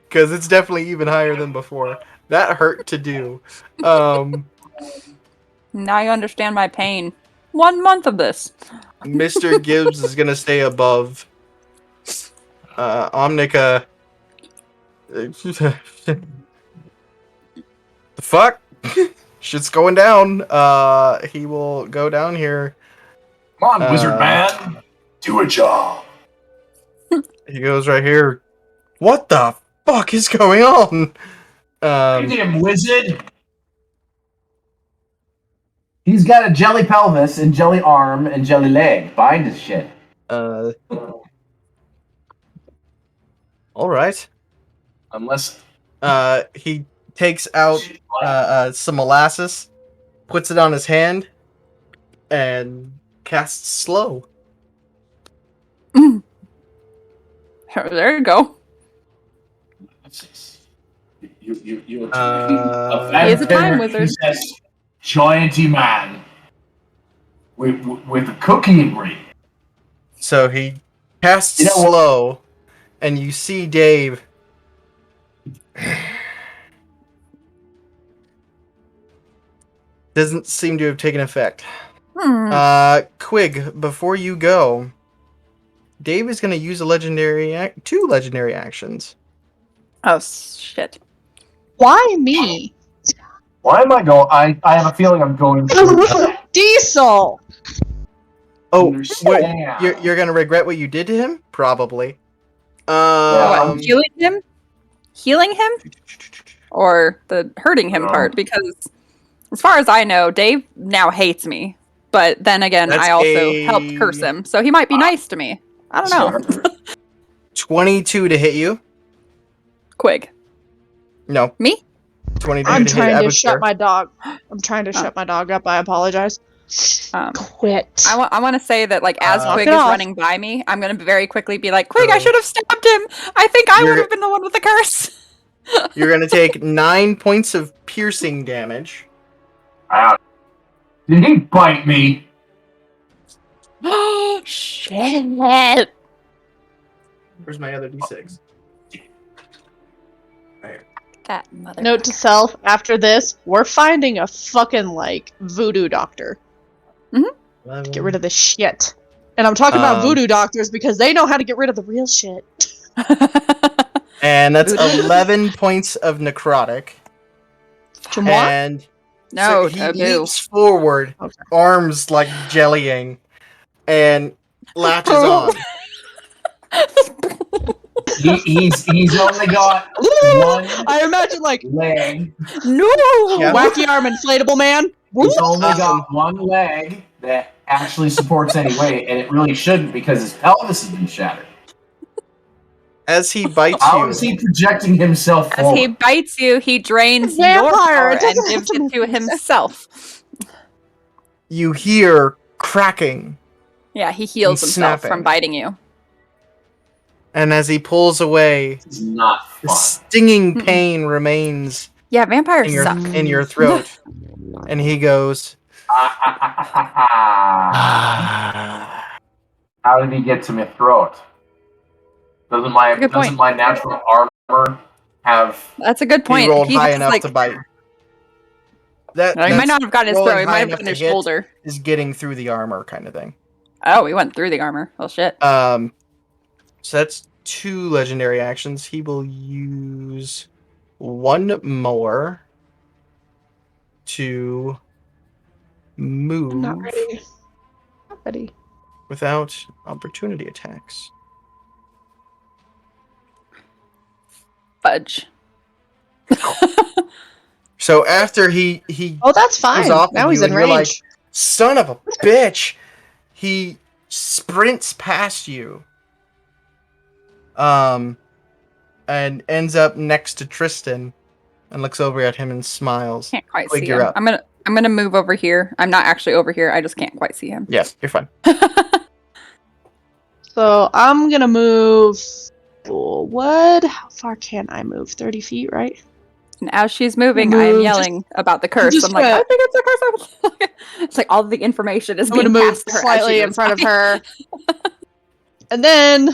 Because it's definitely even higher than before. That hurt to do. Now you understand my pain. 1 month of this. Mr. Gibbs is gonna stay above. Omnica. The fuck? Shit's going down. He will go down here. Come on, wizard man. Do a job. He goes right here. What the fuck is going on? Find him, wizard. He's got a jelly pelvis and jelly arm and jelly leg. Bind his shit. All right. Unless He takes out some molasses, puts it on his hand, and casts slow. There you go. You He is a time wizard. Gianty man with a cookie ingredient. So he casts You know what? slow, and you see Dave. Doesn't seem to have taken effect. Quig, before you go, Dave is going to use a two legendary actions. Oh, shit. Why me? Why am I going? I have a feeling I'm going to Diesel! Oh, understand. you're going to regret what you did to him? Probably. What, healing him? Healing him? Or the hurting him No. part? Because, as far as I know, Dave now hates me. But then again, That's I also helped curse him, so he might be nice to me. I don't know. 22 to hit you. Quig. No. Me? 22 I'm to hit trying to Abatur. shut my dog. I'm trying to shut my dog up. I apologize. Quit. I want to say that, like, as Knock Quig it is off. running by me, I'm going to very quickly be like, Quig, I So- should have stabbed him! I think I You're- would have been the one with the curse! You're going to take 9 points of piercing damage. Did he bite me? Oh, shit! Where's my other d6? That mother. Note to self, after this, we're finding a fucking, like, voodoo doctor. Get rid of this shit. And I'm talking about voodoo doctors because they know how to get rid of the real shit. And that's Voodoo. 11 points of necrotic. To moi? And No, he boo. leaps forward, Okay. arms like jellying, and latches on. He's only got one I imagine, like, leg. No! Yeah. wacky arm inflatable man. He's only got one leg that actually supports any weight, and it really shouldn't because his pelvis has been shattered. As he bites How is he projecting himself As he forward? bites you, he drains Vampire, your power it doesn't and have gives to it make to any sense. himself. you hear cracking. Yeah, he heals And himself snapping. from biting you. And as he pulls away, It's not the fun. stinging pain remains Yeah, vampires in suck. your throat. And he goes, How did he get to my throat? Doesn't Good point. my natural armor have? That's a good he point. rolled He high has, enough like, to bite. he That might not have gotten his rolling throat. He high might have enough gotten to his hit shoulder. is getting through the armor kind of thing. Oh, he went through the armor. Oh, shit. So that's 2 legendary actions. He will use 1 more to move I'm not ready. Not ready. without opportunity attacks. Fudge. So after he Oh, that's fine. goes off Now of he's you in and you're like, range. son of a bitch, he sprints past you. and ends up next to Tristan and looks over at him and smiles. Can't quite Twig, see you're him. up. I'm gonna move over here. I'm not actually over here. I just can't quite see him. Yes, you're fine. So I'm gonna move forward. How far can I move? 30 feet, right? And as she's moving, I am yelling about the curse. just I'm like, gonna- I think it's a curse. It's like all the information is I'm gonna being move passed to her as she slightly in goes front of by. her. And then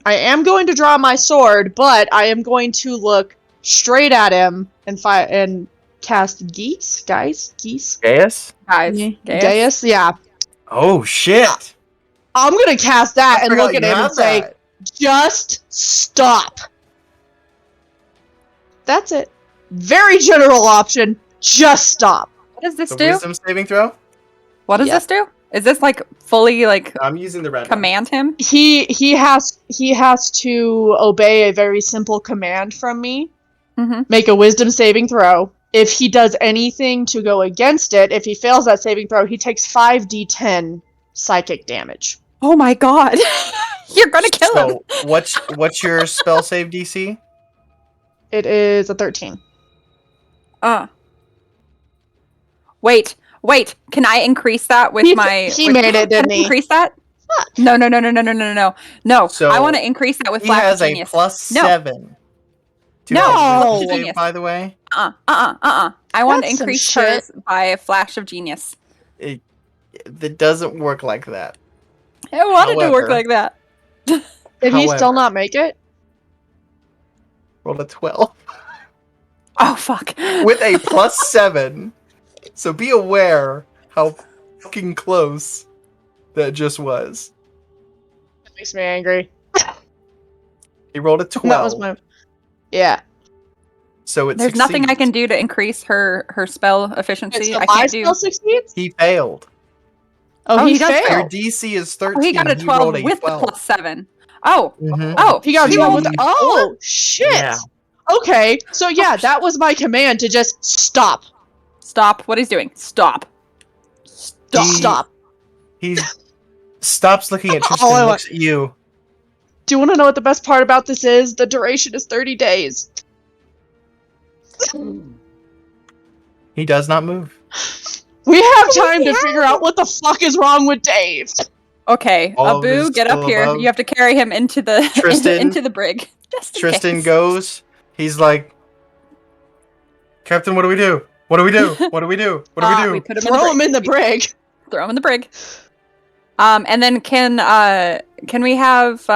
I am going to draw my sword, but I am going to look straight at him and cast geese. Gaius? Gaius? Guys, Gaius? Yeah. Oh, shit. I'm gonna cast that I and forgot look at you him had and say, that. just stop. That's it. Very general option. Just stop. What does this The do? wisdom saving throw? What does this do? Is this like fully like I'm using the red one. command him? He has to obey a very simple command from me. Mm-hmm. Make a wisdom saving throw. If he does anything to go against it, if he fails that saving throw, he takes 5d10 psychic damage. Oh my god. You're gonna kill him. So, what's your spell save DC? It is a 13. Wait. Can I increase that with He with- made it, Can didn't I he? increase that? No. No. So, I want to increase that with He Flash has of a Genius. plus No. 7. To No. his wisdom Flash of save, Genius. by the way. I want to That's some increase shit. hers by a Flash of Genius. It doesn't work like that. I wanted to work However- like that. Did he still However- not make it? Roll a 12. Oh fuck. With a plus 7. So be aware how fucking close that just was. That makes me angry. He rolled a 12. That was my... Yeah. So it There's nothing I succeeds. can do to increase her spell efficiency. So I my can't do. spell succeeds? He failed. Oh, he he does Your failed. DC is 13. Oh, he got a 12 rolled a with 12. the plus 7. Oh. Mhm. Oh. He got a He 12 with rolled the... Oh, shit! Yeah. Okay, so yeah, that was my command to just stop. Stop. What he's doing. Stop. Stop. He- Stop. He stops looking at Tristan Oh, I and wa- looks at you. Do you want to know what the best part about this is? The duration is 30 days. He does not move. We have time to figure out what the fuck is wrong with Dave. Okay. All of Abu, his get up still here. above. You have to carry him into the Tristan- into the brig. Just in Tristan case. goes. He's like, Captain, what do we do? What do we do? What do we do? What do we do? We put him Throw in him in the brig. Throw him in the brig. And then can we have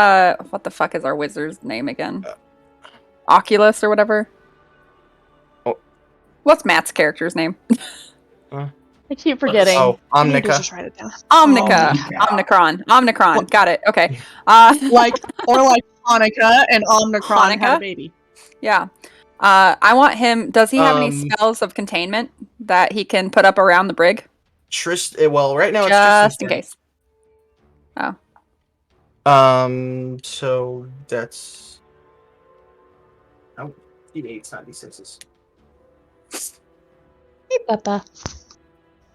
what the fuck is our wizard's name again? Oculus or whatever. Oh. What's Matt's character's name? I keep forgetting. Oh, I need to Omnica. just write it down. Omnica. Omnica. Omnicron. Got it. Okay. Like Hanukkah and Omnicron had Hanukkah? a baby. Yeah. I want him. Does he have any Um, spells of containment that he can put up around the brig? Well, right now Just it's in Tristan's case. turn. So that's. Oh, D8s, not D6s. Hey, Papa.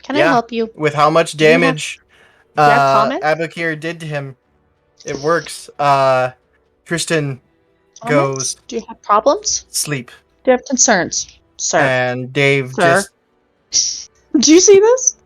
Can Yeah. I help you? With how much you have- damage you have comments? Abakir did to him, it works. Tristan goes Do you have problems? sleep, Do you have concerns, sir? and Dave Sir. just Do you see this?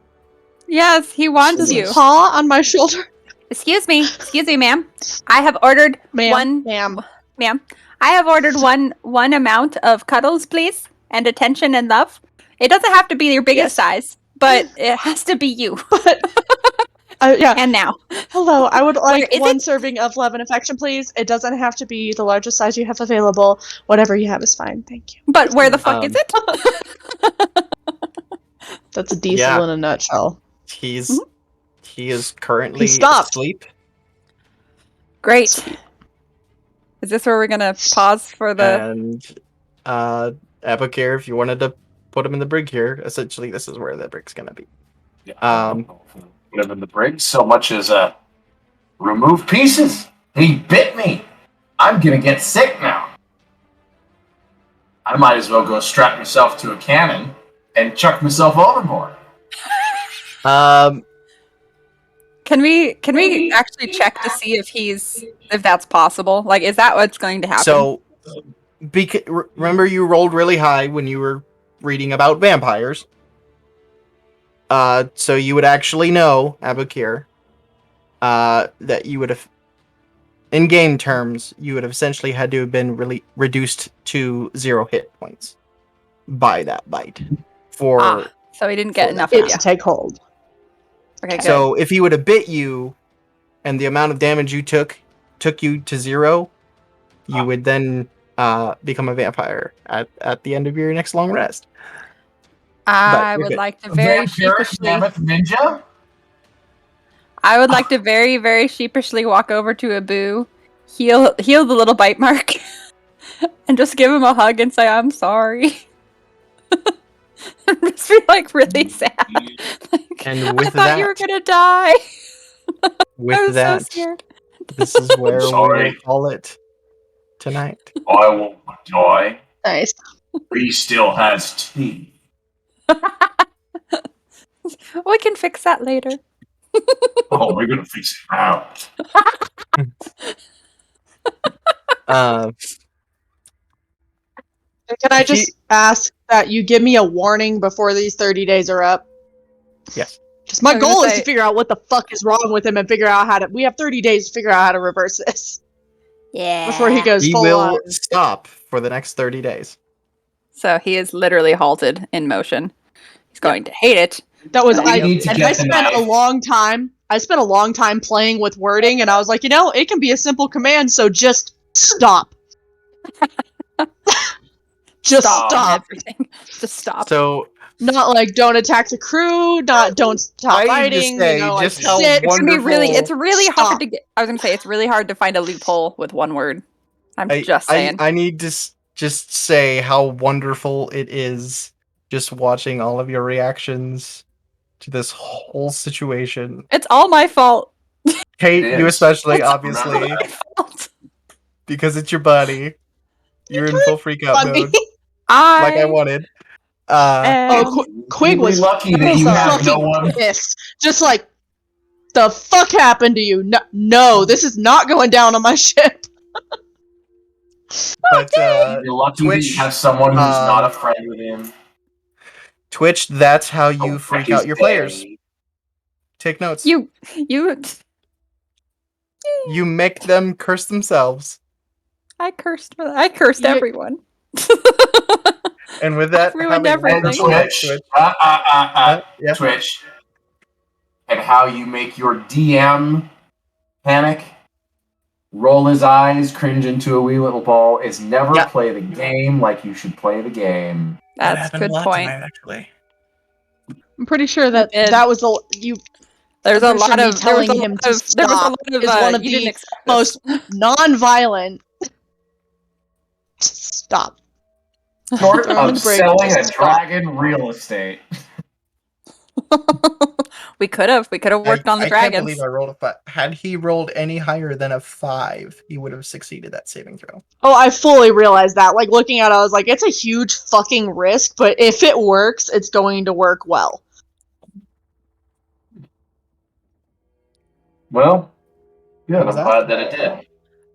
Yes, he wants This you. paw on my shoulder? Excuse me, ma'am. I have ordered Ma'am. ma'am. I have ordered one amount of cuddles, please, and attention and love. It doesn't have to be your biggest size, but it has to be you. But, yeah. And now, Hello, I would like is one it? serving of love and affection, please. It doesn't have to be the largest size you have available. Whatever you have is fine. Thank you. but where the fuck is it? That's a diesel Yeah. in a nutshell. he is currently He stopped. asleep, Great. Is this where we're gonna pause for the? and Abakir, if you wanted to put him in the brig here, essentially this is where the brig's gonna be. Put him in the brig so much as remove pieces. He bit me. I'm gonna get sick now. I might as well go strap myself to a cannon and chuck myself overboard. Can we actually check to see if that's possible? Like, is that what's going to happen? So remember you rolled really high when you were reading about vampires. So you would actually know, Abukir, that you would have, in game terms, you would have essentially had to have been really reduced to 0 hit points by that bite. So he didn't get enough it to take hold. Okay, good. So if he would have bit you, and the amount of damage you took you to 0, you would then become a vampire at the end of your next long rest. I would like to very sheepishly. Ninja? I would like to very, very sheepishly walk over to Abu, heal the little bite mark, and just give him a hug and say, "I'm sorry." And just be like really sad. Like, And with I thought you were gonna die. With I was that, so scared. this is where we Sorry. will call it tonight. I won't die. Nice. He still has teeth. We can fix that later. Oh, we're gonna fix it now. Can I just ask that you give me a warning before these 30 days are up? Yes. Because my goal is to figure out what the fuck is wrong with him and figure out how to. We have 30 days to figure out how to reverse this. Yeah. Before he goes He full will on. stop for the next 30 days. So he is literally halted in motion. He's going to hate it. That was We need to and get I the spent a knife. long time. I spent a long time playing with wording, and I was like, it can be a simple command. So just stop. Just stop. Everything. Just stop. So Not like don't attack the crew. Not don't stop I fighting. just say, like just how sit. It's gonna be really. wonderful- It's really Stop. hard to get. I was gonna say it's really hard to find a loophole with one word. I'm just saying. I need to just say how wonderful it is just watching all of your reactions to this whole situation. It's all my fault. Kate, It you is. especially, It's all obviously, my fault. because it's your buddy. You're in full freak out Funny. mode, like I wanted. Quig was lucky that you have no fucking one. pissed. Just like, the fuck happened to you? No, this is not going down on my ship. But You're lucky that you have someone who's not a friend with him. Twitch, that's how you freak out your players. Day. Take notes. You You make them curse themselves. I cursed everyone. And with that, Ruined have a everything. wonderful night, Twitch. Twitch. Yeah. Twitch. And how you make your DM panic, roll his eyes, cringe into a wee little ball, is never Yeah. play the game like you should play the game. That's a good point. Actually. I'm pretty sure that You did. that was the you. There's a I'm pretty lot sure of me telling him to there was a stop lot of is one of you didn't the expect most non-violent. Stop. Short Throw him in of the break, selling a just stop. dragon real estate. we could have worked on the I dragons. can't believe I rolled a 5. Had he rolled any higher than a 5, he would have succeeded that saving throw. Oh, I fully realized that. Like, looking at it, I was like, it's a huge fucking risk, but if it works, it's going to work well. Well, yeah, I'm was that? glad that it did.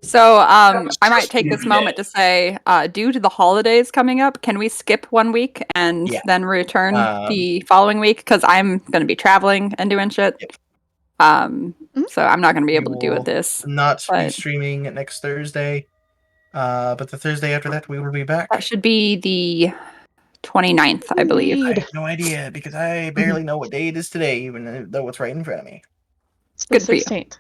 So, I might take this moment to say, due to the holidays coming up, can we skip 1 week and then return the following week? Because I'm going to be traveling and doing shit. Yep. So I'm not going to be able to do it this. Not be streaming next Thursday, but the Thursday after that we will be back. That should be the 29th, I believe. I have no idea because I barely know what day it is today, even though it's right in front of me. It's the 16th.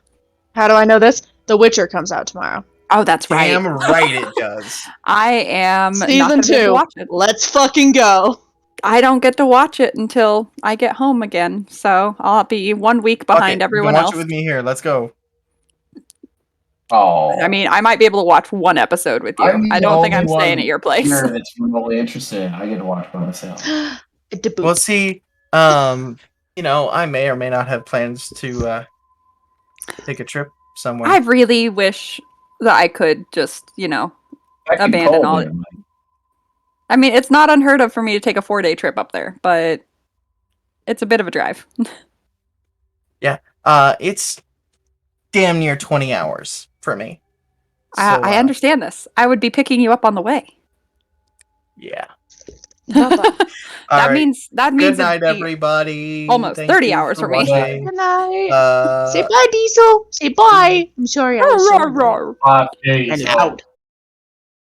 How do I know this? The Witcher comes out tomorrow. Oh, that's right. Damn right it does. I am Season 2. Let's fucking go. I don't get to watch it until I get home again, so I'll be 1 week behind everyone else. Watch it with me here. Let's go. Oh, I mean, I might be able to watch one episode with you. I don't think I'm staying at your place. Sure, that's remotely interested. I get to watch by myself. Well, see, I may or may not have plans to take a trip somewhere. I really wish that I could just, abandon all it. I mean, it's not unheard of for me to take a 4-day trip up there, but it's a bit of a drive. Yeah. It's damn near 20 hours for me. So, I understand this. I would be picking you up on the way. Yeah. that All right. means Good night, it'd be everybody. almost Thank 30 you hours for me. watching. Good night. Uh, Say bye, Diesel. Say bye. I'm sorry I was so Roar, roar, roar. and Diesel. out.